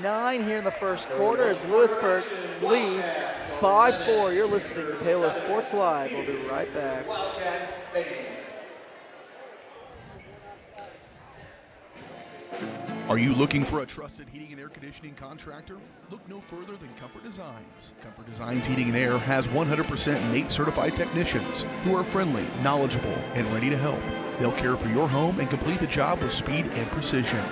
9 here in the first quarter as Louisburg leads by 4. You're listening to Paola Sports Live. We'll be right back. Are you looking for a trusted heating and air conditioning contractor? Look no further than Comfort Designs. Comfort Designs Heating and Air has 100% NATE certified technicians who are friendly, knowledgeable, and ready to help. They'll care for your home and complete the job with speed and precision.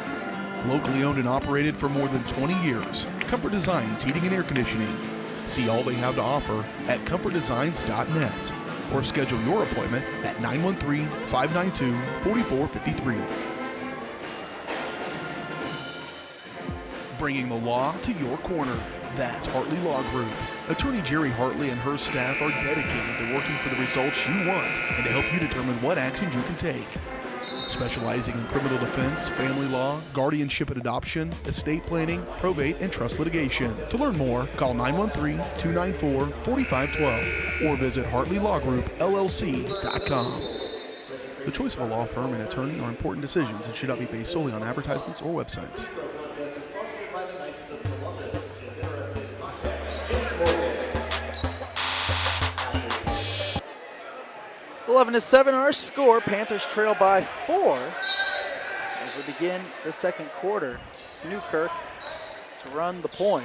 Locally owned and operated for more than 20 years, Comfort Designs Heating and Air Conditioning. See all they have to offer at comfortdesigns.net or schedule your appointment at 913-592-4453. Bringing the law to your corner. That's Hartley Law Group. Attorney Jerry Hartley and her staff are dedicated to working for the results you want and to help you determine what actions you can take. Specializing in criminal defense, family law, guardianship and adoption, estate planning, probate, and trust litigation. To learn more, call 913-294-4512 or visit HartleyLawGroupLLC.com. The choice of a law firm and attorney are important decisions and should not be based solely on advertisements or websites. 11-7 our score. Panthers trail by 4. As begin the second quarter. It's Newkirk to run the point.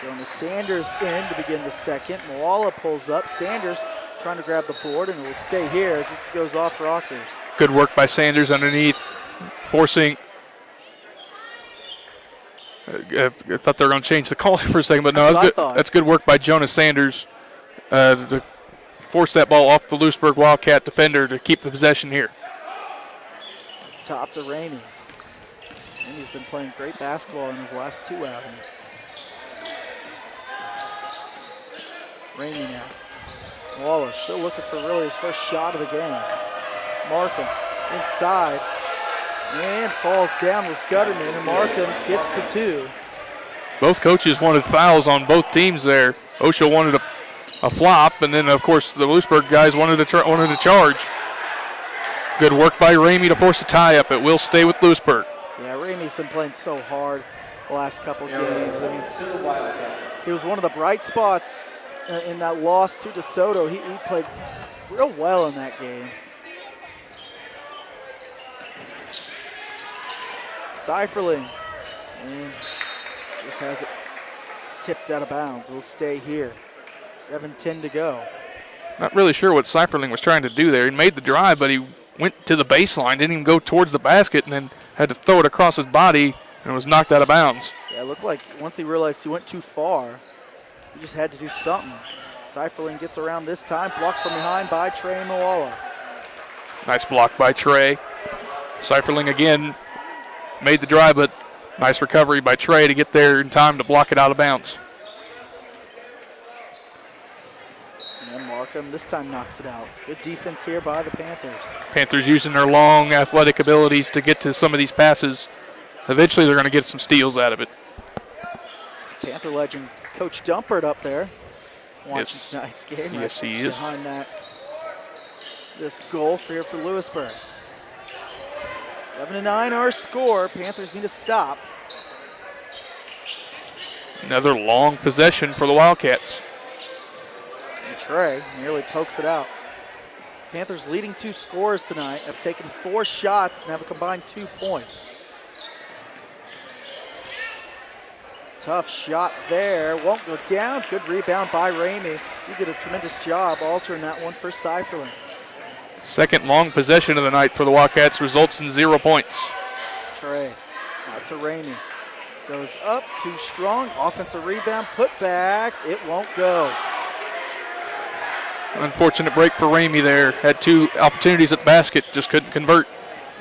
Jonas Sanders in to begin the second. Paola pulls up. Sanders trying to grab the board, and it will stay here as it goes off Rockers. Good work by Sanders underneath, forcing. I thought they were going to change the call for a second, but no, that's good work by Jonas Sanders to force that ball off the Louisburg Wildcat defender to keep the possession here. Top to Ramey. Ramey's been playing great basketball in his last 2 outings. Ramey now. Wallace still looking for really his first shot of the game. Markham inside and falls down was Gutterman, and Markham gets the 2. Both coaches wanted fouls on both teams there. OSHA wanted a flop, and then of course the Louisburg guys wanted a charge. Good work by Ramey to force a tie up. It will stay with Louisburg. Yeah, Ramey's been playing so hard the last couple games. I mean, he was one of the bright spots in that loss to DeSoto. He played real well in that game. Seiferling, and just has it tipped out of bounds. It'll stay here. 7:10 to go. Not really sure what Seiferling was trying to do there. He made the drive, but he went to the baseline, didn't even go towards the basket, and then had to throw it across his body, and was knocked out of bounds. Yeah, it looked like once he realized he went too far, he just had to do something. Seiferling gets around this time, blocked from behind by Trey Moala. Nice block by Trey. Seiferling again made the drive, but nice recovery by Trey to get there in time to block it out of bounds. And Markham this time knocks it out. Good defense here by the Panthers. Panthers using their long athletic abilities to get to some of these passes. Eventually they're going to get some steals out of it. Panther legend Coach Dumpert up there watching tonight's game. Yes, he is. Behind this goal here for Louisburg. 11-9 our score. Panthers need to stop. Another long possession for the Wildcats. And Trey nearly pokes it out. Panthers leading 2 scores tonight, have taken 4 shots and have a combined 2 points. Tough shot there, won't go down. Good rebound by Ramey. He did a tremendous job altering that one for Seiferling. Second long possession of the night for the Wildcats results in 0 points. Trey out to Ramey. Goes up, too strong. Offensive rebound, put back. It won't go. Unfortunate break for Ramey there. Had 2 opportunities at the basket, just couldn't convert.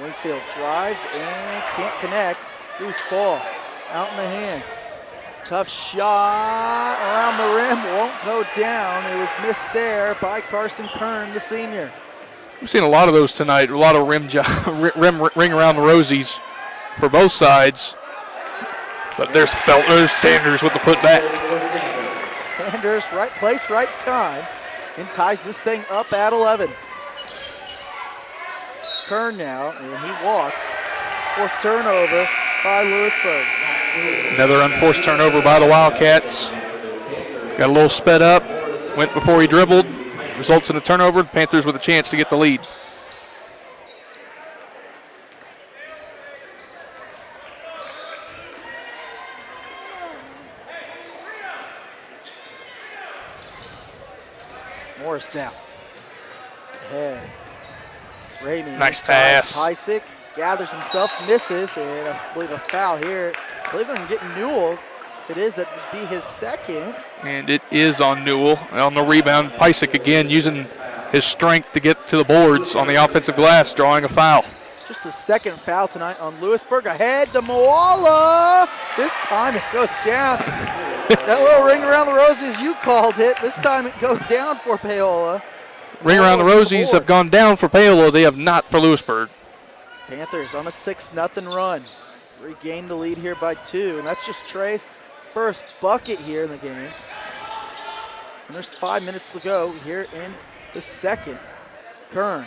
Wingfield drives and can't connect. Loose ball out in the hand. Tough shot around the rim, won't go down. It was missed there by Carson Kern, the senior. We've seen a lot of those tonight, a lot of ring around the rosies for both sides. But there's Sanders with the putback. Sanders, right place, right time, and ties this thing up at 11. Kern now, and he walks. 4th turnover by Louisburg. Another unforced turnover by the Wildcats. Got a little sped up, went before he dribbled. Results in a turnover. The Panthers with a chance to get the lead. Morris now. Ahead. Ramey. Nice pass. Pysick gathers himself, misses, and I believe a foul here. I believe I'm getting Newell. If it is, that would be his second. And it is on Newell. On the rebound, Pysick again using his strength to get to the boards on the offensive glass, drawing a foul. Just the second foul tonight on Louisburg. Ahead to Moala. This time it goes down. That little ring around the roses, you called it. This time it goes down for Paola. Ring around the rosies have gone down for Paola. They have not for Louisburg. Panthers on a 6-0 run. Regain the lead here by 2, and that's just Trey's first bucket here in the game. And there's 5 minutes to go here in the second. Kern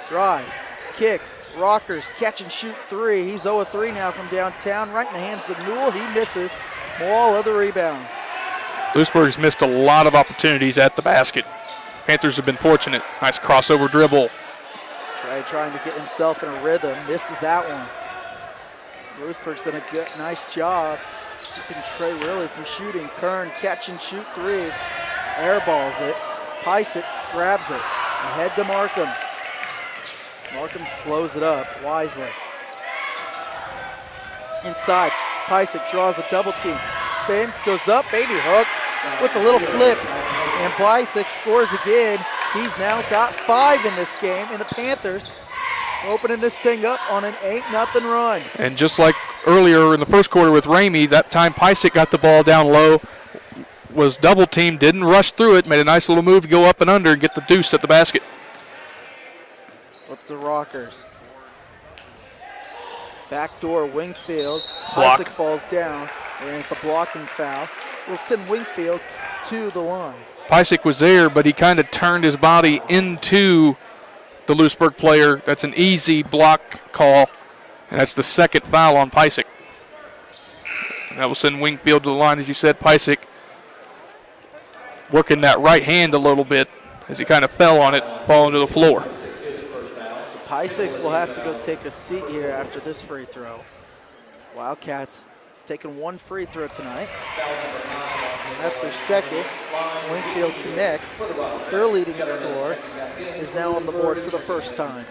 drives, kicks, rockers, catch and shoot 3. He's 0-3 now from downtown, right in the hands of Newell. He misses. Moala the rebound. Louisburg's missed a lot of opportunities at the basket. Panthers have been fortunate. Nice crossover dribble. Trey trying to get himself in a rhythm. Misses that one. Louisburg's done a good, nice job keeping Trey really from shooting. Kern catch and shoot three. Airballs it. Pysick grabs it. Ahead to Markham. Markham slows it up wisely. Inside, Pysick draws a double team. Spins, goes up, baby hook with a little flip. And Pysick scores again. He's now got 5 in this game, and the Panthers opening this thing up on an 8-0 run. And just like earlier in the first quarter with Ramey, that time Pysick got the ball down low, was double teamed, didn't rush through it, made a nice little move to go up and under and get the deuce at the basket. Flip the Rockers. Backdoor Wingfield. Block. Pysick falls down, and it's a blocking foul. We'll send Wingfield to the line. Pysick was there, but he kind of turned his body into the Louisburg player. That's an easy block call, and that's the second foul on Pysick. And that will send Wingfield to the line, as you said. Pysick working that right hand a little bit as he kind of fell on it, falling to the floor. So Pysick will have to go take a seat here after this free throw. Wildcats have taken 1 free throw tonight. And that's their second. Wingfield connects. Their leading scorer is now on the board for the first time.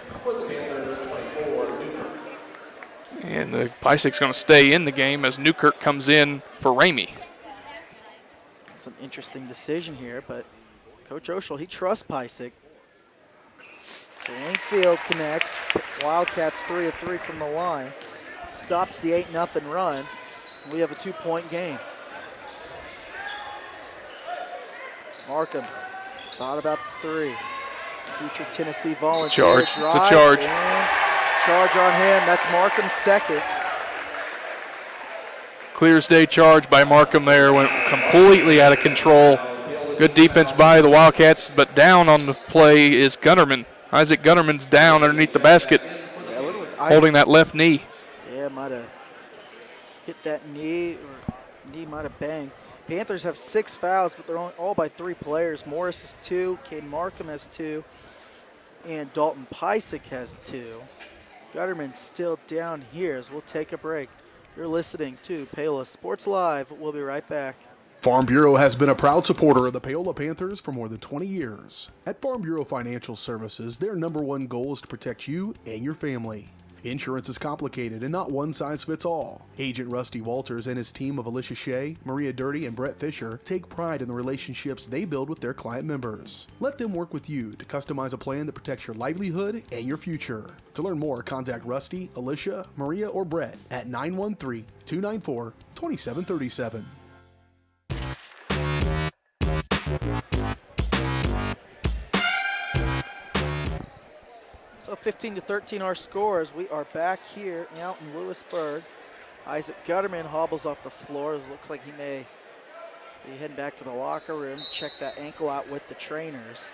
And Pysick's going to stay in the game as Newkirk comes in for Ramey. It's an interesting decision here, but Coach Oshel, he trusts Pysick. So Wingfield connects. Wildcats 3 of 3 from the line. Stops the 8-0 run. We have a 2-point game. Markham thought about the 3. Future Tennessee Volunteer. It's a charge. It's a charge. Charge on him. That's Markham's second. Clear as day charge by Markham there. Went completely out of control. Good defense by the Wildcats, but down on the play is Gunnerman. Isaac Gunnerman's down underneath the basket, holding that left knee. Yeah, might have hit that knee, or knee might have banged. Panthers have 6 fouls, but they're all by 3 players. Morris has 2, Caden Markham has 2, and Dalton Pysick has 2. Gutterman's still down here as we'll take a break. You're listening to Paola Sports Live. We'll be right back. Farm Bureau has been a proud supporter of the Paola Panthers for more than 20 years. At Farm Bureau Financial Services, their #1 goal is to protect you and your family. Insurance is complicated and not one size fits all. Agent Rusty Walters and his team of Alicia Shea, Maria Dirty, and Brett Fisher take pride in the relationships they build with their client members. Let them work with you to customize a plan that protects your livelihood and your future. To learn more, contact Rusty, Alicia, Maria, or Brett at 913-294-2737. So 15-13 our scores. We are back here out in Louisburg. Isaac Gutterman hobbles off the floor. It looks like he may be heading back to the locker room. Check that ankle out with the trainers.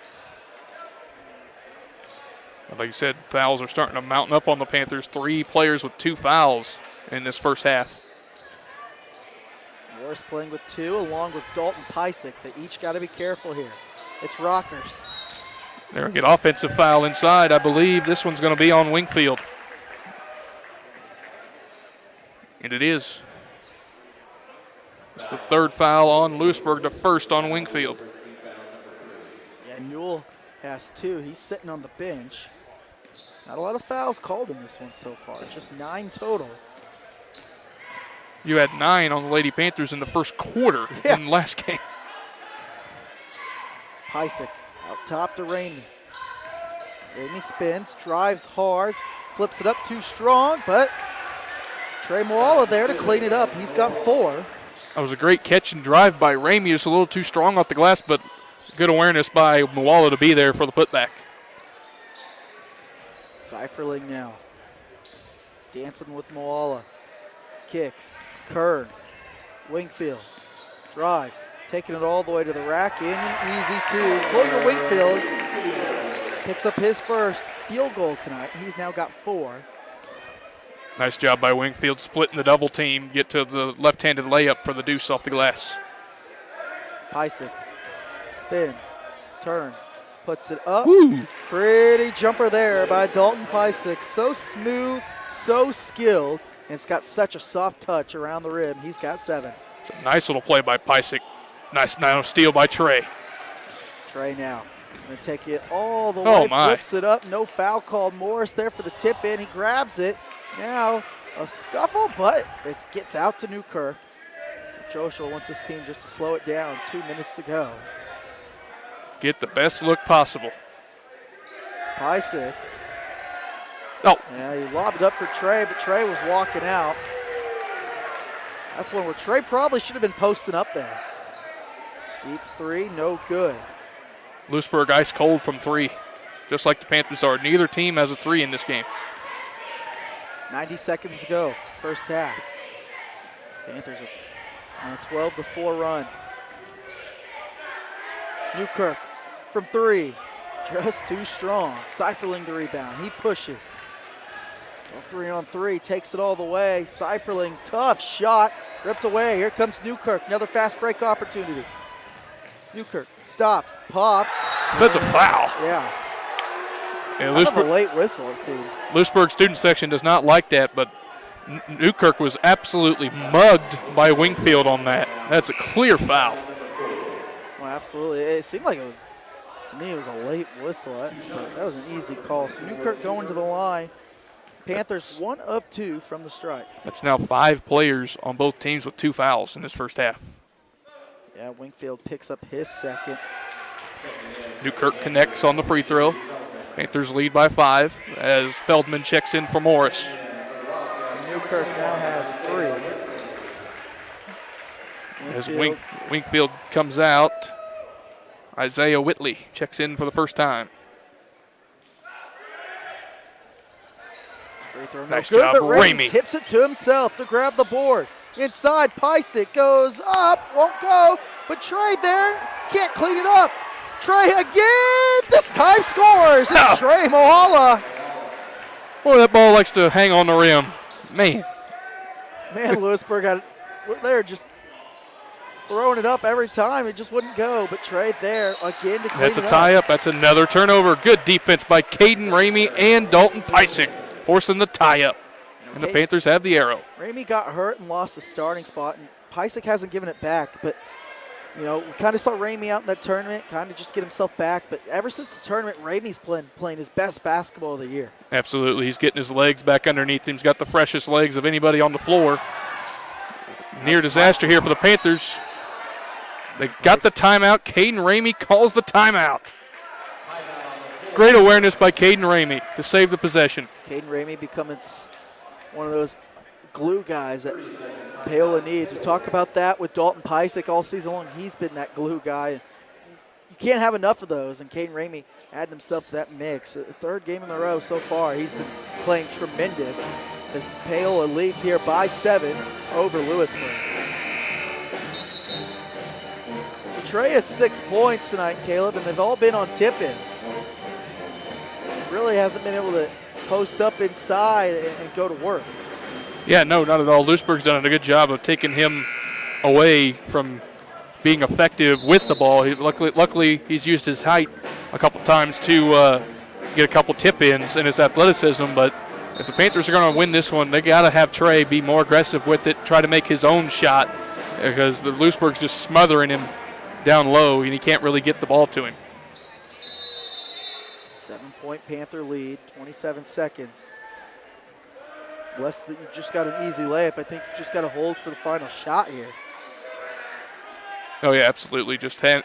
Like you said, fouls are starting to mountain up on the Panthers. 3 players with 2 fouls in this first half. Morris playing with 2 along with Dalton Pysick. They each got to be careful here. It's Rockers. They're going to get offensive foul inside. I believe this one's going to be on Wingfield. And it is. It's the 3rd foul on Louisburg, the 1st on Wingfield. Yeah, Newell has 2. He's sitting on the bench. Not a lot of fouls called in this one so far. Just 9 total. You had 9 on the Lady Panthers in the first quarter in the last game. Pysick out top to Ramey. Ramey spins, drives hard, flips it up too strong, but Trey Moala there to clean it up. He's got 4. That was a great catch and drive by Ramey. Just a little too strong off the glass, but good awareness by Moala to be there for the putback. Seiferling now. Dancing with Moala. Kicks. Kern. Wingfield. Drives. Taking it all the way to the rack. In and easy two. Collier Wingfield picks up his first field goal tonight. He's now got 4. Nice job by Wingfield splitting the double team. Get to the left-handed layup for the deuce off the glass. Pysick spins, turns, Puts it up. Woo. Pretty jumper there by Dalton Pysick. So smooth, so skilled, and it's got such a soft touch around the rim. He's got 7. It's a nice little play by Pysick. Nice now steal by Trey. Trey now going to take it all the Oh, way, my. flips it up. No foul called. Morris there for the tip in. He grabs it. Now a scuffle, but it gets out to Newkirk. Joshua wants his team just to slow it down. 2 minutes to go. Get the best look possible. Pysick. Oh. Yeah, he lobbed it up for Trey, but Trey was walking out. That's one where Trey probably should have been posting up there. Deep 3, no good. Louisburg ice cold from 3, just like the Panthers are. Neither team has a 3 in this game. 90 seconds to go, first half. Panthers on a 12-4 run. Newkirk from 3, just too strong. Seiferling the rebound, he pushes. 3-on-3, takes it all the way. Seiferling, tough shot, ripped away. Here comes Newkirk, another fast break opportunity. Newkirk stops, pops. That's a foul. Yeah. Yeah, Kind of a late whistle, it seemed. Lewisburg student section does not like that, but Newkirk was absolutely mugged by Wingfield on that. That's a clear foul. Well, absolutely. It seemed like it was, to me, it was a late whistle. That was an easy call. So Newkirk going to the line. Panthers 1 of 2 from the strike. That's now 5 players on both teams with 2 fouls in this first half. Yeah, Wingfield picks up his second. Newkirk connects on the free throw. Panthers lead by 5 as Feldman checks in for Morris. So Newkirk now has 3. As Wingfield comes out, Isaiah Whitley checks in for the first time. Free throw, nice no good, job, but Ramey Ramey. tips it to himself to grab the board. Inside, Pysick goes up, won't go, but Trey there can't clean it up. Trey again, this time scores. It's Trey Mohala. Boy, that ball likes to hang on the rim. Man, Louisburg they're just throwing it up every time. It just wouldn't go, but Trey there again to clean that's a it up. tie-up. That's another turnover. Good defense by Caden Ramey and Dalton Pysick, forcing the tie-up. And the Panthers have the arrow. Ramey got hurt and lost the starting spot, and Pysick hasn't given it back. But, you know, we kind of saw Ramey out in that tournament, kind of just get himself back. But ever since the tournament, Ramey's playing his best basketball of the year. Absolutely. He's getting his legs back underneath him. He's got the freshest legs of anybody on the floor. Near disaster here for the Panthers. They got the timeout. Caden Ramey calls the timeout. Great awareness by Caden Ramey to save the possession. Caden Ramey becoming one of those glue guys that Paola needs. We talk about that with Dalton Pysick all season long. He's been that glue guy. You can't have enough of those, and Caden Ramey added himself to that mix. The 3rd game in a row so far. He's been playing tremendous as Paola leads here by 7 over Louisburg. So Trey has 6 points tonight, Caleb, and they've all been on tip-ins. Really hasn't been able to post up inside and go to work. Yeah, no, not at all. Louisburg's done a good job of taking him away from being effective with the ball. Luckily, he's used his height a couple times to get a couple tip-ins and his athleticism. But if the Panthers are going to win this one, they got to have Trey be more aggressive with it, try to make his own shot, because the Louisburg's just smothering him down low, and he can't really get the ball to him. 7-point Panther lead, 27 seconds. Less that you just got an easy layup. I think you just got to hold for the final shot here. Oh, yeah, absolutely. Just hand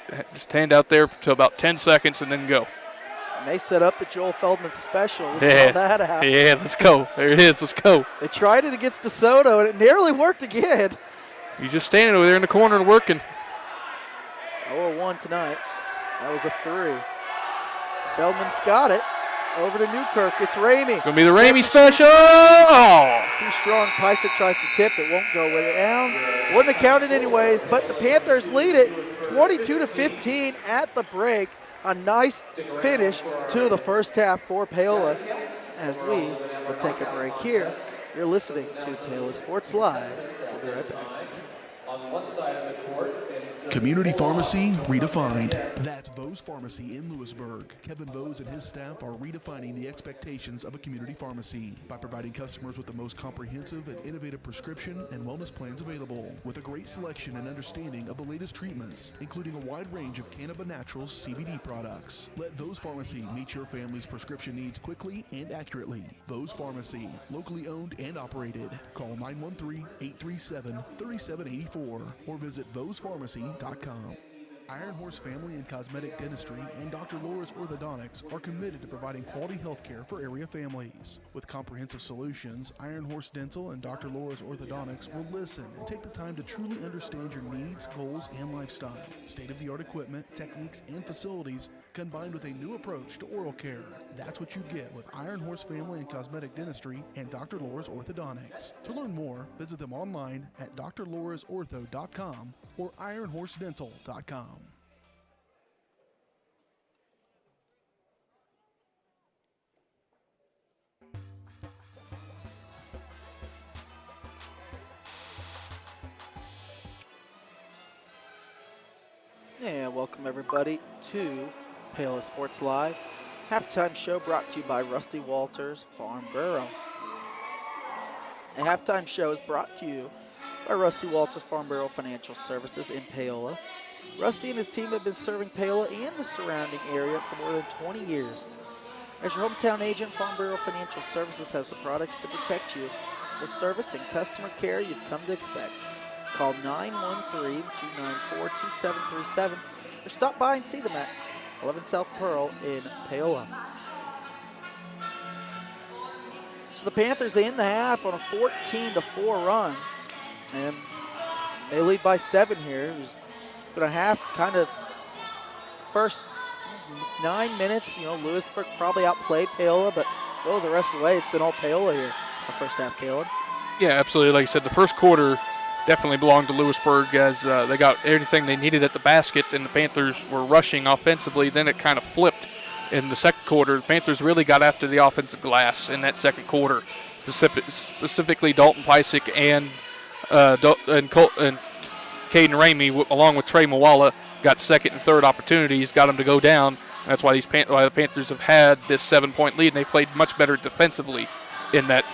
out there to about 10 seconds and then go. And they set up the Joel Feldman special. We saw that out. Yeah, let's go. There it is. Let's go. They tried it against DeSoto, and it nearly worked again. He's just standing over there in the corner and working. It's 0-1 tonight. That was a 3. Feldman's got it. Over to Newkirk. It's Ramey. It's going to be the Ramey special. Oh! Too strong. Pysick tries to tip. It won't go with it down. Wouldn't have counted anyways, but the Panthers lead it 22-15 at the break. A nice finish to the first half for Paola. As we will take a break here. You're listening to Paola Sports Live. We'll be right back. On one side of the court, Community Pharmacy redefined. That's Vose Pharmacy in Louisburg. Kevin Vose and his staff are redefining the expectations of a community pharmacy by providing customers with the most comprehensive and innovative prescription and wellness plans available, with a great selection and understanding of the latest treatments, including a wide range of Cannabis Naturals CBD products. Let Vose Pharmacy meet your family's prescription needs quickly and accurately. Vose Pharmacy, locally owned and operated. Call 913-837-3784 or visit vosepharmacy.com. Iron Horse Family and Cosmetic Dentistry and Dr. Laura's Orthodontics are committed to providing quality health care for area families. With comprehensive solutions, Iron Horse Dental and Dr. Laura's Orthodontics will listen and take the time to truly understand your needs, goals, and lifestyle. State-of-the-art equipment, techniques, and facilities combined with a new approach to oral care. That's what you get with Iron Horse Family and Cosmetic Dentistry and Dr. Laura's Orthodontics. To learn more, visit them online at drlaurasortho.com or ironhorsedental.com. And welcome everybody to Paola Sports Live. Halftime show brought to you by Rusty Walters Farm Bureau. A halftime show is brought to you by Rusty Walters Farm Bureau Financial Services in Paola. Rusty and his team have been serving Paola and the surrounding area for more than 20 years. As your hometown agent, Farm Bureau Financial Services has the products to protect you, the service and customer care you've come to expect. Call 913-294-2737 or stop by and see them at 11 South Pearl in Paola. So the Panthers, they end the half on a 14-4 run, and they lead by 7 here. It's been a half kind of first 9 minutes. You know, Louisburg probably outplayed Paola, but the rest of the way, it's been all Paola here the first half, Caleb. Yeah, absolutely. Like I said, the first quarter definitely belonged to Louisburg as they got everything they needed at the basket, and the Panthers were rushing offensively. Then it kind of flipped in the second quarter. The Panthers really got after the offensive glass in that second quarter, specifically Dalton Pysick and Caden Ramey, along with Trey Mawala, got second and third opportunities, got them to go down. That's why why the Panthers have had this 7-point lead, and they played much better defensively in that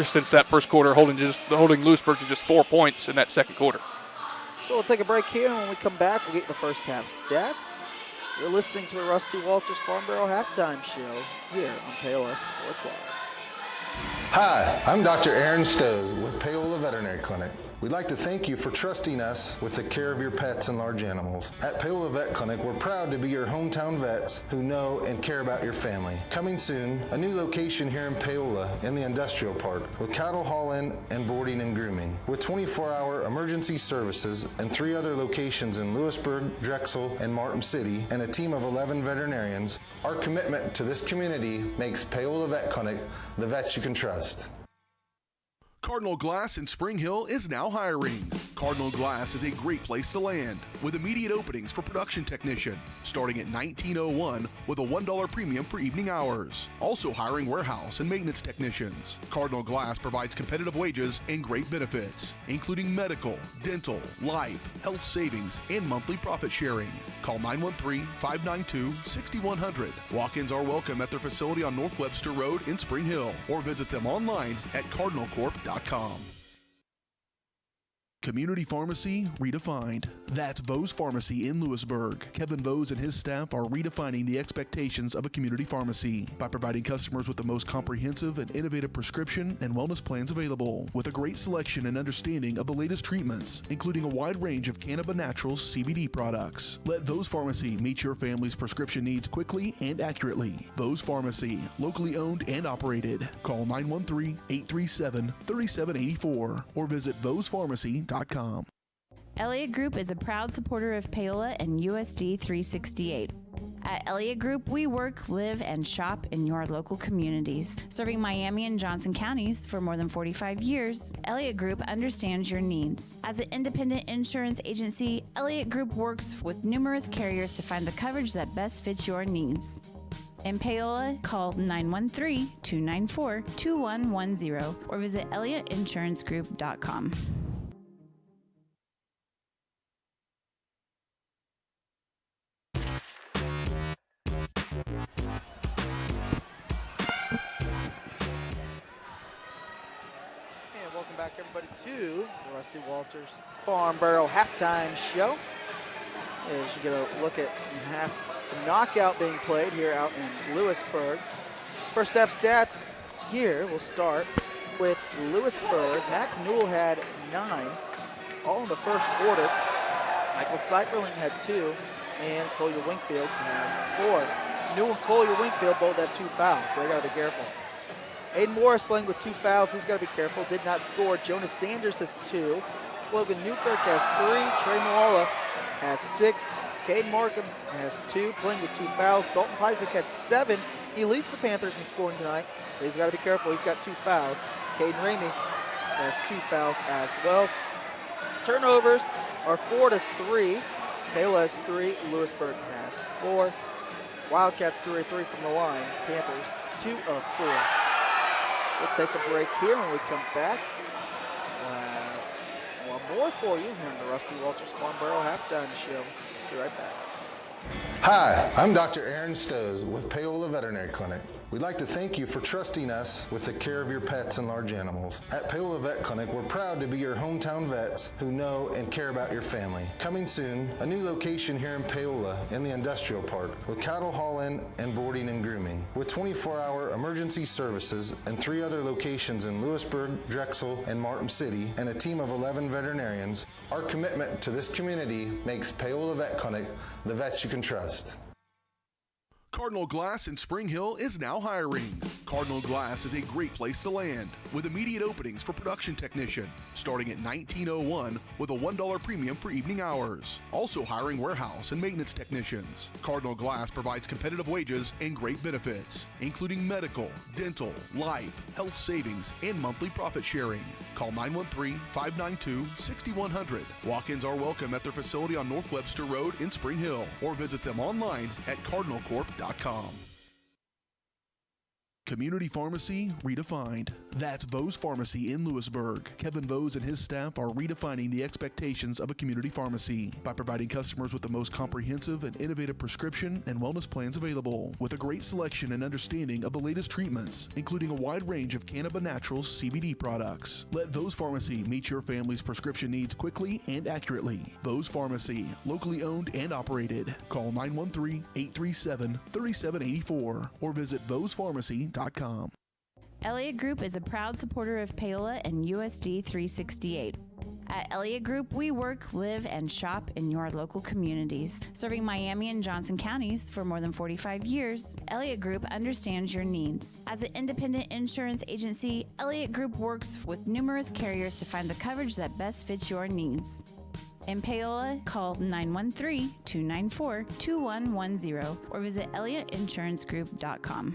since that first quarter, holding Louisburg to just 4 points in that second quarter. So we'll take a break here, and when we come back, we'll get the first half stats. You're listening to the Rusty Walters Farm Bureau halftime show here on Paola Sports Live. Hi, I'm Dr. Aaron Stowe with Paola Veterinary Clinic. We'd like to thank you for trusting us with the care of your pets and large animals. At Paola Vet Clinic, we're proud to be your hometown vets who know and care about your family. Coming soon, a new location here in Paola in the industrial park with cattle haul-in and boarding and grooming. With 24-hour emergency services and 3 other locations in Louisburg, Drexel, and Martin City, and a team of 11 veterinarians, our commitment to this community makes Paola Vet Clinic the vets you can trust. Cardinal Glass in Spring Hill is now hiring. Cardinal Glass is a great place to land with immediate openings for production technician starting at $19.01 with a $1 premium for evening hours. Also hiring warehouse and maintenance technicians. Cardinal Glass provides competitive wages and great benefits, including medical, dental, life, health savings, and monthly profit sharing. Call 913-592-6100. Walk-ins are welcome at their facility on North Webster Road in Spring Hill or visit them online at cardinalcorp.com. Community Pharmacy redefined. That's Vose Pharmacy in Louisburg. Kevin Vose and his staff are redefining the expectations of a community pharmacy by providing customers with the most comprehensive and innovative prescription and wellness plans available, with a great selection and understanding of the latest treatments, including a wide range of Cannabis Naturals CBD products. Let Vose Pharmacy meet your family's prescription needs quickly and accurately. Vose Pharmacy, locally owned and operated. Call 913-837-3784 or visit vosepharmacy.com. Elliott Group is a proud supporter of Paola and USD 368. At Elliott Group, we work, live, and shop in your local communities. Serving Miami and Johnson counties for more than 45 years, Elliott Group understands your needs. As an independent insurance agency, Elliott Group works with numerous carriers to find the coverage that best fits your needs. In Paola, call 913-294-2110 or visit ElliottInsuranceGroup.com. to the Rusty Walters Farm Barrel halftime show. As you get a look at some knockout being played here out in Louisburg. First half stats here. We'll start with Louisburg. Mac Newell had 9, all in the first quarter. Michael Seiferling had 2, and Collier Wingfield has 4. Newell and Collier Wingfield both have 2 fouls, so they got to be careful. Aiden Morris playing with 2 fouls. He's got to be careful. Did not score. Jonas Sanders has 2. Logan Newkirk has 3. Trey Moala has 6. Caden Markham has 2, playing with 2 fouls. Dalton Pysick had 7. He leads the Panthers in scoring tonight, but he's got to be careful. He's got 2 fouls. Caden Ramey has 2 fouls as well. Turnovers are 4-3. Paola has 3. Lewisburg has 4. Wildcats 3 of 3 from the line. Panthers 2 of 4. We'll take a break here. When we come back, one more for you here in the Rusty Walters Farm Barrel halftime show. Be right back. Hi, I'm Dr. Aaron Stoes with Paola Veterinary Clinic. We'd like to thank you for trusting us with the care of your pets and large animals. At Paola Vet Clinic, we're proud to be your hometown vets who know and care about your family. Coming soon, a new location here in Paola in the industrial park with cattle haul-in and boarding and grooming. With 24-hour emergency services and 3 other locations in Louisburg, Drexel, and Martin City, and a team of 11 veterinarians, our commitment to this community makes Paola Vet Clinic the vets you can trust. Cardinal Glass in Spring Hill is now hiring. Cardinal Glass is a great place to land, with immediate openings for production technician, starting at $19.01 with a $1 premium for evening hours. Also hiring warehouse and maintenance technicians. Cardinal Glass provides competitive wages and great benefits, including medical, dental, life, health savings, and monthly profit sharing. Call 913-592-6100. Walk-ins are welcome at their facility on North Webster Road in Spring Hill, or visit them online at cardinalcorp.com. Community Pharmacy Redefined. That's Vose Pharmacy in Louisburg. Kevin Vose and his staff are redefining the expectations of a community pharmacy by providing customers with the most comprehensive and innovative prescription and wellness plans available, with a great selection and understanding of the latest treatments, including a wide range of Cannabis Naturals CBD products. Let Vose Pharmacy meet your family's prescription needs quickly and accurately. Vose Pharmacy, locally owned and operated. Call 913-837-3784 or visit vosepharmacy.com. Elliott Group is a proud supporter of Paola and USD 368. At Elliott Group, we work, live, and shop in your local communities. Serving Miami and Johnson counties for more than 45 years, Elliott Group understands your needs. As an independent insurance agency, Elliott Group works with numerous carriers to find the coverage that best fits your needs. In Paola, call 913-294-2110 or visit ElliottInsuranceGroup.com.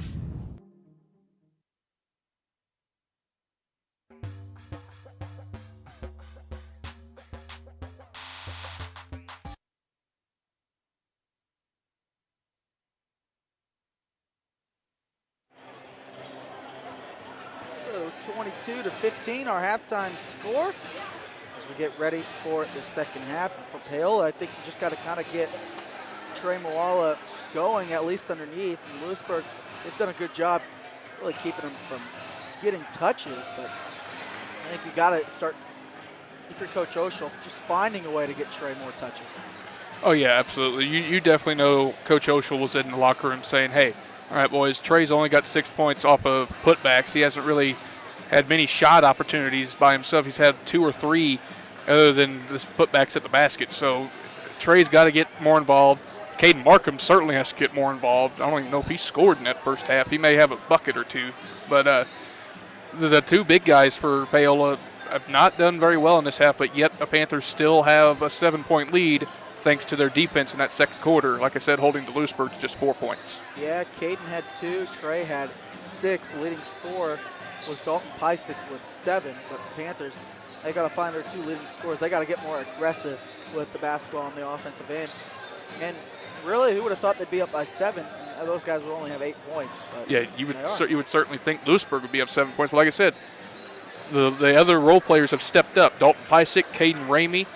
So 22-15, our halftime score. As we get ready for the second half for Paola, I think you just got to kind of get Trey Moala going, at least underneath. And Lewisburg, they've done a good job really keeping him from getting touches, but I think you got to start, if you're Coach Oshel, just finding a way to get Trey more touches. Oh, yeah, absolutely. You definitely know Coach Oshel was in the locker room saying, hey, all right, boys, Trey's only got 6 points off of putbacks. He hasn't really had many shot opportunities by himself. He's had 2 or 3 other than the putbacks at the basket. So Trey's got to get more involved. Caden Markham certainly has to get more involved. I don't even know if he scored in that first half. He may have a bucket or 2. But the 2 big guys for Paola have not done very well in this half, but yet the Panthers still have a 7-point lead thanks to their defense in that second quarter. Like I said, holding the Louisburg to just 4 points. Yeah, Caden had 2. Trey had 6. The leading scorer was Dalton Pysick with 7. But the Panthers, they got to find their 2 leading scorers. They got to get more aggressive with the basketball on the offensive end. And really, who would have thought they'd be up by 7? Those guys would only have 8 points. But yeah, you would certainly think Louisburg would be up 7 points. But like I said, the other role players have stepped up. Dalton Pysick, Caden Ramey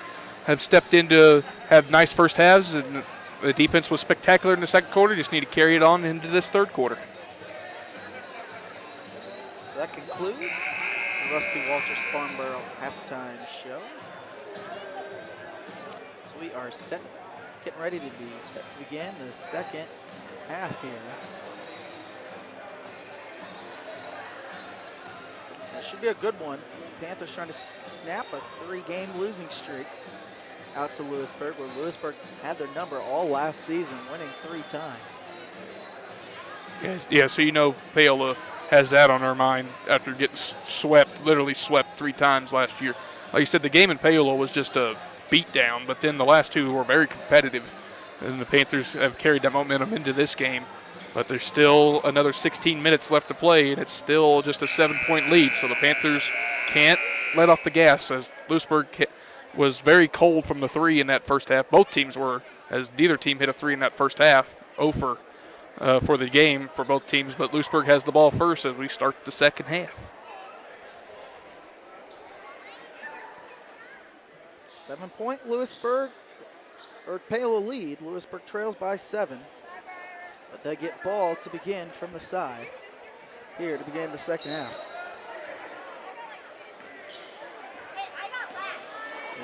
have stepped in to have nice first halves, and the defense was spectacular in the second quarter. Just need to carry it on into this third quarter. So that concludes Rusty Walters Farnborough halftime show. So we are getting ready to be set to begin the second half here. That should be a good one. Panthers trying to snap a 3-game losing streak out to Louisburg, where Louisburg had their number all last season, winning 3 times. Yeah, so you know Paola has that on her mind after getting literally swept 3 times last year. Like you said, the game in Paola was just a beatdown, but then the last 2 were very competitive, and the Panthers have carried that momentum into this game. But there's still another 16 minutes left to play, and it's still just a 7-point lead, so the Panthers can't let off the gas, as Louisburg was very cold from the 3 in that first half. Both teams were, as neither team hit a 3 in that first half. 0 for the game for both teams, but Louisburg has the ball first as we start the second half. 7-point Paola lead. Louisburg trails by 7, but they get ball to begin from the side here to begin the second half.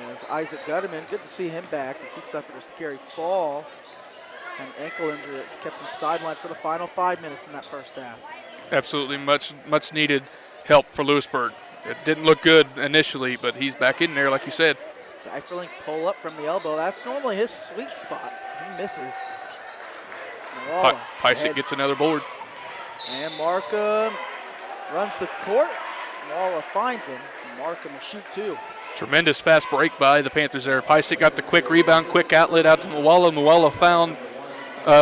There's Isaac Gutterman. Good to see him back as he suffered a scary fall and ankle injury that's kept him sidelined for the final 5 minutes in that first half. Absolutely much needed help for Louisburg. It didn't look good initially, but he's back in there, like you said. Seiferling pull up from the elbow. That's normally his sweet spot. He misses. Pysick gets another board. And Markham runs the court. Walla finds him. Markham will shoot 2. Tremendous fast break by the Panthers there. Pysick got the quick rebound, quick outlet out to Muwala. Muwala found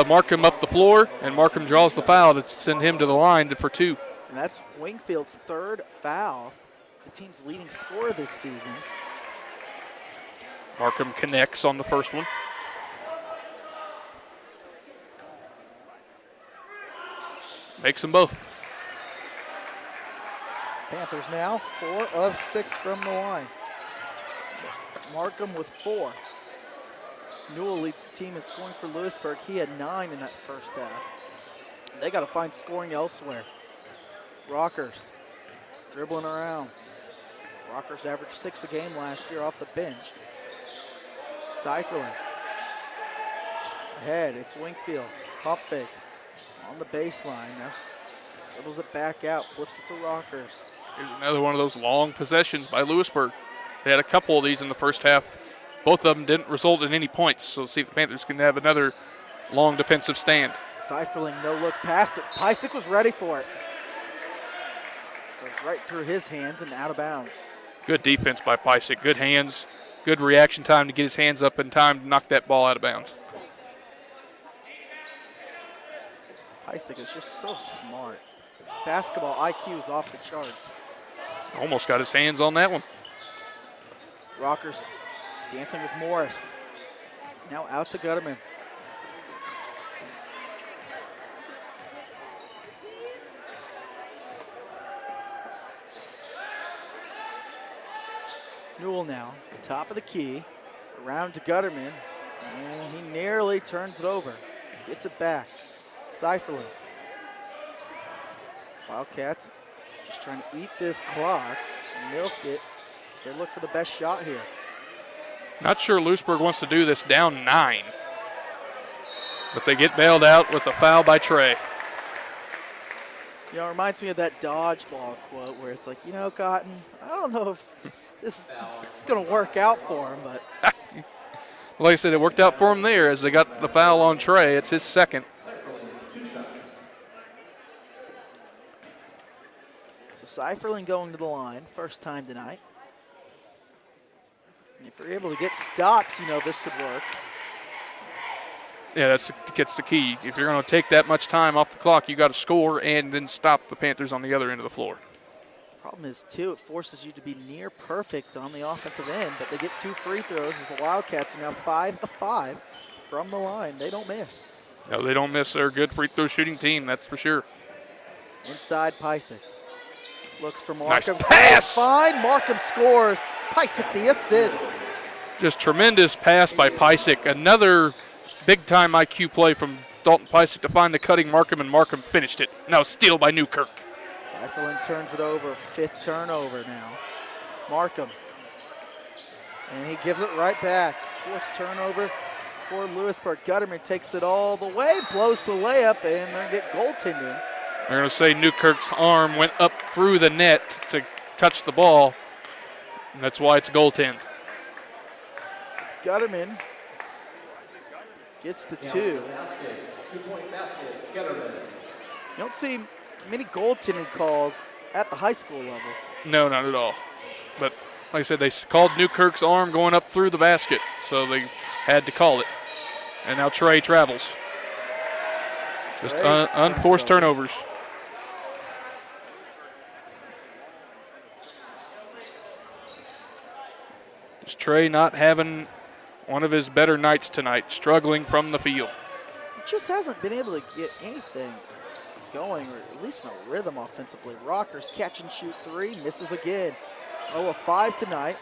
Markham up the floor, and Markham draws the foul to send him to the line for 2. And that's Wingfield's 3rd foul, the team's leading scorer this season. Markham connects on the first one. Makes them both. Panthers now 4 of 6 from the line. Markham with 4. Newell leads the team in scoring for Louisburg. He had 9 in that first half. They got to find scoring elsewhere. Rockers dribbling around. Rockers averaged 6 a game last year off the bench. Seiferling. Ahead, it's Wingfield. Pump fakes on the baseline. Now dribbles it back out, flips it to Rockers. Here's another one of those long possessions by Louisburg. They had a couple of these in the first half. Both of them didn't result in any points, so let's see if the Panthers can have another long defensive stand. Seiferling, no look pass, but Pysick was ready for it. Goes right through his hands and out of bounds. Good defense by Pysick. Good hands, good reaction time to get his hands up in time to knock that ball out of bounds. Pysick is just so smart. His basketball IQ is off the charts. Almost got his hands on that one. Rockers dancing with Morris. Now out to Gutterman. Newell now, top of the key, around to Gutterman, and he nearly turns it over. Gets it back. Seiferling. Wildcats just trying to eat this clock, milk it, as they look for the best shot here. Not sure Louisburg wants to do this down 9. But they get bailed out with a foul by Trey. You know, it reminds me of that dodgeball quote where it's like, you know, Cotton, I don't know if this is going to work out for him, but. Like I said, it worked out for him there as they got the foul on Trey. It's his second. So Seiferling going to the line, first time tonight. And if you're able to get stops, you know this could work. Yeah, that's the key. If you're going to take that much time off the clock, you got to score and then stop the Panthers on the other end of the floor. Problem is, too, it forces you to be near perfect on the offensive end, but they get 2 free throws as the Wildcats are now 5 of 5 from the line. They don't miss. No, they don't miss. They're a good free throw shooting team, that's for sure. Inside, Pysick. Looks for Markham. Nice pass! Fine. Markham scores. Pysick the assist. Just tremendous pass by Pysick. Another big-time IQ play from Dalton Pysick to find the cutting Markham, and Markham finished it. Now steal by Newkirk. Seiferlin turns it over, 5th turnover now. Markham. And he gives it right back. 4th turnover for Louisburg. Gutterman takes it all the way, blows the layup, and they're going to get goaltending. They're going to say Newkirk's arm went up through the net to touch the ball, and that's why it's a goaltend. Gutterman gets the 2. 2-point basket, Gutterman. You don't see many goaltending calls at the high school level. No, not at all. But like I said, they called Newkirk's arm going up through the basket, so they had to call it. And now Trey travels. Just unforced turnovers. Just Trey not having one of his better nights tonight, struggling from the field. He just hasn't been able to get anything going, or at least in a rhythm offensively. Rockers catch and shoot 3, misses again. 0 of 5 tonight.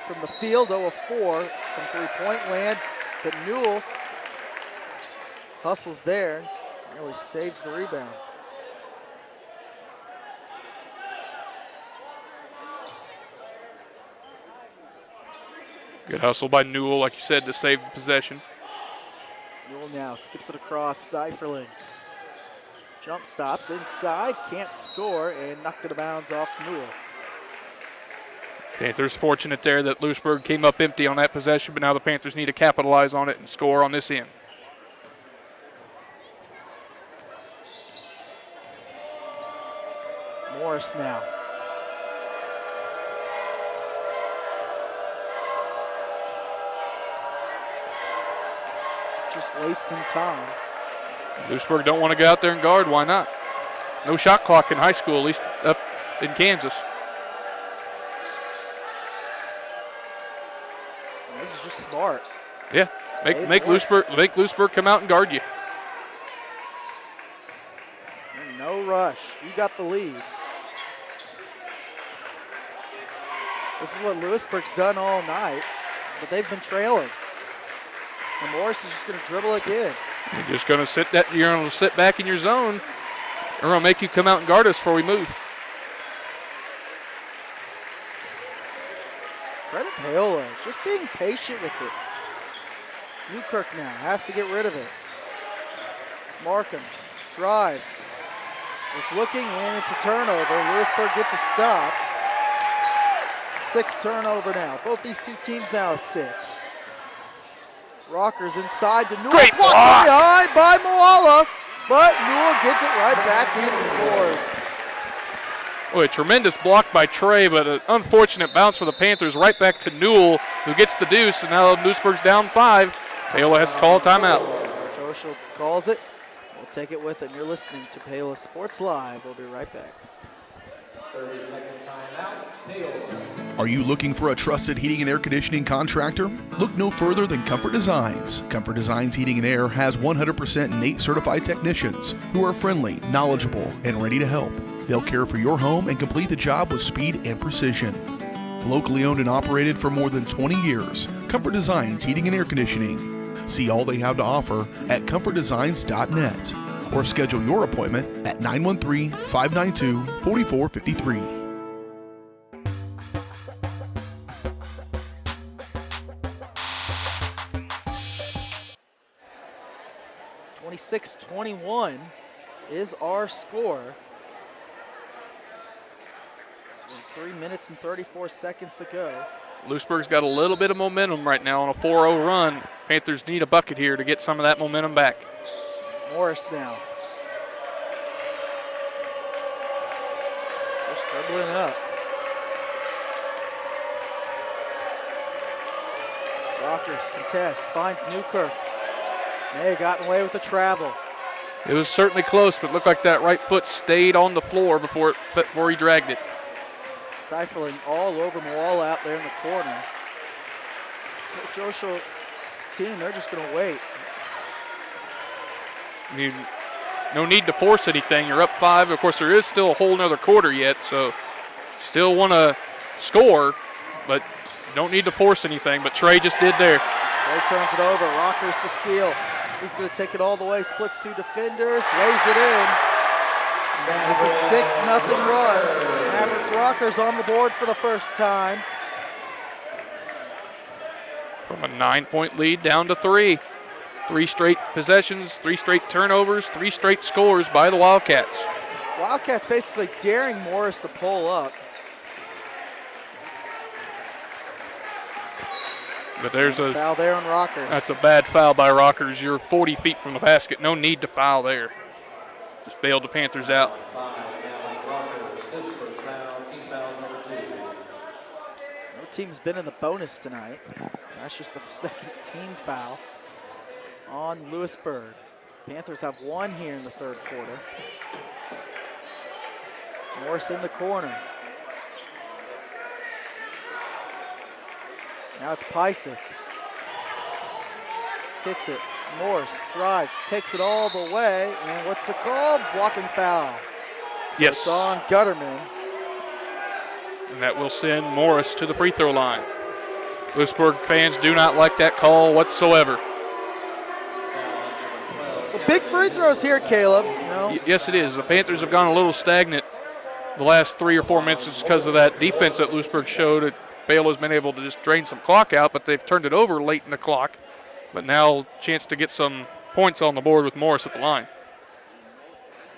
From the field, 0 of 4 from three-point land. But Newell hustles there and really saves the rebound. Good hustle by Newell, like you said, to save the possession. Newell now skips it across. Seiferlin. Jump stops inside, can't score, and knocked it out of bounds off Newell. Panthers fortunate there that Louisburg came up empty on that possession, but now the Panthers need to capitalize on it and score on this end. Morris now. Just wasting time. Louisburg don't want to go out there and guard. Why not? No shot clock in high school, at least up in Kansas. This is just smart. Yeah, make Louisburg come out and guard you. No rush. You got the lead. This is what Louisburg's done all night, but they've been trailing. And Morris is just going to dribble again. You're just going to sit back in your zone. We're going to make you come out and guard us before we move. Credit Paola, just being patient with it. Newkirk now has to get rid of it. Markham drives. Was looking, and it's a turnover. Louisburg gets a stop. 6th turnover now. Both these two teams now have 6. Rockers inside to Newell. Great block! Behind by Moala, but Newell gets it right back and scores. Boy, a tremendous block by Trey, but an unfortunate bounce for the Panthers right back to Newell, who gets the deuce, and now Louisburg's down 5. Paola has to call a timeout. Joshua calls it. We'll take it with it. You're listening to Paola Sports Live. We'll be right back. 30-second timeout, Paola. Are you looking for a trusted heating and air conditioning contractor? Look no further than Comfort Designs. Comfort Designs Heating and Air has 100% NATE certified technicians who are friendly, knowledgeable, and ready to help. They'll care for your home and complete the job with speed and precision. Locally owned and operated for more than 20 years, Comfort Designs Heating and Air Conditioning. See all they have to offer at comfortdesigns.net or schedule your appointment at 913-592-4453. 26-21 is our score. So 3 minutes and 34 seconds to go. Louisburg's got a little bit of momentum right now on a 4-0 run. Panthers need a bucket here to get some of that momentum back. Morris now. Just dribbling up. Rockers contest, finds Newkirk. May have gotten away with the travel. It was certainly close, but looked like that right foot stayed on the floor before he dragged it. Seiferling all over Moala out there in the corner. Coach Osho's team, they're just going to wait. I mean, no need to force anything. You're up 5. Of course, there is still a whole nother quarter yet, so still want to score, but don't need to force anything. But Trey just did there. Trey turns it over. Rockers to steal. He's going to take it all the way. Splits 2 defenders. Lays it in. It's a 6-0 run. Maverick Rockers on the board for the first time. From a 9-point lead down to 3. 3 straight possessions, 3 straight turnovers, 3 straight scores by the Wildcats. Wildcats basically daring Morris to pull up. But there's a foul there on Rockers. That's a bad foul by Rockers. You're 40 feet from the basket. No need to foul there. Just bailed the Panthers out. No team's been in the bonus tonight. That's just the second team foul on Louisburg. Panthers have 1 here in the third quarter. Morris in the corner. Now it's Pysick. Kicks it. Morris drives, takes it all the way, and what's the call? Blocking foul. So Yes. it's on Gutterman. And that will send Morris to the free throw line. Louisburg fans do not like that call whatsoever. So big free throws here, Caleb. Yes, it is. The Panthers have gone a little stagnant the last 3 or 4 minutes just because of that defense that Louisburg showed. Paola's been able to just drain some clock out, but they've turned it over late in the clock. But now chance to get some points on the board with Morris at the line.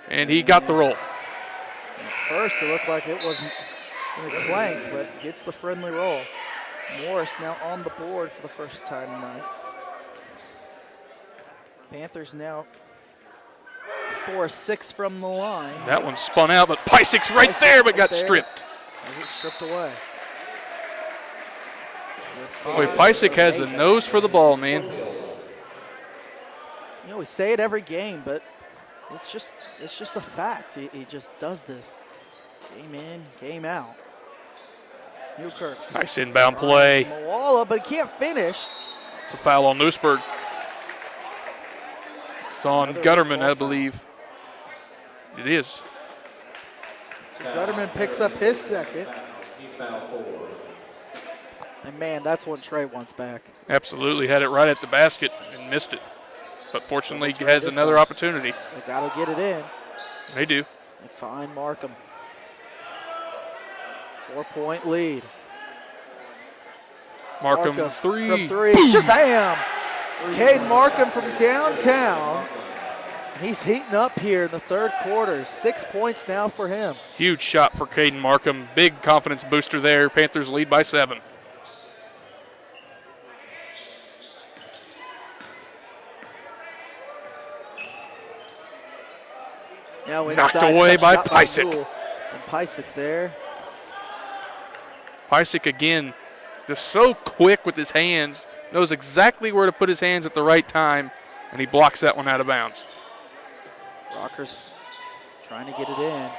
And he got the roll. At first it looked like it wasn't going to clank, but gets the friendly roll. Morris now on the board for the first time tonight. Panthers now 4-6 from the line. That one spun out, but Pysick's right there, but got stripped. As it stripped away. Boy, Pysick has the nose for the ball, man. You know, we say it every game, but it's just a fact. He just does this game in, game out. Newkirk. Nice inbound play. Paola, but he can't finish. It's a foul on Louisburg. It's on Gutterman, I believe. It is. So Gutterman picks up his second. And man, that's one Trey wants back. Absolutely, had it right at the basket and missed it. But fortunately, he has another opportunity. They gotta get it in. They do. They find Markham. 4-point lead. Markham three. From 3. Shazam! Caden Markham from downtown. He's heating up here in the third quarter. 6 points now for him. Huge shot for Caden Markham. Big confidence booster there. Panthers lead by 7. Now knocked away by Pysick. And Pysick there. Pysick again, just so quick with his hands. Knows exactly where to put his hands at the right time, and he blocks that one out of bounds. Rockers trying to get it in.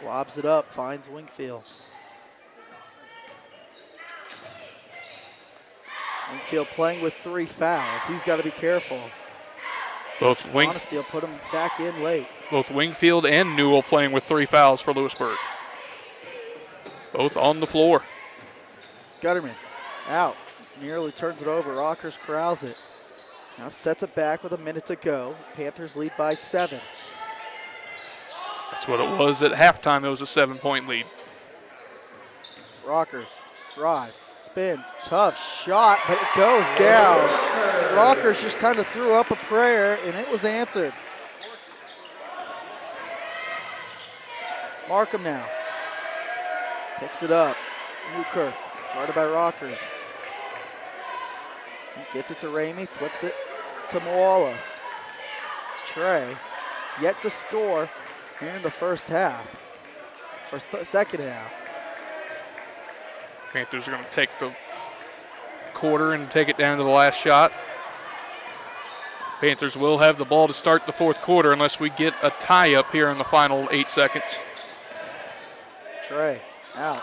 Lobs it up, finds Wingfield. Wingfield playing with 3 fouls. He's got to be careful. Honestly, he'll put him back in late. Both Wingfield and Newell playing with 3 fouls for Louisburg. Both on the floor. Gutterman out. Nearly turns it over. Rockers corrals it. Now sets it back with a minute to go. Panthers lead by 7. That's what it was at halftime. It was a 7-point lead. Rockers drives, spins, tough shot, but it goes down. Rockers just kind of threw up a prayer, and it was answered. Markham now. Picks it up. Newkirk, guarded by Rockers. He gets it to Ramey, flips it to Moala. Trey is yet to score here in the first half, or second half. Panthers are going to take the quarter and take it down to the last shot. Panthers will have the ball to start the fourth quarter unless we get a tie-up here in the final 8 seconds. Trey out.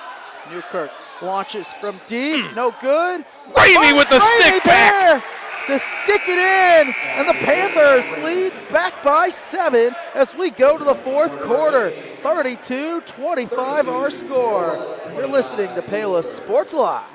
Newkirk launches from deep. No good. Ramey with the stick back. To stick it in. And the Panthers lead back by 7 as we go to the fourth quarter. 32-25 our score. You're listening to Paola Sports Live.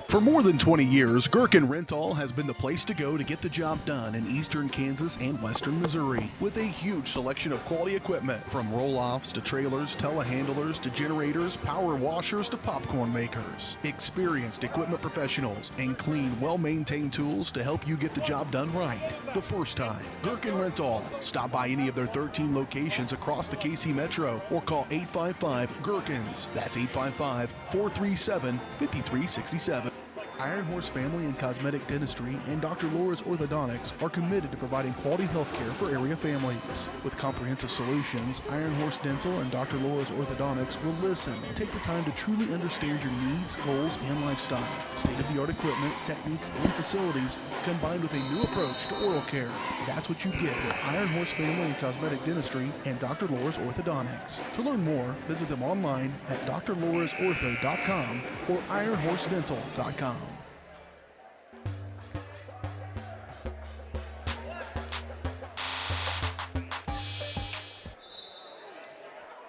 For more than 20 years, Gherkin Rental has been the place to go to get the job done in eastern Kansas and western Missouri. With a huge selection of quality equipment, from roll-offs to trailers, telehandlers to generators, power washers to popcorn makers. Experienced equipment professionals and clean, well-maintained tools to help you get the job done right the first time. Gherkin Rental. Stop by any of their 13 locations across the KC Metro or call 855-GHERKINS. That's 855-437-5367. Iron Horse Family and Cosmetic Dentistry and Dr. Laura's Orthodontics are committed to providing quality health care for area families. With comprehensive solutions, Iron Horse Dental and Dr. Laura's Orthodontics will listen and take the time to truly understand your needs, goals, and lifestyle. State-of-the-art equipment, techniques, and facilities combined with a new approach to oral care. That's what you get with Iron Horse Family and Cosmetic Dentistry and Dr. Laura's Orthodontics. To learn more, visit them online at drlaurasortho.com or ironhorsedental.com.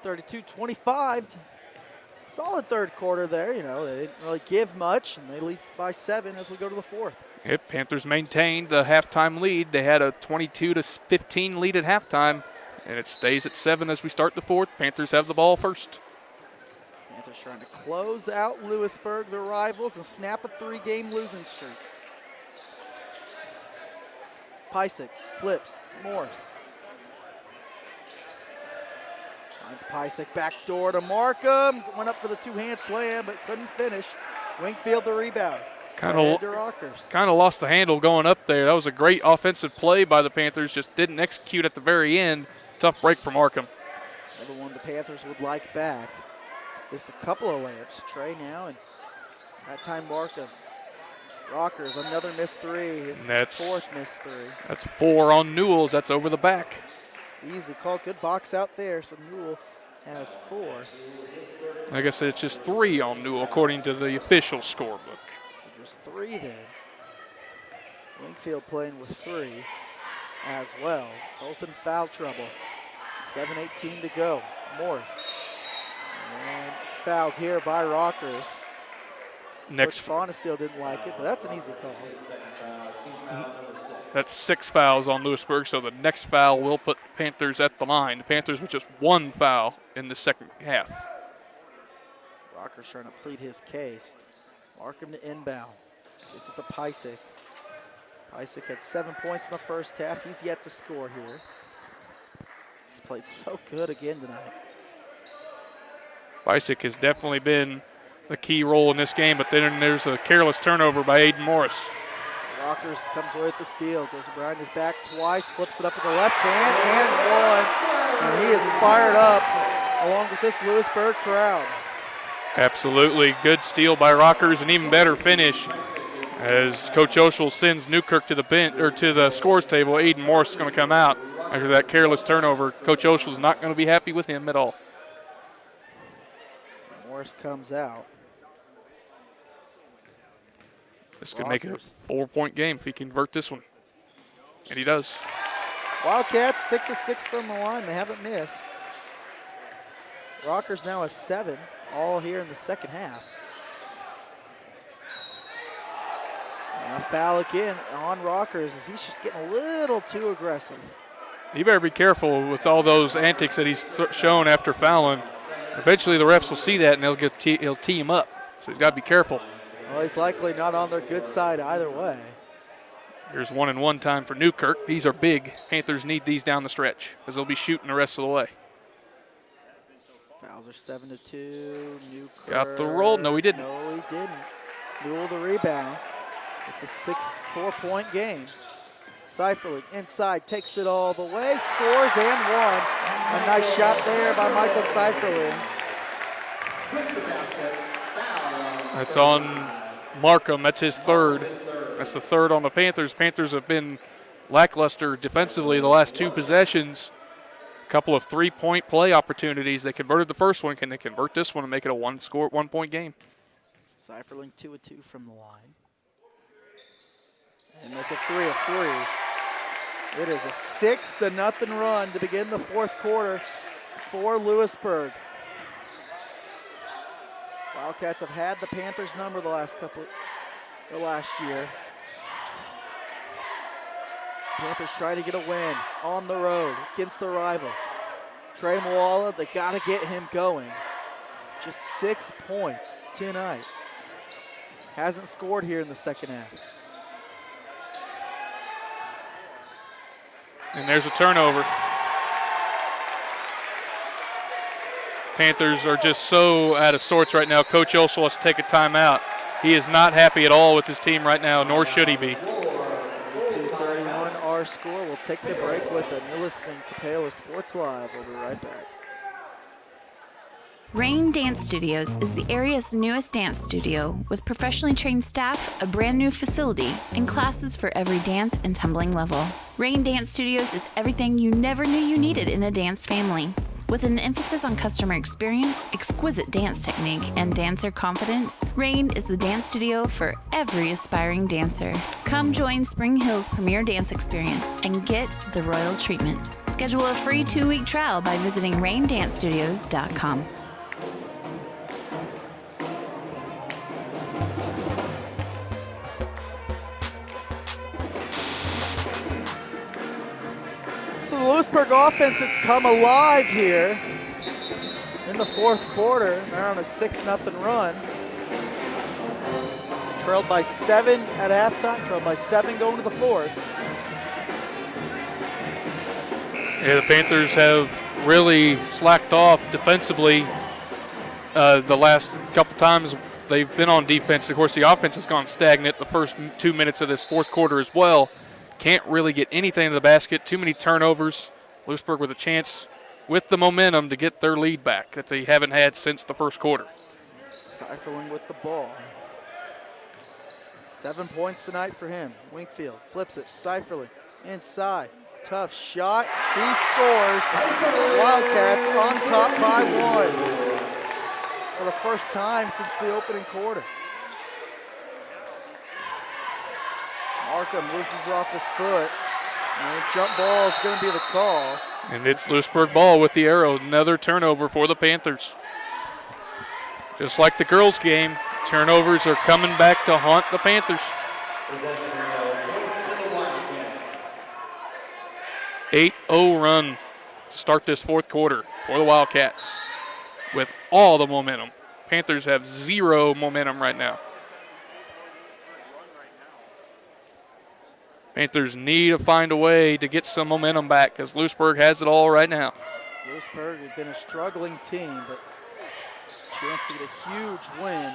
32-25. Solid third quarter there. You know, they didn't really give much, and they lead by 7 as we go to the fourth. Yep, Panthers maintained the halftime lead. They had a 22-15 lead at halftime, and it stays at 7 as we start the fourth. Panthers have the ball first. Panthers trying to close out Louisburg, their rivals, and snap a 3-game losing streak. Pysick flips, Morris. Finds Pysick back door to Markham. Went up for the two-hand slam, but couldn't finish. Wingfield the rebound. Kind of lost the handle going up there. That was a great offensive play by the Panthers, just didn't execute at the very end. Tough break for Markham. Another one the Panthers would like back. Just a couple of layups. Trey now, and that time Markham. Rockers, another missed three. His fourth missed three. That's 4 on Newell's. That's over the back. Easy call. Good box out there. So Newell has 4. I guess it's just 3 on Newell according to the official scorebook. So just 3 then. Wingfield playing with 3 as well. Both in foul trouble. 7:18 to go. Morris. And it's fouled here by Rockers. Next, Fauna still didn't like it, but that's an easy call. That's 6 fouls on Louisburg, so the next foul will put the Panthers at the line. The Panthers with just 1 foul in the second half. Rockers trying to plead his case. Markham to inbound. Gets it to Pysick. Pysick had 7 points in the first half. He's yet to score here. He's played so good again tonight. Pysick has definitely been the key role in this game, but then there's a careless turnover by Aiden Morris. Rockers comes away with the steal, goes behind his back twice, flips it up with the left hand, and 1. And he is fired up along with this Louisburg crowd. Absolutely, good steal by Rockers, and even better finish as Coach Oshel sends Newkirk to the bench or to the scores table. Aiden Morris is going to come out after that careless turnover. Coach Oshel is not going to be happy with him at all. So Morris comes out. This could make it a 4-point game if he can convert this one. And he does. Wildcats 6 of 6 from the line. They haven't missed. Rockers now has 7, all here in the second half. And a foul again on Rockers as he's just getting a little too aggressive. You better be careful with all those antics that he's shown after fouling. Eventually the refs will see that and he'll tee him up. So he's got to be careful. Well, he's likely not on their good side either way. Here's 1-and-1 time for Newkirk. These are big. Panthers need these down the stretch because they'll be shooting the rest of the way. Fouls are 7-2. Newkirk. Got the roll. No, he didn't. No, he didn't. Newell the rebound. It's a 4-point game. Seiferling inside, takes it all the way, scores and 1. A nice shot there by Michael Seiferling. That's on Markham. That's his 3rd. That's the 3rd on the Panthers. Panthers have been lackluster defensively the last 2 possessions. A couple of 3-point play opportunities. They converted the first one. Can they convert this one and make it a 1-point game? Seiferling 2 of 2 from the line. And make it 3 of 3. It is a 6-0 run to begin the fourth quarter for Louisburg. Wildcats have had the Panthers number the last couple or last year. Panthers trying to get a win on the road against the rival. Trey Moala, they got to get him going. Just 6 points tonight. Hasn't scored here in the second half. And there's a turnover. Panthers are just so out of sorts right now. Coach Olsel wants to take a timeout. He is not happy at all with his team right now, nor should he be. 2:31 our score. We'll take the break with them. You're listening to Paola Sports Live. We'll be right back. Rain Dance Studios is the area's newest dance studio with professionally trained staff, a brand new facility, and classes for every dance and tumbling level. Rain Dance Studios is everything you never knew you needed in a dance family. With an emphasis on customer experience, exquisite dance technique, and dancer confidence, Rain is the dance studio for every aspiring dancer. Come join Spring Hill's premier dance experience and get the royal treatment. Schedule a free 2-week trial by visiting raindancestudios.com. So the Louisburg offense has come alive here in the fourth quarter. They're on a 6-0 run. Trailed by 7 at halftime, trailed by 7 going to the fourth. Yeah, the Panthers have really slacked off defensively the last couple times they've been on defense. Of course, the offense has gone stagnant the first 2 minutes of this fourth quarter as well. Can't really get anything to the basket. Too many turnovers. Louisburg with a chance with the momentum to get their lead back that they haven't had since the first quarter. Seiferling with the ball. 7 points tonight for him. Winkfield flips it. Seiferling inside. Tough shot. He scores. Wildcats on top by 1 for the first time since the opening quarter. Markham loses off his foot. And jump ball is going to be the call. And it's Louisburg ball with the arrow. Another turnover for the Panthers. Just like the girls' game, turnovers are coming back to haunt the Panthers. 8-0 run to start this fourth quarter for the Wildcats with all the momentum. Panthers have 0 momentum right now. Panthers need to find a way to get some momentum back because Louisburg has it all right now. Louisburg has been a struggling team, but chance to get a huge win.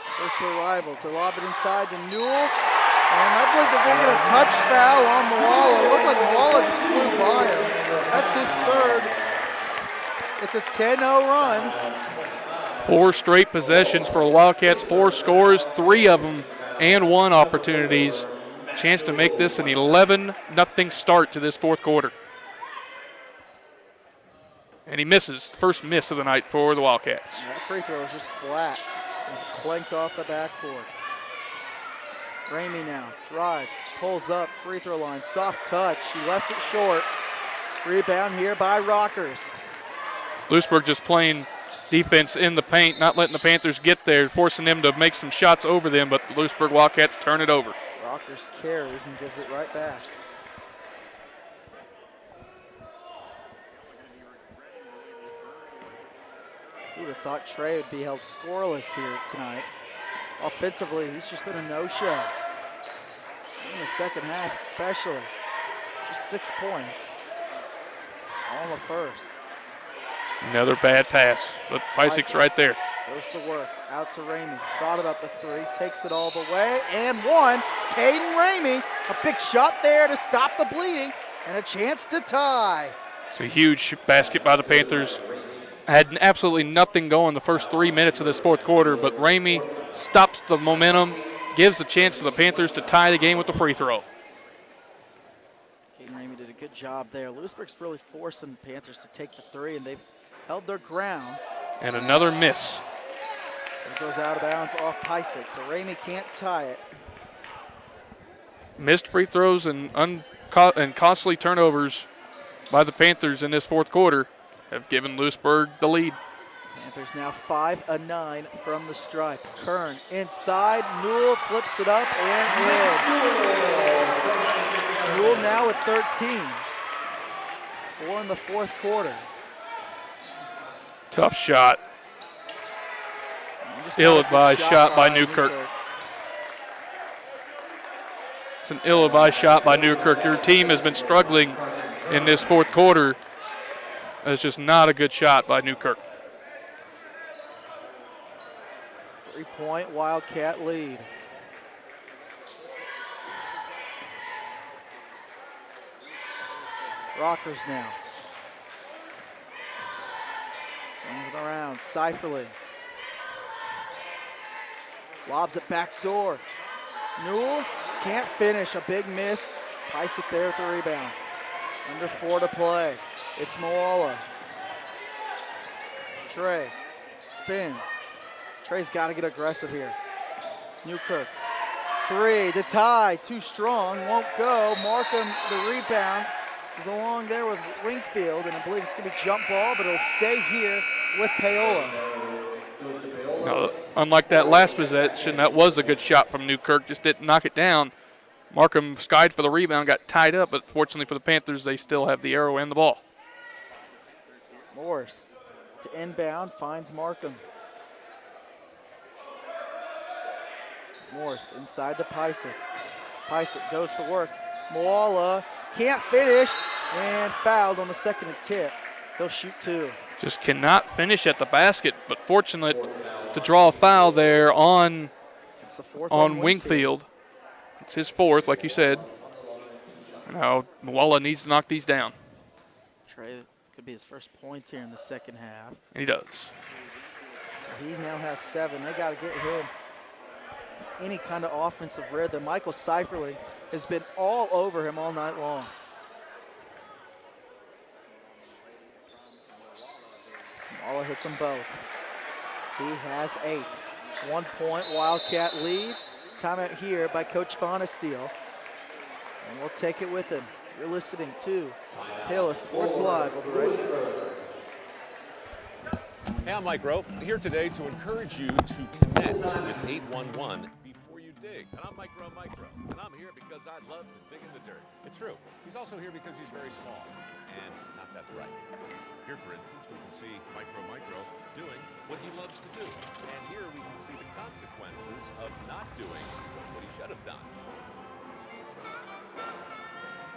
First their rivals. They lob it inside to Newell. And I believe they're going to get a touch foul on Moala. It looked like Moala just flew by him. That's his third. It's a 10-0 run. 4 straight possessions for the Wildcats, 4 scores, 3 of them and 1 opportunities. Chance to make this an 11-0 start to this fourth quarter. And he misses, the first miss of the night for the Wildcats. That free throw is just flat. It's clanked off the backboard. Ramey now drives, pulls up, free throw line, soft touch. He left it short. Rebound here by Rockers. Louisburg just playing defense in the paint, not letting the Panthers get there, forcing them to make some shots over them, but the Louisburg Wildcats turn it over. Rockers carries and gives it right back. Who would have thought Trey would be held scoreless here tonight? Offensively, he's just been a no-show. In the second half especially. Just 6 points. All in the first. Another bad pass, but Pysyk's right there. Goes to work, out to Ramey. Thought about the 3, takes it all the way, and 1. Caden Ramey, a big shot there to stop the bleeding, and a chance to tie. It's a huge basket by the Panthers. Had absolutely nothing going the first 3 minutes of this fourth quarter, but Ramey stops the momentum, gives a chance to the Panthers to tie the game with the free throw. Caden Ramey did a good job there. Louisburg's really forcing the Panthers to take the 3, and they've held their ground. And another miss. It goes out of bounds off Pysyk, so Ramey can't tie it. Missed free throws and costly turnovers by the Panthers in this fourth quarter have given Louisburg the lead. Panthers now 5 of 9 from the stripe. Kern inside, Newell flips it up and in. Newell now with 13. 4 in the fourth quarter. Tough shot. Ill-advised shot by Newkirk. It's an ill-advised shot by Newkirk. Your team has been struggling in this fourth quarter. It's just not a good shot by Newkirk. 3-point Wildcat lead. Rockers now. Swings it around, Seiferle. Lobs it back door. Newell can't finish, a big miss. Pysick there with the rebound. Under 4 to play. It's Moala. Trey spins. Trey's got to get aggressive here. Newkirk. 3 to tie, too strong, won't go. Markham, the rebound, is along there with Wingfield, and I believe it's going to be jump ball, but it'll stay here with Paola. Now, unlike that last possession, that was a good shot from Newkirk, just didn't knock it down. Markham skied for the rebound, got tied up, but fortunately for the Panthers, they still have the arrow and the ball. Morris to inbound, finds Markham. Morris inside to Pysick. Pysick goes to work. Moala can't finish and fouled on the second attempt. He'll shoot 2. Just cannot finish at the basket, but fortunate to draw a foul there on Wingfield. It's his 4th, like you said. Now Moala needs to knock these down. Trey could be his first points here in the second half. And he does. So he now has 7. They got to get him any kind of offensive rhythm. Michael Seiferle has been all over him all night long. Moala hits them both. He has 8. 1-point Wildcat lead. Timeout here by Coach Fonesteel. And we'll take it with him. You're listening to Paola Sports Live. We'll be right back. Hey, I'm Mike Rowe, here today to encourage you to connect with 811 before you dig. And I'm Mike Rowe, and I'm here because I love to dig in the dirt. It's true. He's also here because he's very small and not that bright. Here, for instance, we can see Micro doing what he loves to do. And here we can see the consequences of not doing what he should have done.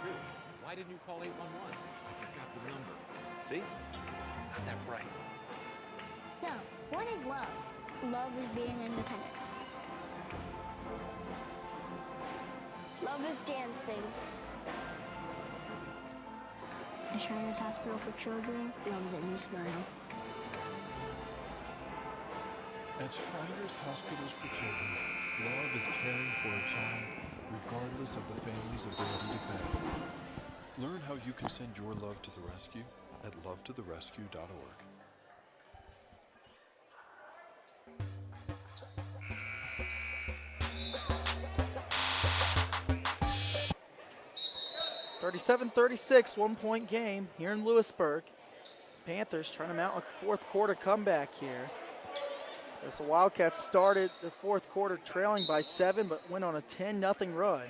Dude, why didn't you call 811? I forgot the number. See? Not that bright. So, what is love? Love is being independent. Love is dancing. At Shriners Hospital for Children, love is at me smile. At Shriners Hospitals for Children, love is caring for a child regardless of the family's ability to pay. Learn how you can send your love to the rescue at lovetotherescue.org. (37-36), 1-point game here in Louisburg. Panthers trying to mount a fourth quarter comeback here. As the Wildcats started the fourth quarter trailing by 7, but went on a 10-0 run.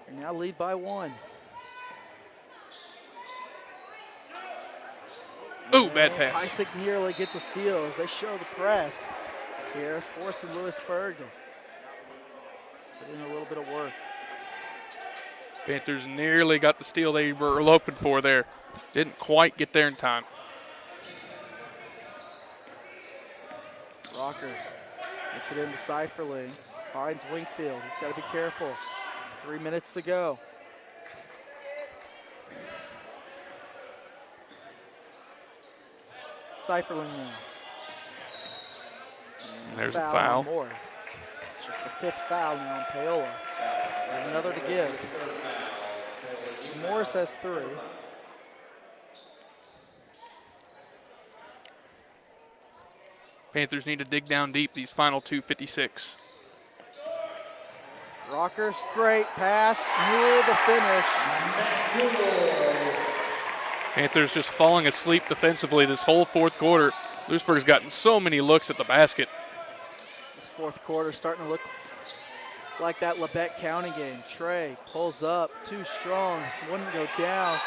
And now lead by 1. Ooh, bad pass. Pysick nearly gets a steal as they show the press here, forcing Louisburg to put in a little bit of work. Panthers nearly got the steal they were hoping for there. Didn't quite get there in time. Rockers gets it into Seiferle, finds Wingfield. He's got to be careful. 3 minutes to go. Seiferle now. There's a foul. On Morris. It's just the 5th foul now on Paola. There's another to give. Morris has 3. Panthers need to dig down deep these final 2:56. Rockers, great pass, Newell the finish. Panthers just falling asleep defensively this whole fourth quarter. Louisburg's gotten so many looks at the basket. This fourth quarter starting to look like that Labette County game. Trey pulls up, too strong, wouldn't go down.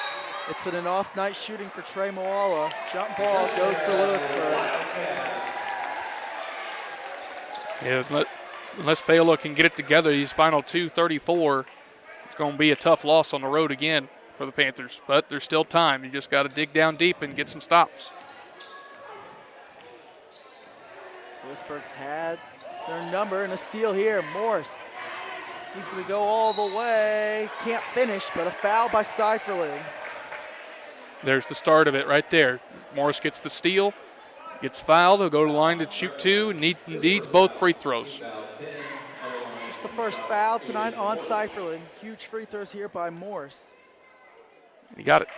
It's been an off night shooting for Trey Moala. Jump ball goes to Louisburg. Yeah, unless Paola can get it together, these final 2:34, it's going to be a tough loss on the road again for the Panthers. But there's still time. You just got to dig down deep and get some stops. Louisburg's had their number, and a steal here. Morse, he's going to go all the way. Can't finish, but a foul by Seiferling. There's the start of it right there. Morris gets the steal, gets fouled. He'll go to the line to shoot two. Needs both free throws. Just the first foul tonight on Seiferling. Huge free throws here by Morse. He got it.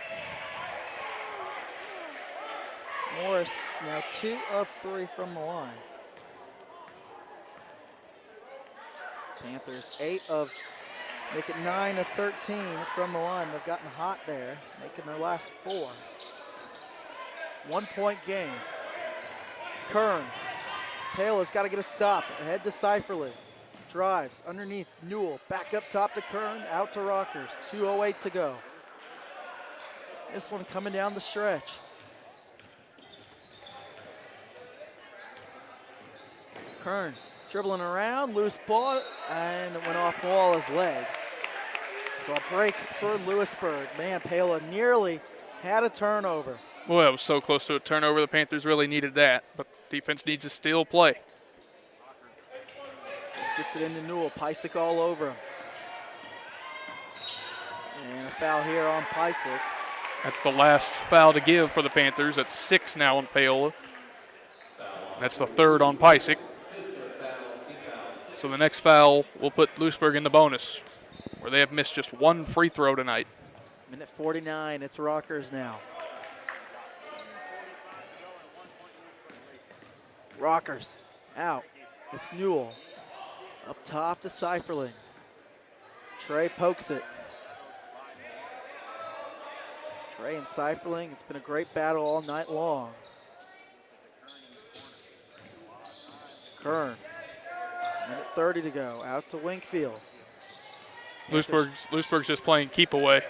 Morris now 2 of 3 from the line. Panthers make it 9 of 13 from the line. They've gotten hot there, making their last 4. 1 point game. Kern. Paola's got to get a stop. Ahead to Seiferling. Drives underneath Newell. Back up top to Kern. Out to Rockers. 2:08 to go. This one coming down the stretch. Kern dribbling around, loose ball, and it went off Moala's leg. So a break for Louisburg. Man, Paola nearly had a turnover. Well, it was so close to a turnover. The Panthers really needed that, but defense needs to still play. Just gets it into Newell. Pysick all over him. And a foul here on Pysick. That's the last foul to give for the Panthers. That's 6 now on Paola. That's the 3rd on Pysick. So the next foul will put Louisburg in the bonus, where they have missed just 1 free throw tonight. Minute 49, it's Rockers now. Rockers out. It's Newell. Up top to Seiferling. Trey pokes it. Trey and Seiferling, it's been a great battle all night long. Kern. Minute 30 to go. Out to Winkfield. Louisburg's just playing keep away.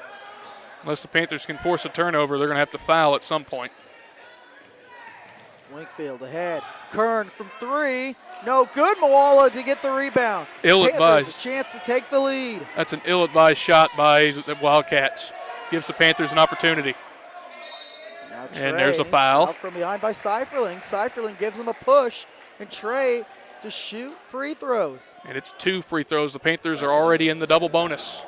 Unless the Panthers can force a turnover, they're going to have to foul at some point. Winkfield ahead. Kern from 3. No good. Moala to get the rebound. Ill-advised. A chance to take the lead. That's an ill-advised shot by the Wildcats. Gives the Panthers an opportunity. Now and there's a foul. Out from behind by Seiferling. Seiferling gives him a push. And Trey to shoot free throws. And it's 2 free throws. The Panthers are already in the double bonus.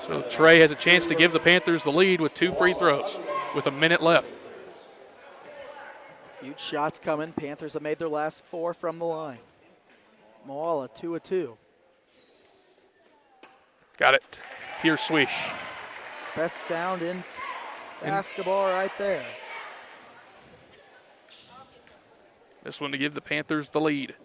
So Trey has a chance to give the Panthers the lead with 2 free throws with a minute left. Huge shots coming. Panthers have made their last 4 from the line. Moala 2 of 2. Got it. Here's Swish. Best sound in basketball right there. This one to give the Panthers the lead.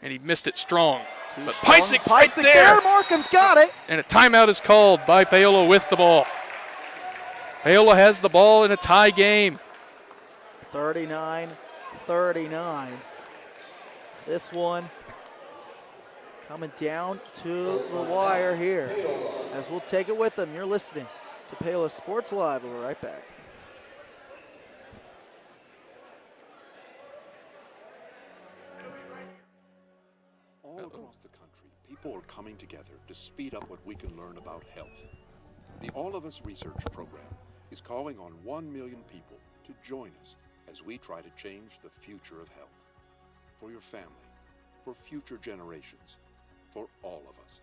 And he missed it strong. But Pysick's right there. Markham's got it. And a timeout is called by Paola with the ball. Paola has the ball in a tie game. 39-39. This one coming down to the wire here. As we'll take it with them. You're listening to Paola Sports Live. We'll be right back. All across the country, people are coming together to speed up what we can learn about health. The All of Us Research Program is calling on 1 million people to join us as we try to change the future of health. For your family, for future generations, for all of us.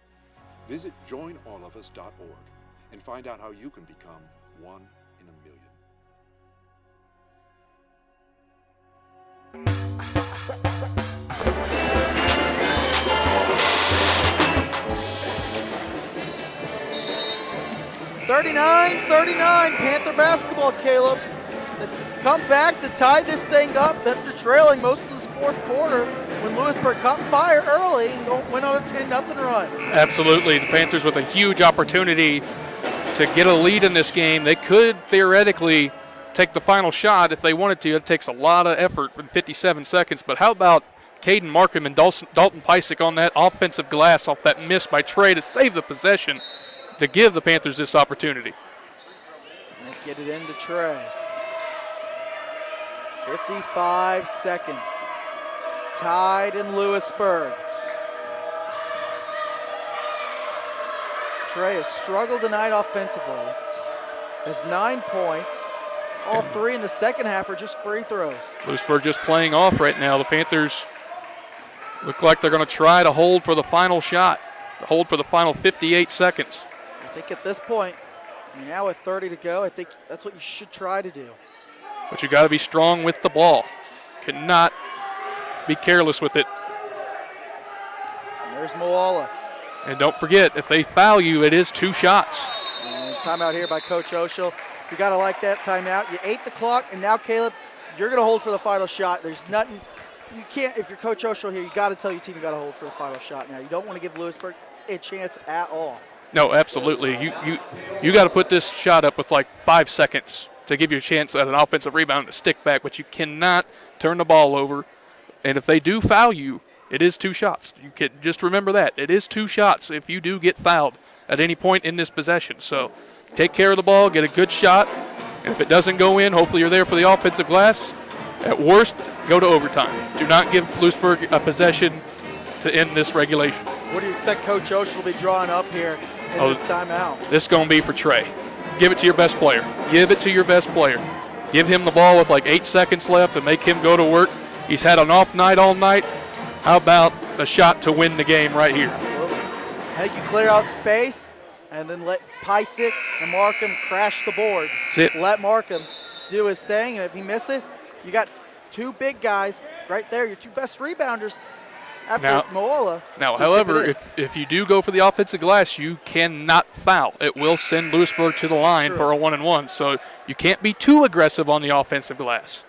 Visit joinallofus.org and find out how you can become 1 in a million. 39-39, Panther basketball, Caleb. They've come back to tie this thing up after trailing most of this fourth quarter when Louisburg caught fire early and went on a 10-0 run. Absolutely. The Panthers with a huge opportunity to get a lead in this game. They could theoretically take the final shot if they wanted to. It takes a lot of effort in 57 seconds. But how about Caden Markham and Dalton Pysick on that offensive glass off that miss by Trey to save the possession to give the Panthers this opportunity. And they get it into Trey. 55 seconds. Tied in Louisburg. Trey has struggled tonight offensively. Has 9 points. All 3 in the second half are just free throws. Louisburg just playing off right now. The Panthers look like they're going to try to hold for the final shot, to hold for the final 58 seconds. I think at this point, now with 30 to go, I think that's what you should try to do. But you got to be strong with the ball. Cannot be careless with it. And there's Moala. And don't forget, if they foul you, it is 2 shots. And timeout here by Coach Oshel. You got to like that timeout. You ate the clock, and now, Caleb, you're going to hold for the final shot. There's nothing. You can't, if you're Coach Oshel here, you got to tell your team you got to hold for the final shot now. You don't want to give Louisburg a chance at all. No, absolutely. You got to put this shot up with like 5 seconds to give you a chance at an offensive rebound to stick back, but you cannot turn the ball over. And if they do foul you, it is 2 shots. You can just remember that. It is 2 shots if you do get fouled at any point in this possession. So take care of the ball, get a good shot, and if it doesn't go in, hopefully you're there for the offensive glass. At worst, go to overtime. Do not give Louisburg a possession to end this regulation. What do you expect Coach Oshel will be drawing up here in this timeout? This is going to be for Trey. Give it to your best player. Give it to your best player. Give him the ball with like 8 seconds left and make him go to work. He's had an off night all night. How about a shot to win the game right here? Absolutely. Hey, you clear out space and then let Pysick and Markham crash the boards. That's it. Let Markham do his thing, and if he misses, you got 2 big guys right there, your 2 best rebounders after Moala. Now, however, if you do go for the offensive glass, you cannot foul. It will send Louisburg to the line for a 1-and-1, so you can't be too aggressive on the offensive glass.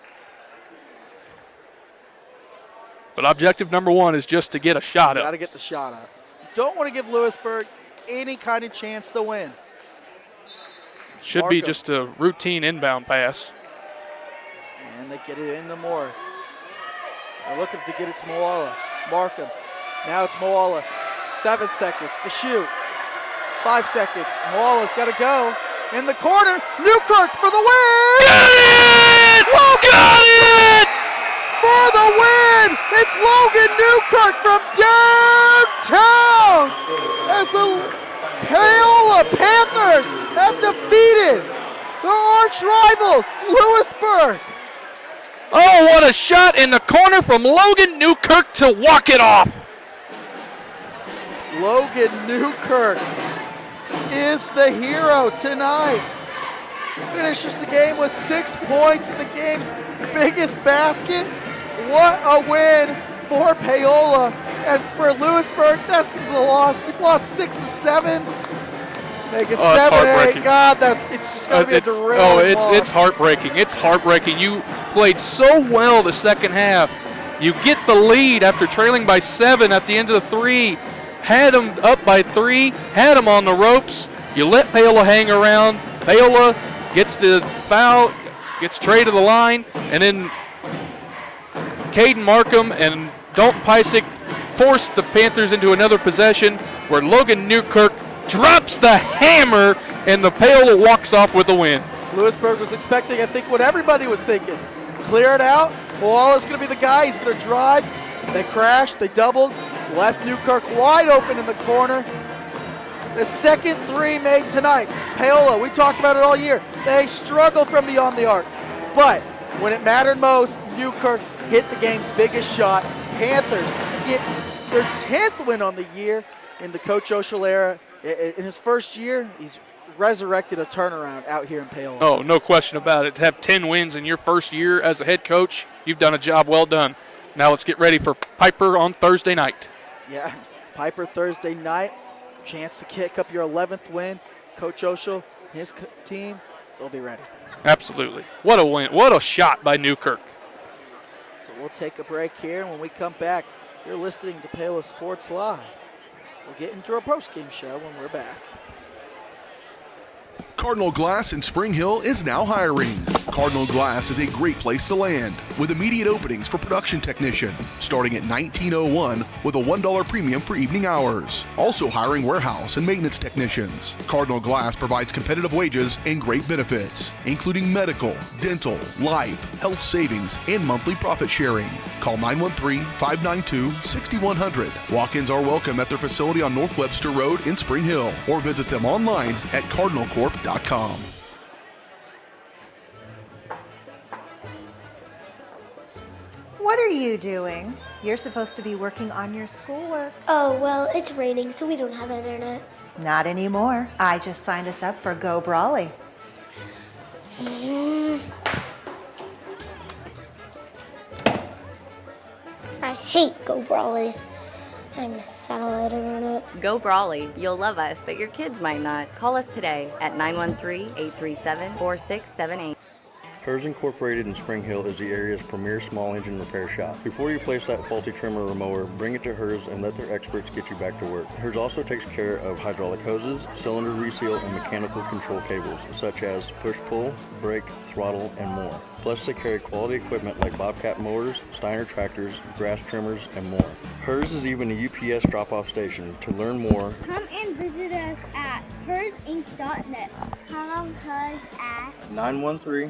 But objective number 1 is just to get a shot up. Got to get the shot up. You don't want to give Louisburg any kind of chance to win. Should be just a routine inbound pass. And they get it into Morris. They're looking to get it to Moala. Markham. Now it's Moala. 7 seconds to shoot. 5 seconds. Moala's got to go. In the corner. Newkirk for the win! Got it! Got it! For the win! It's Logan Newkirk from downtown! As the Paola Panthers have defeated their arch rivals, Louisburg. Oh, what a shot in the corner from Logan Newkirk to walk it off. Logan Newkirk is the hero tonight. Finishes the game with 6 points in the game's biggest basket. What a win for Paola. And for Louisburg, that's the loss. We've lost 6 to 7. Make it 7-8. God, it's just going to be a derailing loss. It's heartbreaking. It's heartbreaking. You played so well the second half. You get the lead after trailing by 7 at the end of the 3. Had them up by 3. Had them on the ropes. You let Paola hang around. Paola gets the foul, gets Trey to the line, and then Caden Markham and Dalton Pysick force the Panthers into another possession where Logan Newkirk drops the hammer and the Paola walks off with the win. Louisburg was expecting, I think, what everybody was thinking. Clear it out. Moala's going to be the guy. He's going to drive. They crashed. They doubled. Left Newkirk wide open in the corner. The second 3 made tonight. Paola, we talked about it all year. They struggled from beyond the arc. But when it mattered most, Newkirk hit the game's biggest shot. Panthers get their 10th win on the year in the Coach Oshel era. In his first year, he's resurrected a turnaround out here in Paola. Oh, no question about it. To have 10 wins in your first year as a head coach, you've done a job well done. Now let's get ready for Piper on Thursday night. Yeah, Piper Thursday night. Chance to kick up your 11th win. Coach Oshel, his team, they'll be ready. Absolutely. What a win. What a shot by Newkirk. So we'll take a break here. When we come back, you're listening to Paola Sports Live. We'll get into our post-game show when we're back. Cardinal Glass in Spring Hill is now hiring. Cardinal Glass is a great place to land with immediate openings for production technician starting at $19.01 with a $1 premium for evening hours. Also hiring warehouse and maintenance technicians. Cardinal Glass provides competitive wages and great benefits, including medical, dental, life, health savings, and monthly profit sharing. Call 913-592-6100. Walk-ins are welcome at their facility on North Webster Road in Spring Hill or visit them online at cardinalcorp.com. What are you doing? You're supposed to be working on your schoolwork. Oh, well, it's raining, so we don't have internet. Not anymore. I just signed us up for Go Brawley. I hate Go Brawley. I miss satellite internet. Go Brawley. You'll love us, but your kids might not. Call us today at 913-837-4678. Hers Incorporated in Spring Hill is the area's premier small engine repair shop. Before you place that faulty trimmer or mower, bring it to Hers and let their experts get you back to work. Hers also takes care of hydraulic hoses, cylinder reseal, and mechanical control cables, such as push-pull, brake, throttle, and more. Plus, they carry quality equipment like Bobcat mowers, Steiner tractors, grass trimmers, and more. Hers is even a UPS drop-off station. To learn more, Come and visit us at hersinc.net. Call Hers at 913-247-3530.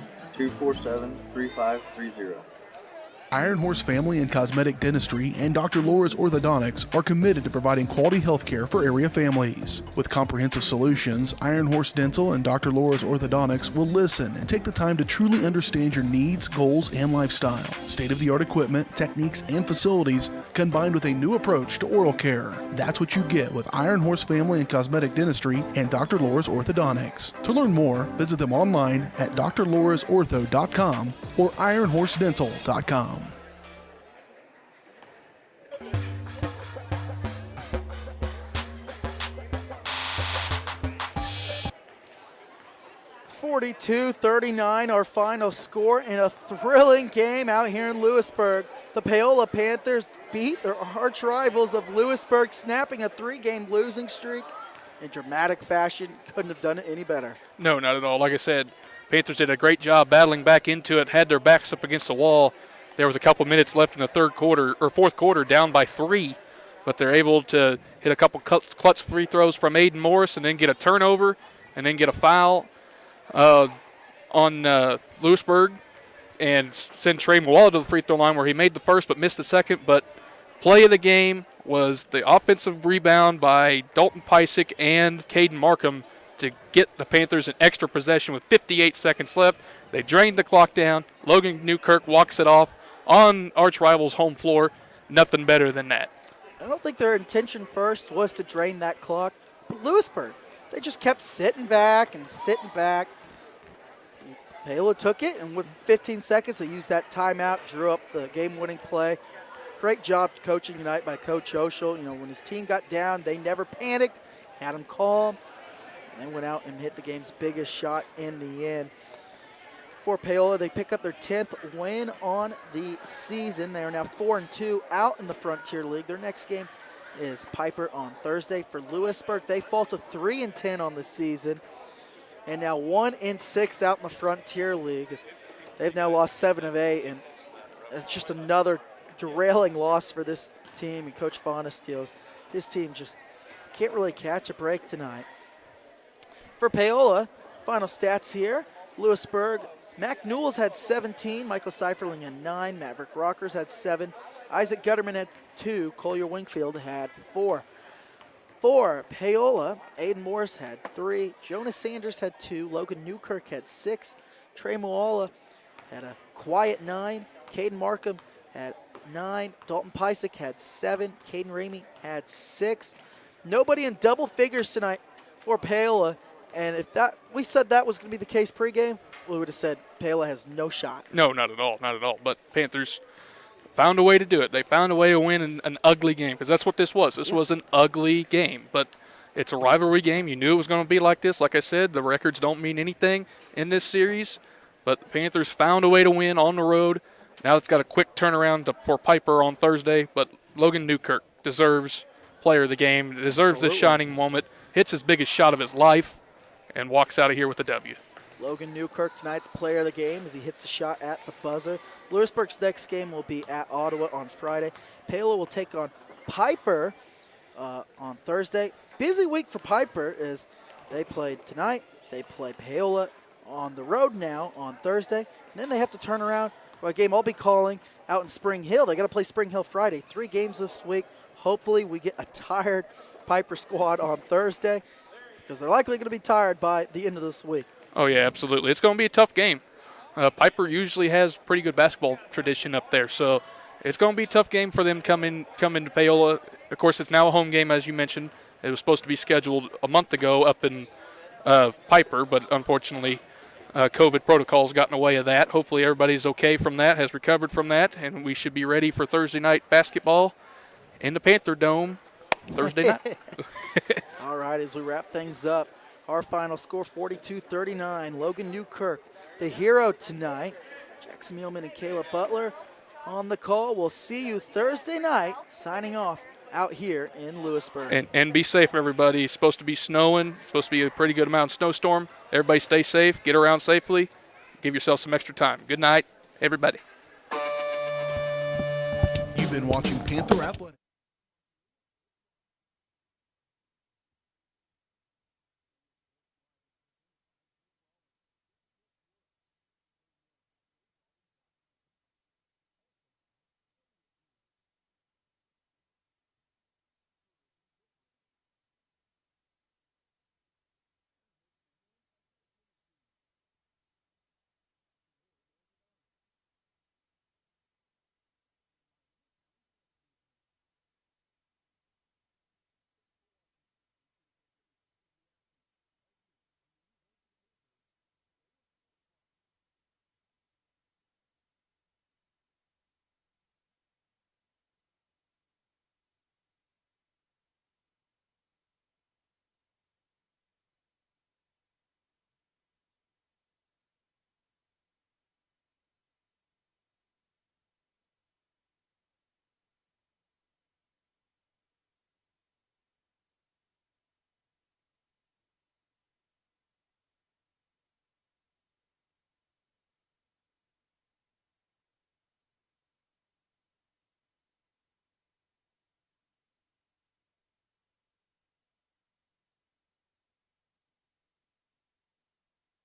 Iron Horse Family and Cosmetic Dentistry and Dr. Laura's Orthodontics are committed to providing quality health care for area families. With comprehensive solutions, Iron Horse Dental and Dr. Laura's Orthodontics will listen and take the time to truly understand your needs, goals, and lifestyle. State-of-the-art equipment, techniques, and facilities combined with a new approach to oral care. That's what you get with Iron Horse Family and Cosmetic Dentistry and Dr. Laura's Orthodontics. To learn more, visit them online at drlaurasortho.com or ironhorsedental.com. (42-39) our final score in a thrilling game out here in Louisburg. The Paola Panthers beat their arch rivals of Louisburg, snapping a 3-game losing streak in dramatic fashion. Couldn't have done it any better. No, not at all. Like I said, Panthers did a great job battling back into it, had their backs up against the wall. There was a couple minutes left in the fourth quarter, down by 3, but they're able to hit a couple clutch free throws from Aiden Morris and then get a turnover and then get a foul on Louisburg and send Trey Moala to the free throw line where he made the first but missed the second. But play of the game was the offensive rebound by Dalton Pysick and Caden Markham to get the Panthers an extra possession with 58 seconds left. They drained the clock down. Logan Newkirk walks it off on arch rival's home floor. Nothing better than that. I don't think their intention first was to drain that clock. But Louisburg, they just kept sitting back and sitting back. Paola took it, and with 15 seconds, they used that timeout, drew up the game-winning play. Great job coaching tonight by Coach Oshel. You know, when his team got down, they never panicked, had them calm, and they went out and hit the game's biggest shot in the end. For Paola, they pick up their 10th win on the season. They are now 4-2 out in the Frontier League. Their next game is Piper on Thursday. For Louisburg, they fall to 3-10 on the season, and now 1-6 out in the Frontier League. They've now lost 7 of 8, and it's just another derailing loss for this team. And Coach Fauna steals. His team just can't really catch a break tonight. For Paola, final stats here. Louisburg, Mac Newells had 17, Michael Seiferling had 9, Maverick Rockers had 7, Isaac Gutterman had 2, Collier Wingfield had 4. For Paola, Aiden Morris had 3, Jonas Sanders had 2, Logan Newkirk had 6, Trey Moala had a quiet 9, Caden Markham had 9, Dalton Pysick had 7, Caden Ramey had 6. Nobody in double figures tonight for Paola, and if that we said that was going to be the case pregame, we would have said Paola has no shot. No, not at all, not at all. But Panthers found a way to do it. They found a way to win an ugly game, because that's what this was. This was an ugly game, but it's a rivalry game. You knew it was going to be like this. Like I said, the records don't mean anything in this series, but the Panthers found a way to win on the road. Now it's got a quick turnaround for Piper on Thursday, but Logan Newkirk deserves player of the game, deserves this shining moment, hits his biggest shot of his life, and walks out of here with a W. Logan Newkirk, tonight's player of the game, as he hits the shot at the buzzer. Louisburg's next game will be at Ottawa on Friday. Paola will take on Piper on Thursday. Busy week for Piper as they played tonight. They play Paola on the road now on Thursday. And then they have to turn around for a game I'll be calling out in Spring Hill. They got to play Spring Hill Friday. 3 games this week. Hopefully we get a tired Piper squad on Thursday because they're likely going to be tired by the end of this week. Oh, yeah, absolutely. It's going to be a tough game. Piper usually has pretty good basketball tradition up there, so it's going to be a tough game for them coming to Paola. Of course, it's now a home game, as you mentioned. It was supposed to be scheduled a month ago up in Piper, but unfortunately COVID protocols got in the way of that. Hopefully everybody's okay from that, has recovered from that, and we should be ready for Thursday night basketball in the Panther Dome Thursday night. All right, as we wrap things up, our final score, 42-39. Logan Newkirk, the hero tonight. Jackson Mielman and Caleb Butler on the call. We'll see you Thursday night, signing off out here in Louisburg. And be safe, everybody. It's supposed to be snowing. It's supposed to be a pretty good amount of snowstorm. Everybody stay safe. Get around safely. Give yourself some extra time. Good night, everybody. You've been watching Panther Athletics.